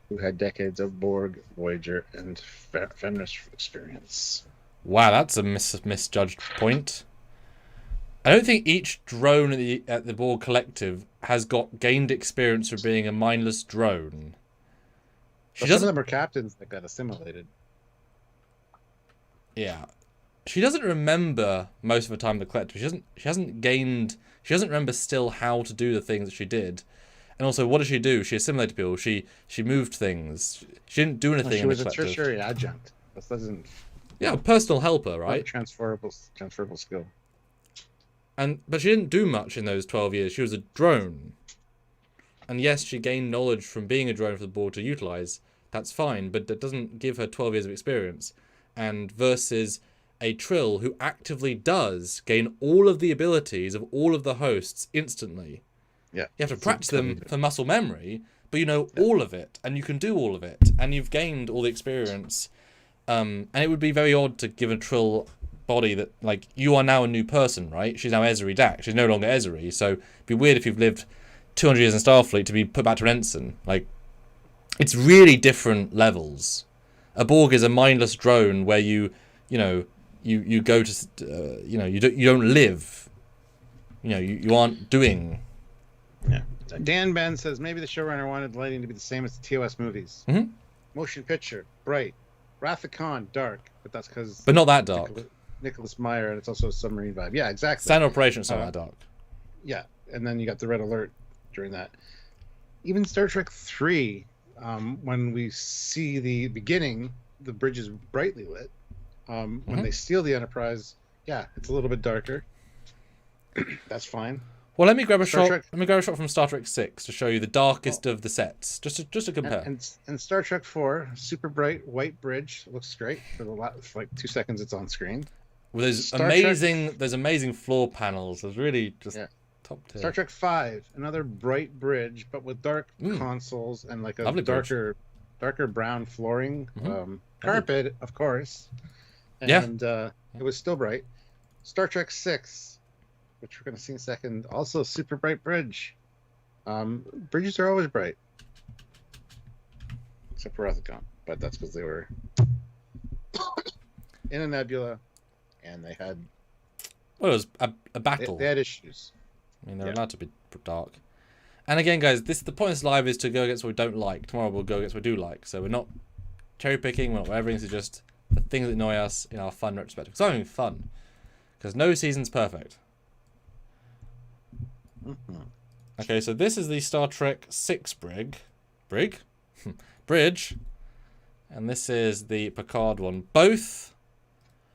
who had decades of Borg, Voyager, and feminist experience. Wow, that's a misjudged point. I don't think each drone at the Borg Collective has gained experience for being a mindless drone. Some of them are captains that got assimilated. Yeah. She doesn't remember most of the time the Collective. She doesn't remember still how to do the things that she did. And also, what did she do? She assimilated people. She moved things. She didn't do anything. She was a tertiary adjunct. That doesn't. Yeah, personal helper, right? Transferable skill. But she didn't do much in those 12 years. She was a drone. And yes, she gained knowledge from being a drone for the Borg to utilize. That's fine, but that doesn't give her 12 years of experience. And versus a Trill who actively does gain all of the abilities of all of the hosts instantly. Yeah. You have to practice them for muscle memory, but you know all of it, and you can do all of it, and you've gained all the experience. And it would be very odd to give a Trill body that, like, you are now a new person, right? She's now Esri Dax. She's no longer Esri, so it'd be weird if you've lived 200 years in Starfleet to be put back to an ensign. Like, it's really different levels. A Borg is a mindless drone where you you go to you don't live. You aren't doing. Yeah. Dan Ben says maybe the showrunner wanted lighting to be the same as the TOS movies. Mm-hmm. Motion picture, bright. Wrath of Khan, dark, but that's because. But not that dark. Nicholas Meyer, and it's also a submarine vibe. Yeah, exactly. Standard operation's not that dark. Yeah, and then you got the red alert during that. Even Star Trek 3, when we see the beginning, the bridge is brightly lit. When they steal the Enterprise, yeah, it's a little bit darker. That's fine. Well, let me grab a shot. Let me grab a shot from Star Trek 6 to show you the darkest of the sets, just to compare. And Star Trek 4, super bright white bridge, looks great for like 2 seconds. It's on screen. Well, there's amazing floor panels. There's really just top tier. Star Trek 5, another bright bridge, but with dark consoles and like a darker brown flooring, carpet, of course. And it was still bright. Star Trek 6, which we're going to see in a second, also super bright bridge. Bridges are always bright, except for Ethicon, but that's because they were in a nebula. And they had... Well, it was a battle. They had issues. I mean, they're allowed to be dark. And again, guys, the point of this live is to go against what we don't like. Tomorrow we'll go against what we do like. So we're not cherry-picking, we're not whatever. It's just the things that annoy us in our fun retrospective. Because I'm having fun. Because no season's perfect. Okay, so this is the Star Trek 6 bridge. And this is the Picard one. Both...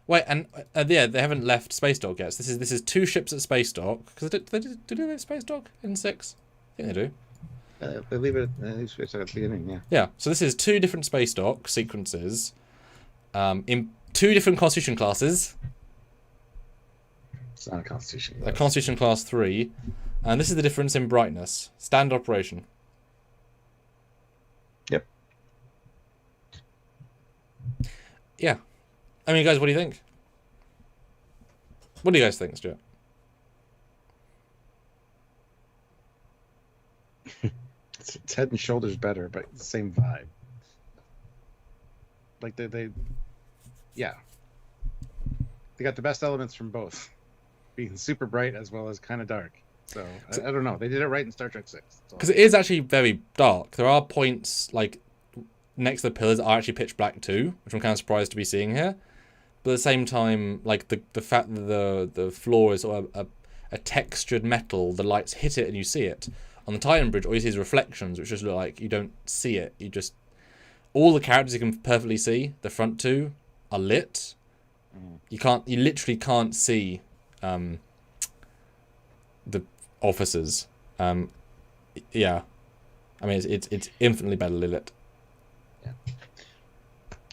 Wait, and they haven't left Space Dock yet. So this is 2 ships at Space Dock. Because do they leave Space Dock in 6? I think they do. They leave it at Space Dock at the beginning, yeah. Yeah, so this is 2 different Space Dock sequences. In 2 different Constitution classes. It's not a Constitution class. A Constitution class 3. And this is the difference in brightness. Standard operation. Yep. Yeah. I mean, guys, what do you think? What do you guys think, Stuart? It's head and shoulders better, but the same vibe. Like they got the best elements from both, being super bright as well as kind of dark. So I don't know. They did it right in Star Trek 6. Because it is actually very dark. There are points like next to the pillars are actually pitch black too, which I'm kind of surprised to be seeing here. But at the same time, like the fact that the floor is sort of a textured metal, the lights hit it and you see it. On the Titan Bridge, all you see is reflections, which just look like you don't see it. You just... All the characters you can perfectly see, the front 2, are lit. You literally can't see the officers. Yeah. I mean, it's infinitely better lit. Yeah.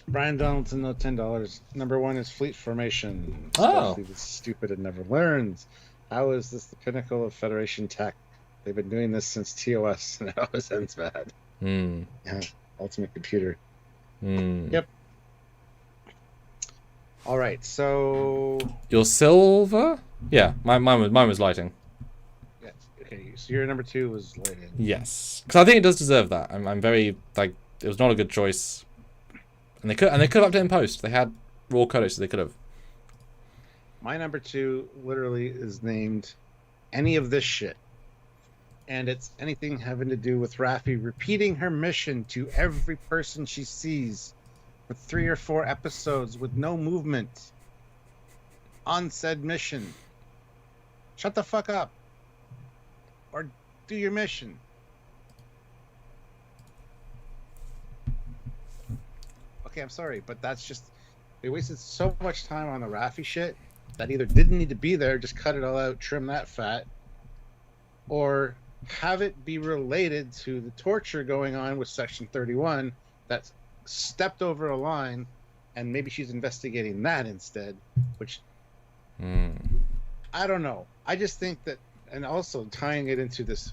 Brian Donaldson, no $10. Number 1 is Fleet Formation. Especially the stupid and never learns. How is this the pinnacle of Federation tech? They've been doing this since TOS, and it always ends bad. Yeah, Ultimate Computer. Yep. All right, so your silver? Yeah, mine was lighting. Yeah. Okay, so your number 2 was lighting. Yes, because I think it does deserve that. I'm very like it was not a good choice, and they could have upped it in post. They had raw codecs, so they could have. My number 2 literally is named Any of This Shit. And it's anything having to do with Raffi repeating her mission to every person she sees for 3 or 4 episodes with no movement on said mission. Shut the fuck up. Or do your mission. Okay, I'm sorry, but that's just... They wasted so much time on the Raffi shit that either didn't need to be there, just cut it all out, trim that fat, or have it be related to the torture going on with Section 31 that's stepped over a line, and maybe she's investigating that instead, which I don't know. I just think that, and also tying it into this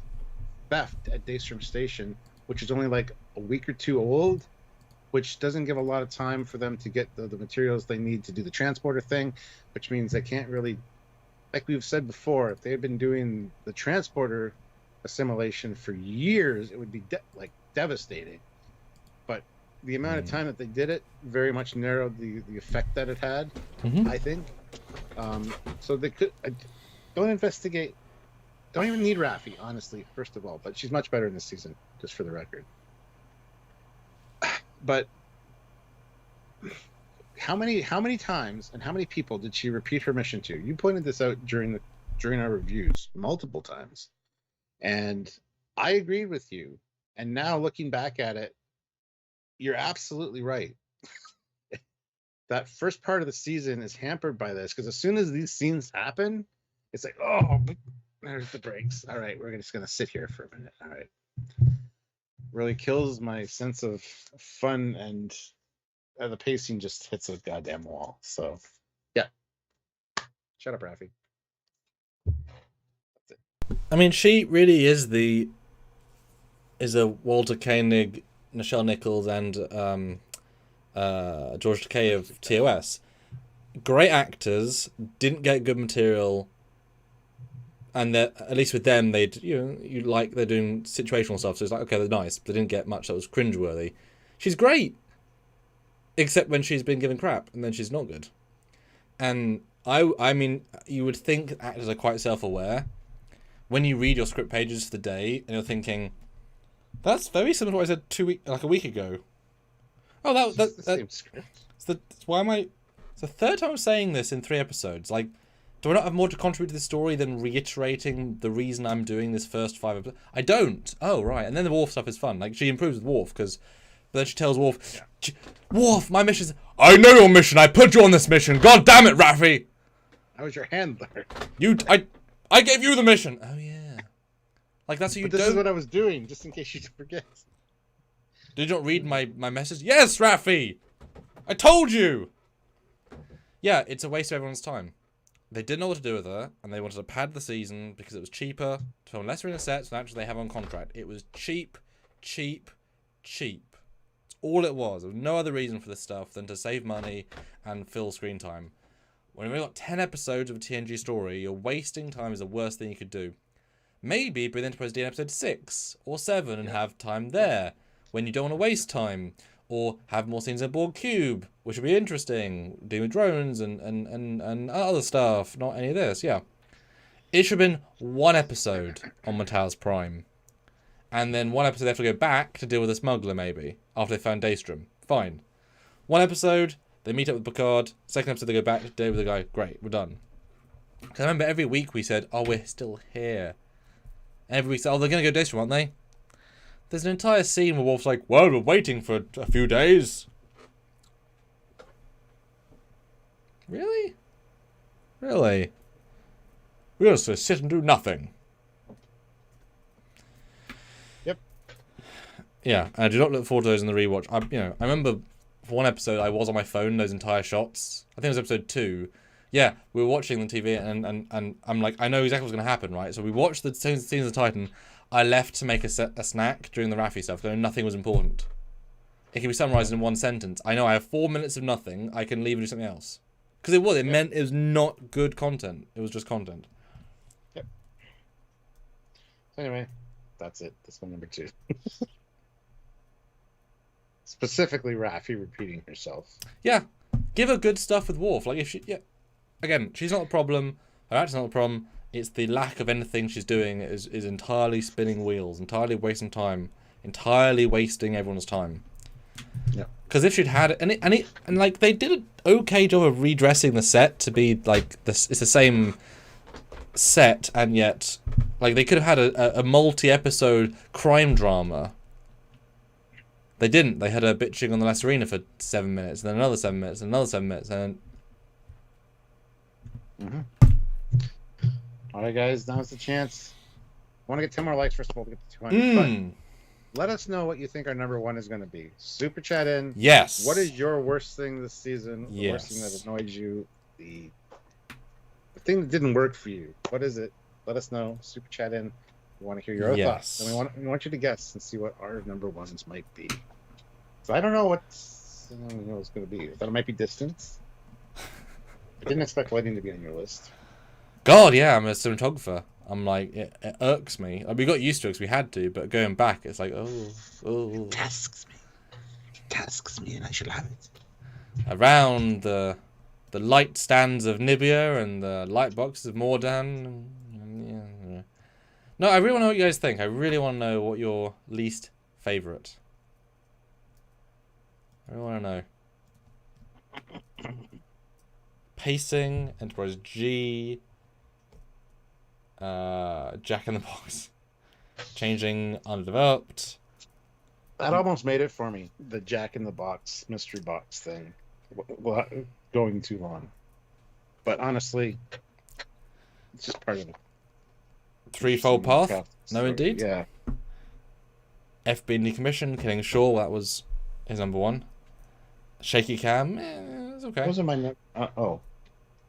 theft at Daystrom Station, which is only like a week or 2 old, which doesn't give a lot of time for them to get the materials they need to do the transporter thing, which means they can't really, like we've said before, if they had been doing the transporter assimilation for years, it would be devastating. But the amount of time that they did it very much narrowed the effect that it had. I think. So they could don't investigate. Don't even need Raffi, honestly. First of all, but she's much better in this season, just for the record. But how many times and how many people did she repeat her mission to? You pointed this out during our reviews multiple times, and I agreed with you. And now looking back at it, you're absolutely right. That first part of the season is hampered by this, because as soon as these scenes happen, it's like, oh, there's the brakes. All right, we're just gonna sit here for a minute. All right, really kills my sense of fun, and the pacing just hits a goddamn wall. So, yeah, shut up, Raffi. That's it. I mean, she really is a Walter Koenig, Nichelle Nichols, and George Takei of TOS. Great actors, didn't get good material, and at least with them, they're doing situational stuff. So it's like, okay, they're nice, but they didn't get much that was cringeworthy. She's great, except when she's been given crap, and then she's not good. And I mean, you would think actors are quite self-aware. When you read your script pages for the day, and you're thinking, that's very similar to what I said a week ago. Oh, that's the same script. It's the third time I'm saying this in 3 episodes. Like, do I not have more to contribute to the story than reiterating the reason I'm doing this first 5 episodes? I don't. Oh, right. And then the Worf stuff is fun. Like, she improves with Worf, but then she tells Worf, Worf, my mission's... I know your mission. I put you on this mission. God damn it, Raffi. I was your handler. I gave you the mission. Oh, yeah. Like, that's what you do. This is what I was doing, just in case you forget. Did you not read my message? Yes, Raffi! I told you! Yeah, it's a waste of everyone's time. They didn't know what to do with her, and they wanted to pad the season because it was cheaper to film less arena sets than actually they have on contract. It was cheap, cheap, cheap. It's all it was. There was no other reason for this stuff than to save money and fill screen time. When we've got 10 episodes of a TNG story, you're wasting time is the worst thing you could do. Maybe bring Enterprise D in episode 6 or 7 and have time there when you don't want to waste time. Or have more scenes in Borg Cube, which would be interesting. Dealing with drones and other stuff. Not any of this, yeah. It should have been 1 episode on Mattel's Prime. And then 1 episode they have to go back to deal with a smuggler, maybe. After they found Daystrom. Fine. 1 episode, they meet up with Picard. 2nd episode they go back to deal with the guy. Great, we're done. Because I remember every week we said, oh, we're still here. Every week, oh, they're going to go Daystrom, aren't they? There's an entire scene where Worf's like, well, we're waiting for a few days. Really? Really? We're just going to sit and do nothing. Yep. Yeah, I do not look forward to those in the rewatch. I remember for 1 episode I was on my phone, those entire shots. I think it was episode 2. Yeah, we were watching the TV and I'm like, I know exactly what's going to happen, right? So we watched the scenes of Titan. I left to make a snack during the Raffi stuff, because nothing was important. It can be summarized in 1 sentence. I know I have 4 minutes of nothing. I can leave and do something else. Because it meant it was not good content. It was just content. Yep. So anyway, that's it. That's my number 2. Specifically, Raffi repeating herself. Yeah, give her good stuff with Worf. Like again, she's not a problem. Her acting's not a problem. It's the lack of anything she's doing is entirely spinning wheels, entirely wasting time, entirely wasting everyone's time. Yeah. Because if she'd had it, and like they did an okay job of redressing the set to be like this, it's the same set, and yet like they could have had a multi-episode crime drama. They didn't. They had her bitching on the last arena for 7 minutes, and then another 7 minutes, and another 7 minutes, and. Mm-hmm. All right, guys, now's the chance. I want to get 10 more likes first of all to get to 200. But let us know what you think our number 1 is going to be. Super chat in. Yes. What is your worst thing this season? The yes. worst thing that annoyed you? The thing that didn't work for you. What is it? Let us know. Super chat in. We want to hear your thoughts. And we want you to guess and see what our number 1s might be. So I don't know what it's going to be. I thought it might be Distance. I didn't expect Lighting to be on your list. God, yeah, I'm a cinematographer. I'm like, it irks me. Like, we got used to it because we had to, but going back, it's like, oh. It tasks me. tasks me and I shall have it. Around the light stands of Nebula and the light boxes of Mordan. Yeah. No, I really want to know what you guys think. I really want to know what your least favorite. I really want to know. Pacing, Enterprise G, Jack in the Box, Changing, Undeveloped. That almost made it for me. The Jack in the Box mystery box thing, going too long. But honestly, it's just part of it. Threefold Path. No, indeed. Yeah. F being decommissioned, Killing Shaw. That was his number one. Shaky Cam. It's okay. Those are my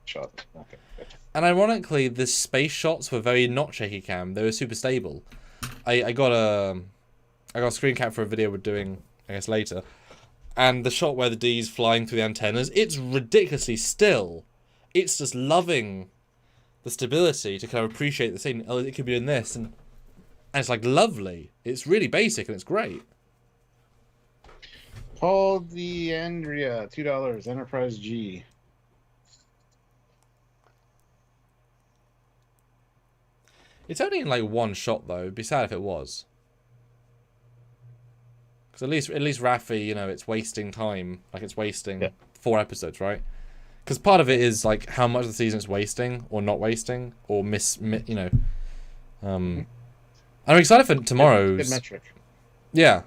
shot. Okay. And ironically, the space shots were very not shaky cam. They were super stable. I got a screen cap for a video we're doing, I guess, later. And the shot where the D's flying through the antennas, it's ridiculously still. It's just loving the stability to kind of appreciate the scene. Oh, it could be doing this. And it's like lovely. It's really basic and it's great. Paul DeAndrea, $2, Enterprise G. It's only in like one shot though. It'd be sad if it was. Because at least Raffi, you know, it's wasting time. Like it's wasting 4 episodes, right? Because part of it is like how much of the season it's wasting or not wasting or you know. I'm excited for tomorrow's. Good metric. Yeah.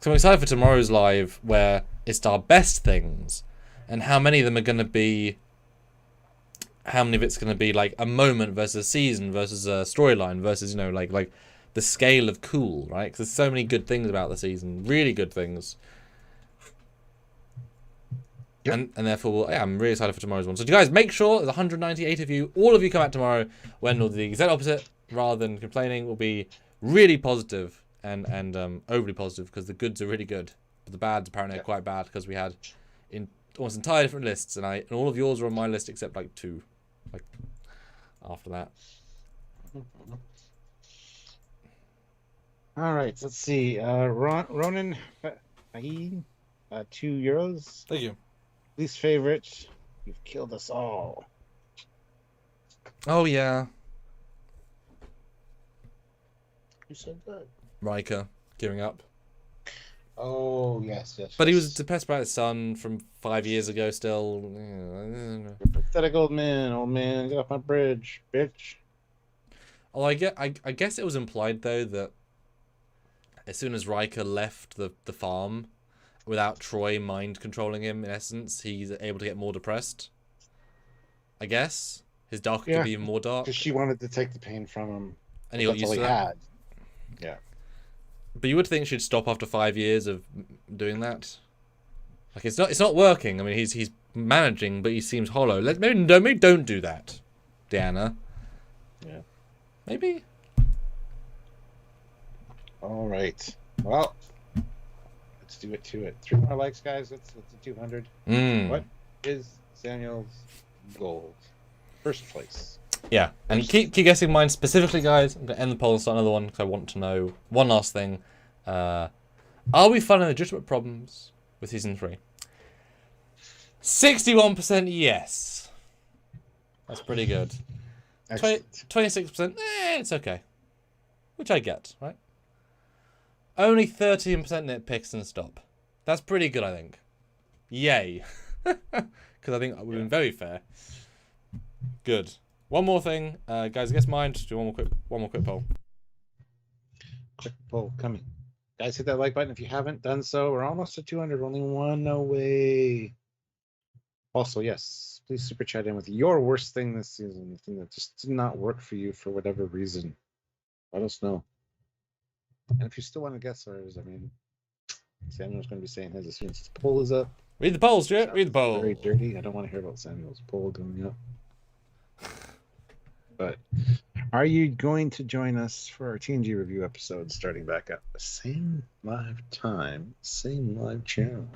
So I'm excited for tomorrow's live where it's our best things and how many of them are going to be. How many of it's going to be like a moment versus a season versus a storyline versus, you know, like the scale of cool, right? Because there's so many good things about the season, really good things. Yep. And therefore, I'm really excited for tomorrow's one. So, you guys, make sure there's 198 of you, all of you come out tomorrow when the exact opposite, rather than complaining, will be really positive and overly positive because the goods are really good, but the bads apparently are quite bad because we had almost entirely different lists, and all of yours are on my list except like 2. Like after that. All right, let's see. Ronan, €2. Thank you. Least favorite. You've killed us all. Oh yeah. You said that. Riker giving up. Oh yes. But he was depressed by his son from 5 years ago. Still, pathetic old man, get off my bridge, bitch. Oh, I guess it was implied though that as soon as Riker left the farm, without Troy mind controlling him, in essence, he's able to get more depressed. I guess his dark could be even more dark. Because she wanted to take the pain from him, and he got used to that. Yeah. But you would think she'd stop after 5 years of doing that. Like it's not working. I mean, he's managing, but he seems hollow. Maybe don't do that, Deanna. Yeah. Maybe. All right. Well, let's do it to it. 3 more likes, guys. That's a 200. What is Samuel's goal? First place. Yeah, and keep guessing mine specifically, guys. I'm going to end the poll and start another one because I want to know one last thing. Are we finding legitimate problems with Season 3? 61% yes. That's pretty good. 26%, it's okay. Which I get, right? Only 13% nitpicks and stop. That's pretty good, I think. Yay. Because I think we've been very fair. Good. One more thing, guys. Guess mine. Just do one more quick poll. Quick poll coming, guys. Hit that like button if you haven't done so. We're almost at 200. Only one away. Also, yes, please super chat in with your worst thing this season. The thing that just did not work for you for whatever reason. Let us know. And if you still want to guess ours, I mean, Samuel's going to be saying his as soon as his poll is up. Read the poll, Stuart. Read the poll. Very dirty. I don't want to hear about Samuel's poll going up. But are you going to join us for our TNG review episode starting back up? The same live time, same live channel.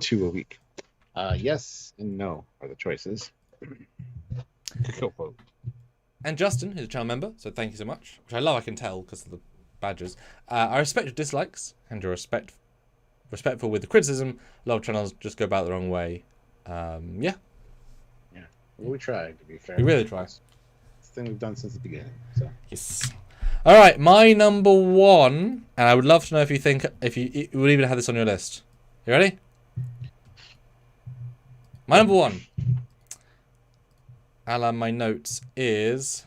2 a week. Yes and no are the choices. Go vote. And Justin, who's a channel member, so thank you so much. Which I love, I can tell because of the badges. I respect your dislikes and your respect respectful with the criticism. A lot of channels just go about the wrong way. Yeah. Yeah. Well, we tried, to be fair. We really tried. It's the thing we've done since the beginning. So. Yes. All right, my number one, and I would love to know if you would even have this on your list. You ready? My number one, Alan, my notes is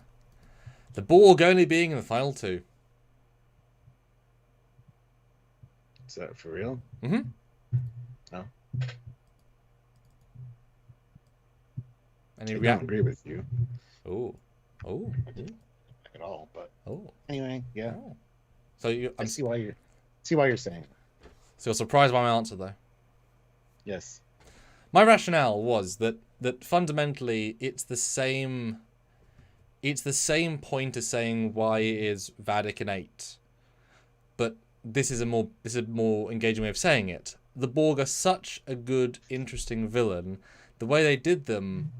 the Borg only being in the final two. Is that for real? Mm-hmm. No. Any I don't react? agree with you Oh. at all, but Oh. anyway, yeah. Oh. So I see why you're saying it. So you're surprised by my answer, though. Yes. My rationale was that fundamentally it's the same point as saying why it is Vadic and 8. But this is a more engaging way of saying it. The Borg are such a good, interesting villain. The way they did them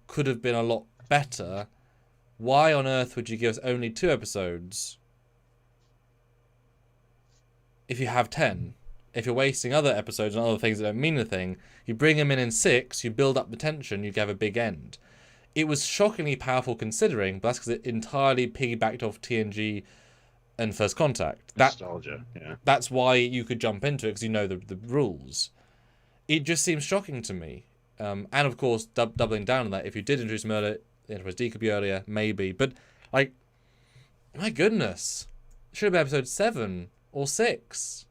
could have been a lot better. Why on earth would you give us only 2 episodes if you have 10? If you're wasting other episodes on other things that don't mean anything, you bring them in 6, you build up the tension, you have a big end. It was shockingly powerful considering, but that's because it entirely piggybacked off TNG and First Contact. Nostalgia, yeah. That's why you could jump into it, because you know the rules. It just seems shocking to me. And of course, doubling down on that, if you did introduce murder, the Enterprise D could be earlier, maybe. But, like, my goodness. It should have been episode 7 or 6.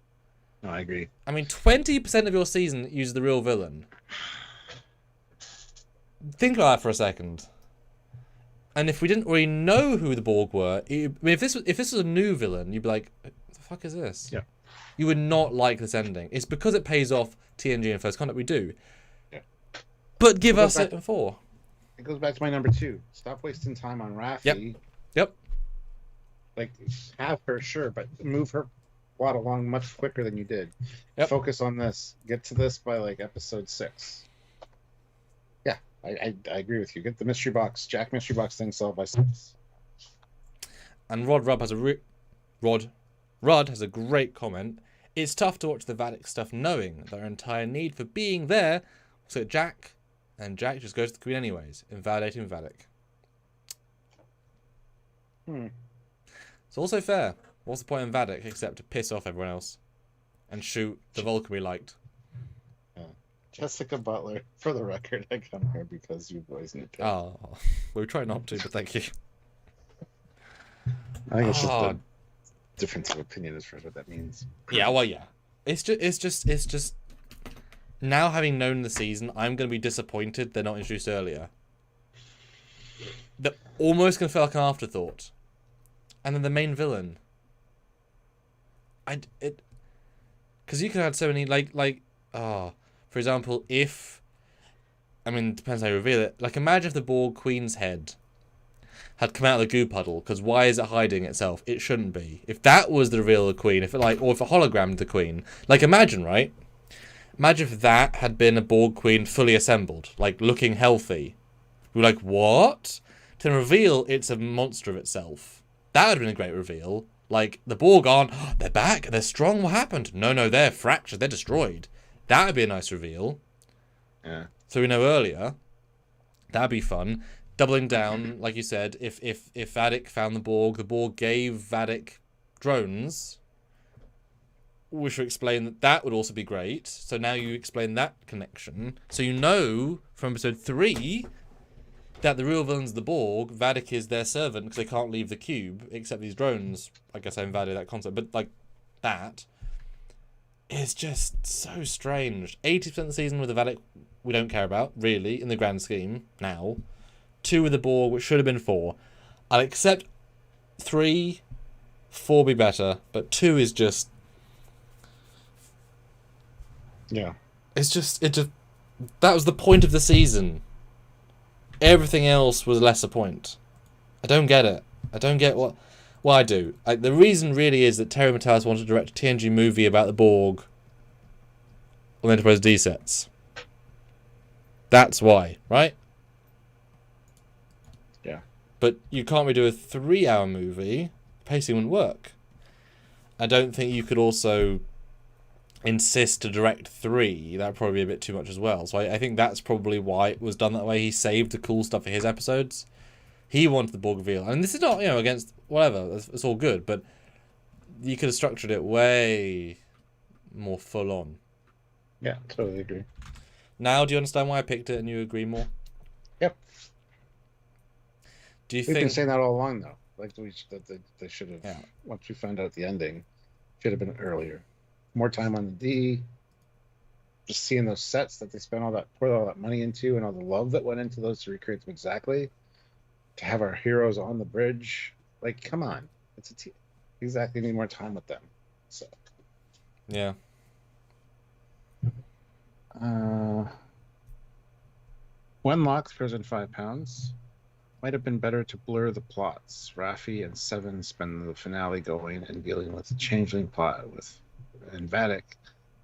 No, I agree. I mean, 20% of your season uses the real villain. Think about that for a second. And if we didn't already know who the Borg were, if this was a new villain, you'd be like, "What the fuck is this?" Yeah. You would not like this ending. It's because it pays off TNG and First Contact. We do. Yeah. But give us it in 4. It goes back to my number 2. Stop wasting time on Raffi. Yep. Like, have her, sure, but move her plot along much quicker than you did. Yep. Focus on this. Get to this by like episode 6. Yeah, I agree with you. Get the mystery box, Jack mystery box thing solved by 6. And Rod has a great comment. It's tough to watch the Vadic stuff knowing their entire need for being there. So Jack just goes to the Queen anyways, invalidating Vadic. It's also fair. What's the point in Vadic except to piss off everyone else and shoot the Vulcan we liked? Jessica Butler, for the record, I come here because you boys need to. Oh, we try not to, but thank you. I think it's just a difference of opinion as far as what that means. Yeah, well, yeah. It's just. Now having known the season, I'm going to be disappointed they're not introduced earlier. They're almost going to feel like an afterthought. And then the main villain. Because you could have so many, for example, it depends how you reveal it. Like, imagine if the Borg Queen's head had come out of the goo puddle, because why is it hiding itself? It shouldn't be. If that was the reveal of the Queen, or if a hologrammed the Queen, like, imagine, right? Imagine if that had been a Borg Queen fully assembled, like, looking healthy. We're like, what? To reveal it's a monster of itself. That would have been a great reveal. Like, the Borg aren't, they're back, they're strong, what happened? No, they're fractured, they're destroyed. That would be a nice reveal. Yeah. So we know earlier. That'd be fun. Doubling down, like you said, if Vadic found the Borg gave Vadic drones, which would explain that would also be great. So now you explain that connection. So you know from episode 3 that the real villain's the Borg, Vadic is their servant because they can't leave the cube, except these drones. I guess I invalidate that concept, but like that is just so strange. 80% of the season with the Vadic we don't care about, really, in the grand scheme, now. 2 with the Borg, which should have been 4. I'll accept 3, 4 be better, but 2 is just... Yeah. It just... That was the point of the season. Everything else was a lesser point. I don't get it. I don't get what... Well, I do. The reason really is that Terry Matalas wanted to direct a TNG movie about the Borg on Enterprise D sets. That's why, right? Yeah. But you can't really do a 3-hour movie. Pacing wouldn't work. I don't think you could also insist to direct 3, that'd probably be a bit too much as well. So I think that's probably why it was done that way. He saved the cool stuff for his episodes. He wanted the Borg reveal. And this is not, against whatever. It's all good. But you could have structured it way more full on. Yeah, totally agree. Now, do you understand why I picked it and you agree more? Yep. Do you We've think... been saying that all along, though. Like, they should have, once we found out the ending, should have been earlier. More time on the D. Just seeing those sets that they poured all that money into, and all the love that went into those to recreate them exactly. To have our heroes on the bridge. Like, come on. It's a team. Exactly, need more time with them. So. Yeah. When Locke throws in £5, might have been better to blur the plots. Raffi and Seven spend the finale going and dealing with the Changeling plot and Vatic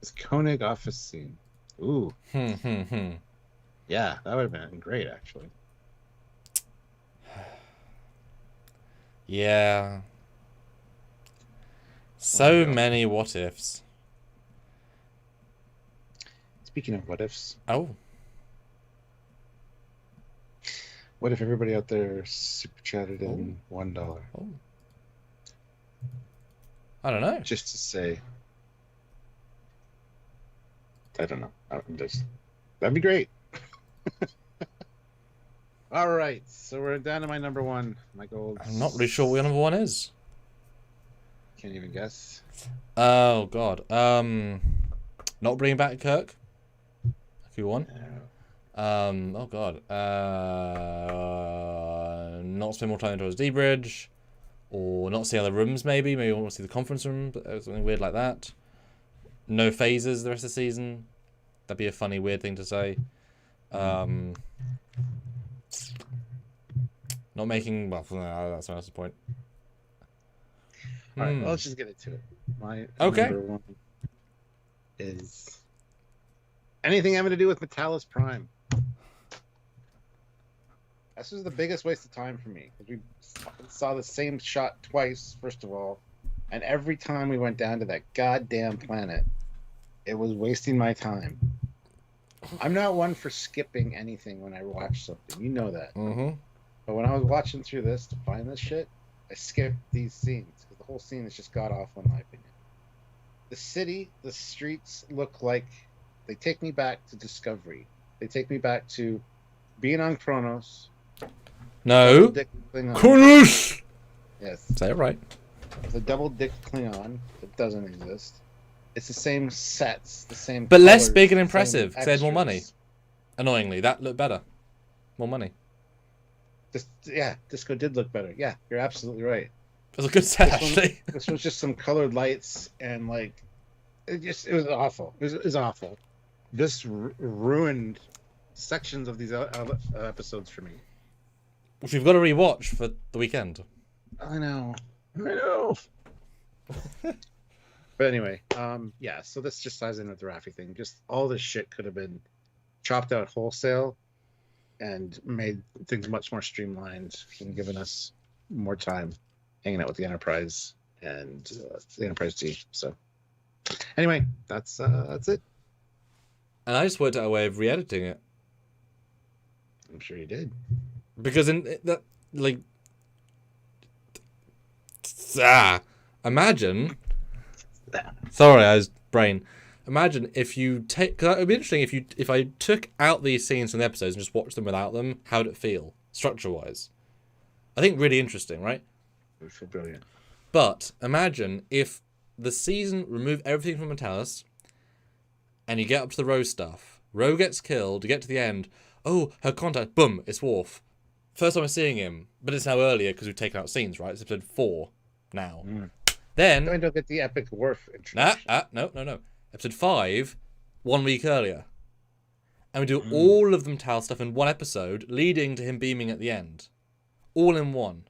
with Koenig office scene. Ooh. Yeah, that would have been great, actually. Yeah. So many what ifs. Speaking of what ifs. Oh. What if everybody out there super chatted in $1? Oh. I don't know. Just to say. I don't know. That'd be great. All right, so we're down to my number 1. My gold. I'm not really sure what your number 1 is. Can't even guess. Oh God. Not bringing back Kirk. Who won? Oh God. Not spend more time towards D Bridge, or not see other rooms. Maybe we want to see the conference room, something weird like that. No phases the rest of the season. That'd be a funny, weird thing to say. Not making... Well, no, that's my point. All right, well, let's just get into it. My number 1 is anything having to do with Metallis Prime. This was the biggest waste of time for me. We saw the same shot twice, first of all, and every time we went down to that goddamn planet, it was wasting my time. I'm not one for skipping anything when I watch something. You know that. But when I was watching through this to find this shit, I skipped these scenes because the whole scene is just god awful in my opinion. The city, the streets look like they take me back to Discovery. They take me back to being on Kronos. No. Kronos! Yes. Say it right. The double dick Klingon that doesn't exist. It's the same sets, the same. But colors, less big and impressive because they had more money. Annoyingly, that looked better. More money. Disco did look better. Yeah, you're absolutely right. It was a good set, actually. This was just some colored lights and like, it was awful. It was awful. This ruined sections of these episodes for me. Which we've got to rewatch for the weekend. I know. But anyway, yeah. So this just ties in with the Raffi thing. Just all this shit could have been chopped out wholesale and made things much more streamlined and given us more time hanging out with the Enterprise and the Enterprise team. So anyway, that's it. And I just worked out a way of re-editing it. I'm sure you did. Because imagine. Sorry, I was brain. Imagine if you take. Cause it would be interesting if I took out these scenes from the episodes and just watched them without them. How would it feel structure-wise? I think really interesting, right? It would feel brilliant. But imagine if the season removed everything from Metallis, and you get up to the Rose stuff. Ro gets killed. You get to the end. Oh, her contact. Boom! It's Worf. First time I'm seeing him, but it's now earlier because we've taken out scenes, right? It's episode 4 now. Then I don't get the epic Worf introduction. No. Episode 5, 1 week earlier. And we do all of the Metal stuff in one episode, leading to him beaming at the end. All in one.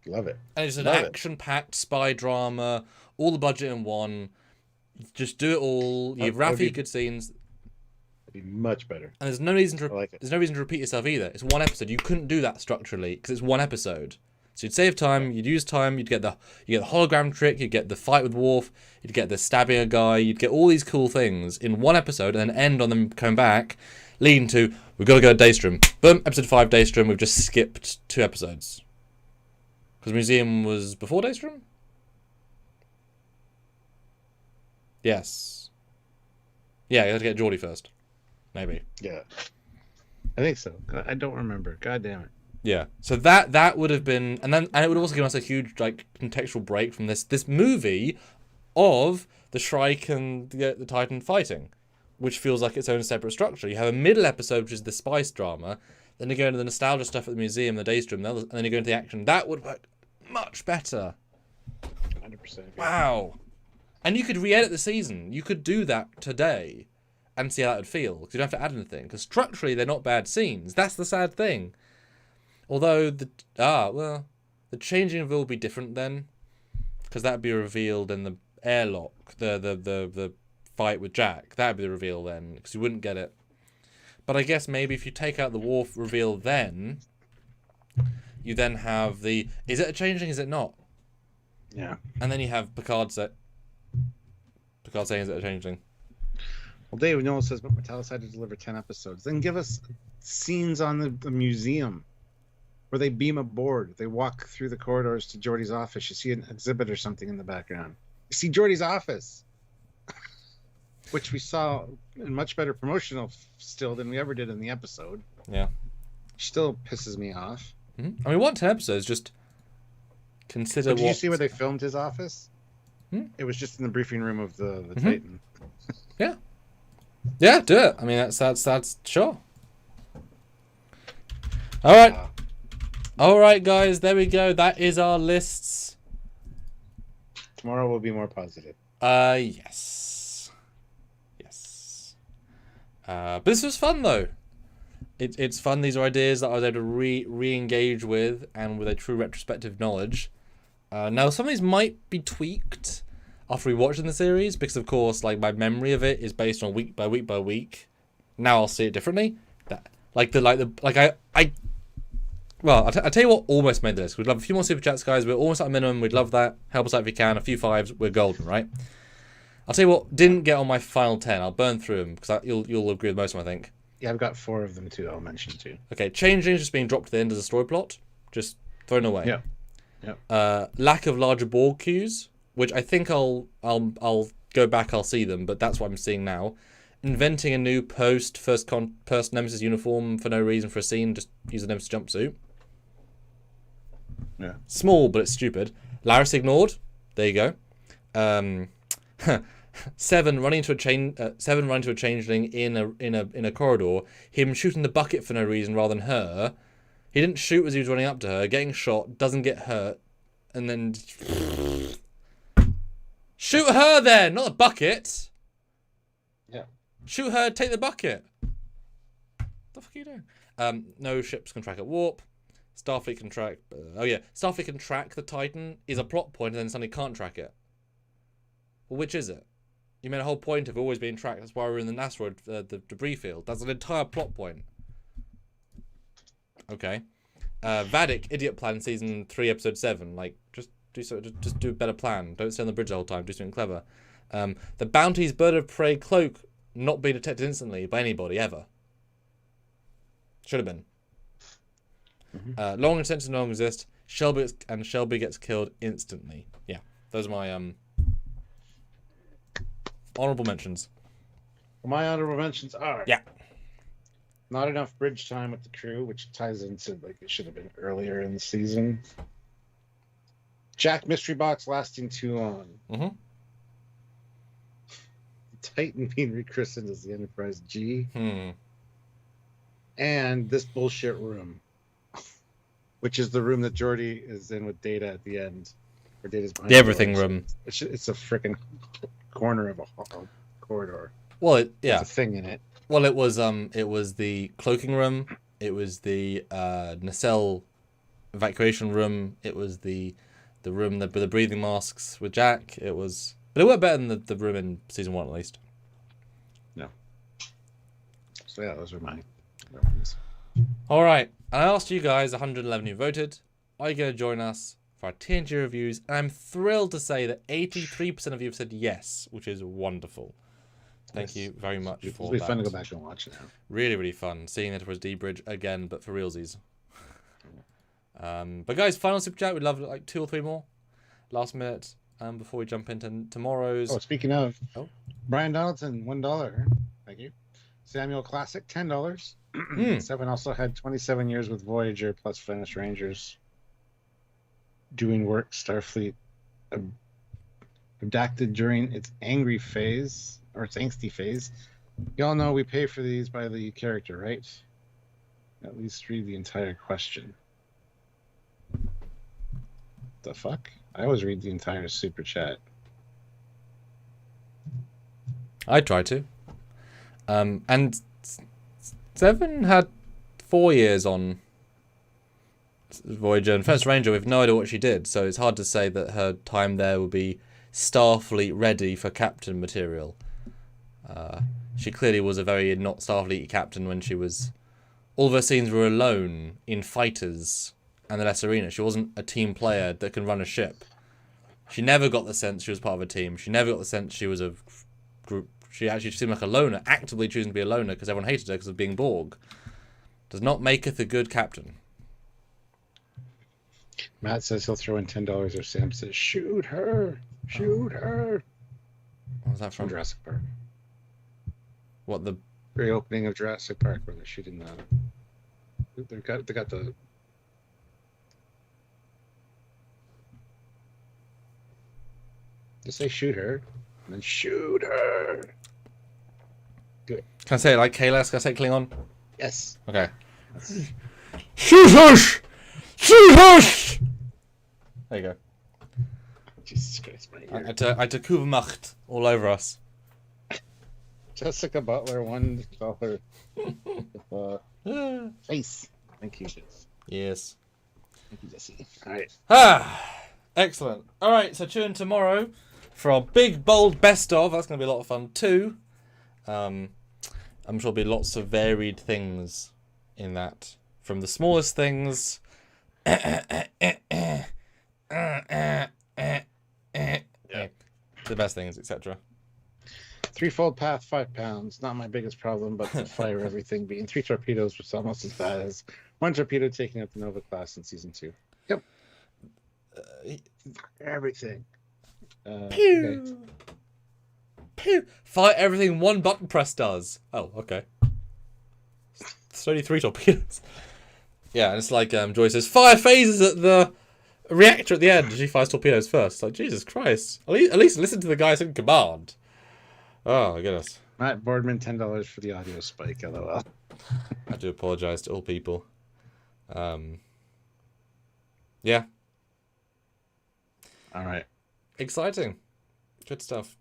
Love it. And it's an action-packed spy drama, all the budget in one. Just do it all. You have Raffi, good scenes. It'd be much better. And there's no reason to repeat yourself either. It's one episode. You couldn't do that structurally because it's one episode. So you'd save time, you'd use time, you get the hologram trick, you'd get the fight with Worf, you'd get the stabbing a guy, you'd get all these cool things in one episode and then end on them coming back, leading to, we've got to go to Daystrom. Boom, episode 5 Daystrom, we've just skipped 2 episodes. Because Museum was before Daystrom? Yes. Yeah, you have to get Geordie first. Maybe. Yeah. I think so. I don't remember. God damn it. Yeah. So that would have been, and it would also give us a huge like contextual break from this movie of the Shrike and the Titan fighting, which feels like its own separate structure. You have a middle episode, which is the spice drama, then you go into the nostalgia stuff at the museum, the Daystrom, and then you go into the action. That would work much better. 100%. Wow. And you could re-edit the season. You could do that today and see how that would feel. Because you don't have to add anything. Because structurally, they're not bad scenes. That's the sad thing. Although, the changing will be different then. Because that would be revealed in the airlock. The fight with Jack. That would be the reveal then. Because you wouldn't get it. But I guess maybe if you take out the Worf reveal then, you then have the, is it a changeling, is it not? Yeah. And then you have Picard saying, is it a changeling? Well, David Noel says, but Mattel decided to deliver 10 episodes. Then give us scenes on the museum where they beam aboard. They walk through the corridors to Geordie's office. You see an exhibit or something in the background. You see Geordie's office, which we saw in much better promotional still than we ever did in the episode. Yeah. Still pisses me off. Mm-hmm. I mean, what 10 episodes? Just consider Did you see where they filmed his office? It was just in the briefing room of the Titan. Yeah. Yeah, do it. I mean, that's sure. All right. All right, guys. There we go. That is our lists. Tomorrow will be more positive. Yes. Yes. But this was fun, though. It's fun. These are ideas that I was able to re-engage with and with a true retrospective knowledge. Now, some of these might be tweaked after we watched in the series because, of course, like my memory of it is based on week by week by week. Now I'll see it differently. I'll tell you what almost made the list. We'd love a few more super chats, guys. We're almost at a minimum. We'd love that. Help us out if you can. A few 5s, we're golden, right? I'll tell you what didn't get on my final 10. I'll burn through them because you'll agree with most of them, I think. Yeah, I've got 4 of them too. I'll mention too. Okay, Changelings just being dropped at the end as a story plot, just thrown away. Yeah. Lack of larger board queues, which I think I'll go back. I'll see them, but that's what I'm seeing now. Inventing a new first Nemesis uniform for no reason for a scene, just use a Nemesis jumpsuit. Yeah. Small, but it's stupid. Laris ignored. There you go. Seven running into a changeling in a corridor. Him shooting the bucket for no reason rather than her. He didn't shoot as he was running up to her. Getting shot, doesn't get hurt, and then shoot her then, not the bucket. Yeah. Shoot her. Take the bucket. What the fuck are you doing? No ships can track at warp. Starfleet can track. Starfleet can track the Titan is a plot point, and then suddenly can't track it. Well, which is it? You made a whole point of always being tracked. That's why we're in the asteroid, the debris field. That's an entire plot point. Okay. Vadik, idiot plan, season 3, episode 7. Like, just do a better plan. Don't stay on the bridge the whole time. Do something clever. The Bounty's bird of prey cloak not being detected instantly by anybody ever. Should have been. Long intention no longer exist. Shelby gets killed instantly. Yeah, those are my honorable mentions. My honorable mentions are not enough bridge time with the crew, which ties into like it should have been earlier in the season. Jack mystery box lasting too long. Mm-hmm. Titan being rechristened as the Enterprise G. And this bullshit room, which is the room that Geordie is in with Data at the end. Where Data's behind the everything room. It's a freaking corner of a corridor. Well, There's a thing in it. Well, it was the cloaking room. It was the nacelle evacuation room. It was the room with the breathing masks with Jack. But it worked better than the room in season 1 at least. No. So yeah, those are my ones. All right. I asked you guys, 111 who voted. are you going to join us for our TNG reviews? And I'm thrilled to say that 83% of you have said yes, which is wonderful. Thank you very much for that. It'll be fun to go back and watch it now. Really, really fun. Seeing Enterprise D Bridge again, but for realsies. But guys, final super chat. We'd love like 2 or 3 more last minute before we jump into tomorrow's. Oh, speaking of, Brian Donaldson, $1. Thank you. Samuel Classic, $10. 7 also had 27 years with Voyager plus Venice Rangers doing work. Starfleet abducted during its angry phase or its angsty phase. Y'all know we pay for these by the character, right? At least read the entire question. The fuck? I always read the entire super chat. I try to. And 7 had 4 years on Voyager and First Ranger. We've no idea what she did, so it's hard to say that her time there will be Starfleet ready for captain material. She clearly was a very not Starfleet captain when she was... All of her scenes were alone in fighters and the less arena. She wasn't a team player that can run a ship. She never got the sense she was part of a team. She never got the sense she was a group. She actually seemed like a loner, actively choosing to be a loner because everyone hated her because of being Borg. Does not maketh a good captain. Matt says he'll throw in $10 or Sam says, shoot her. Shoot her. What was that from? Jurassic Park. What, the... Very opening of Jurassic Park where they're shooting the... They got the... Just say shoot her. And then shoot her. Good. Can I say it like Kalas? Can I say Klingon? Yes. Okay. Shoot us! Shoot us! There you go. Jesus Christ, my ear. I took Macht all over us. Jessica Butler, $1 face. Thank you, Jess. Yes. Thank you, Jesse. All right. Excellent. All right, so tune in tomorrow for our big, bold best of. That's going to be a lot of fun too. I'm sure there'll be lots of varied things in that. From the smallest things... the best things, etc. Threefold path, £5. Not my biggest problem, but the fire everything being 3 torpedoes was almost as bad as 1 torpedo taking out the Nova class in season 2. Yep. Everything. Pew. Okay. Pew. Fire everything 1 button press does. Oh, okay. It's only 3 torpedoes. Yeah, and it's like Joy says, fire phases at the reactor at the end. She fires torpedoes first. It's like, Jesus Christ. At least listen to the guys in command. Oh, my goodness. Matt Boardman, $10 for the audio spike, LOL. I do apologize to all people. Yeah. All right. Exciting. Good stuff.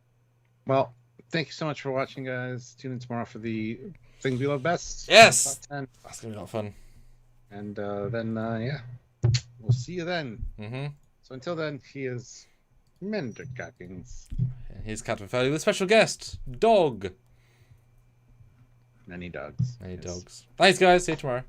Well, thank you so much for watching, guys. Tune in tomorrow for the things we love best. Yes! Top 10. That's going to be a lot of fun. And then, yeah. We'll see you then. Mm-hmm. So until then, he is Menderkakings. Here's Captain Foley with a special guest, Dog. Many dogs. Many Yes. dogs. Thanks, guys. See you tomorrow.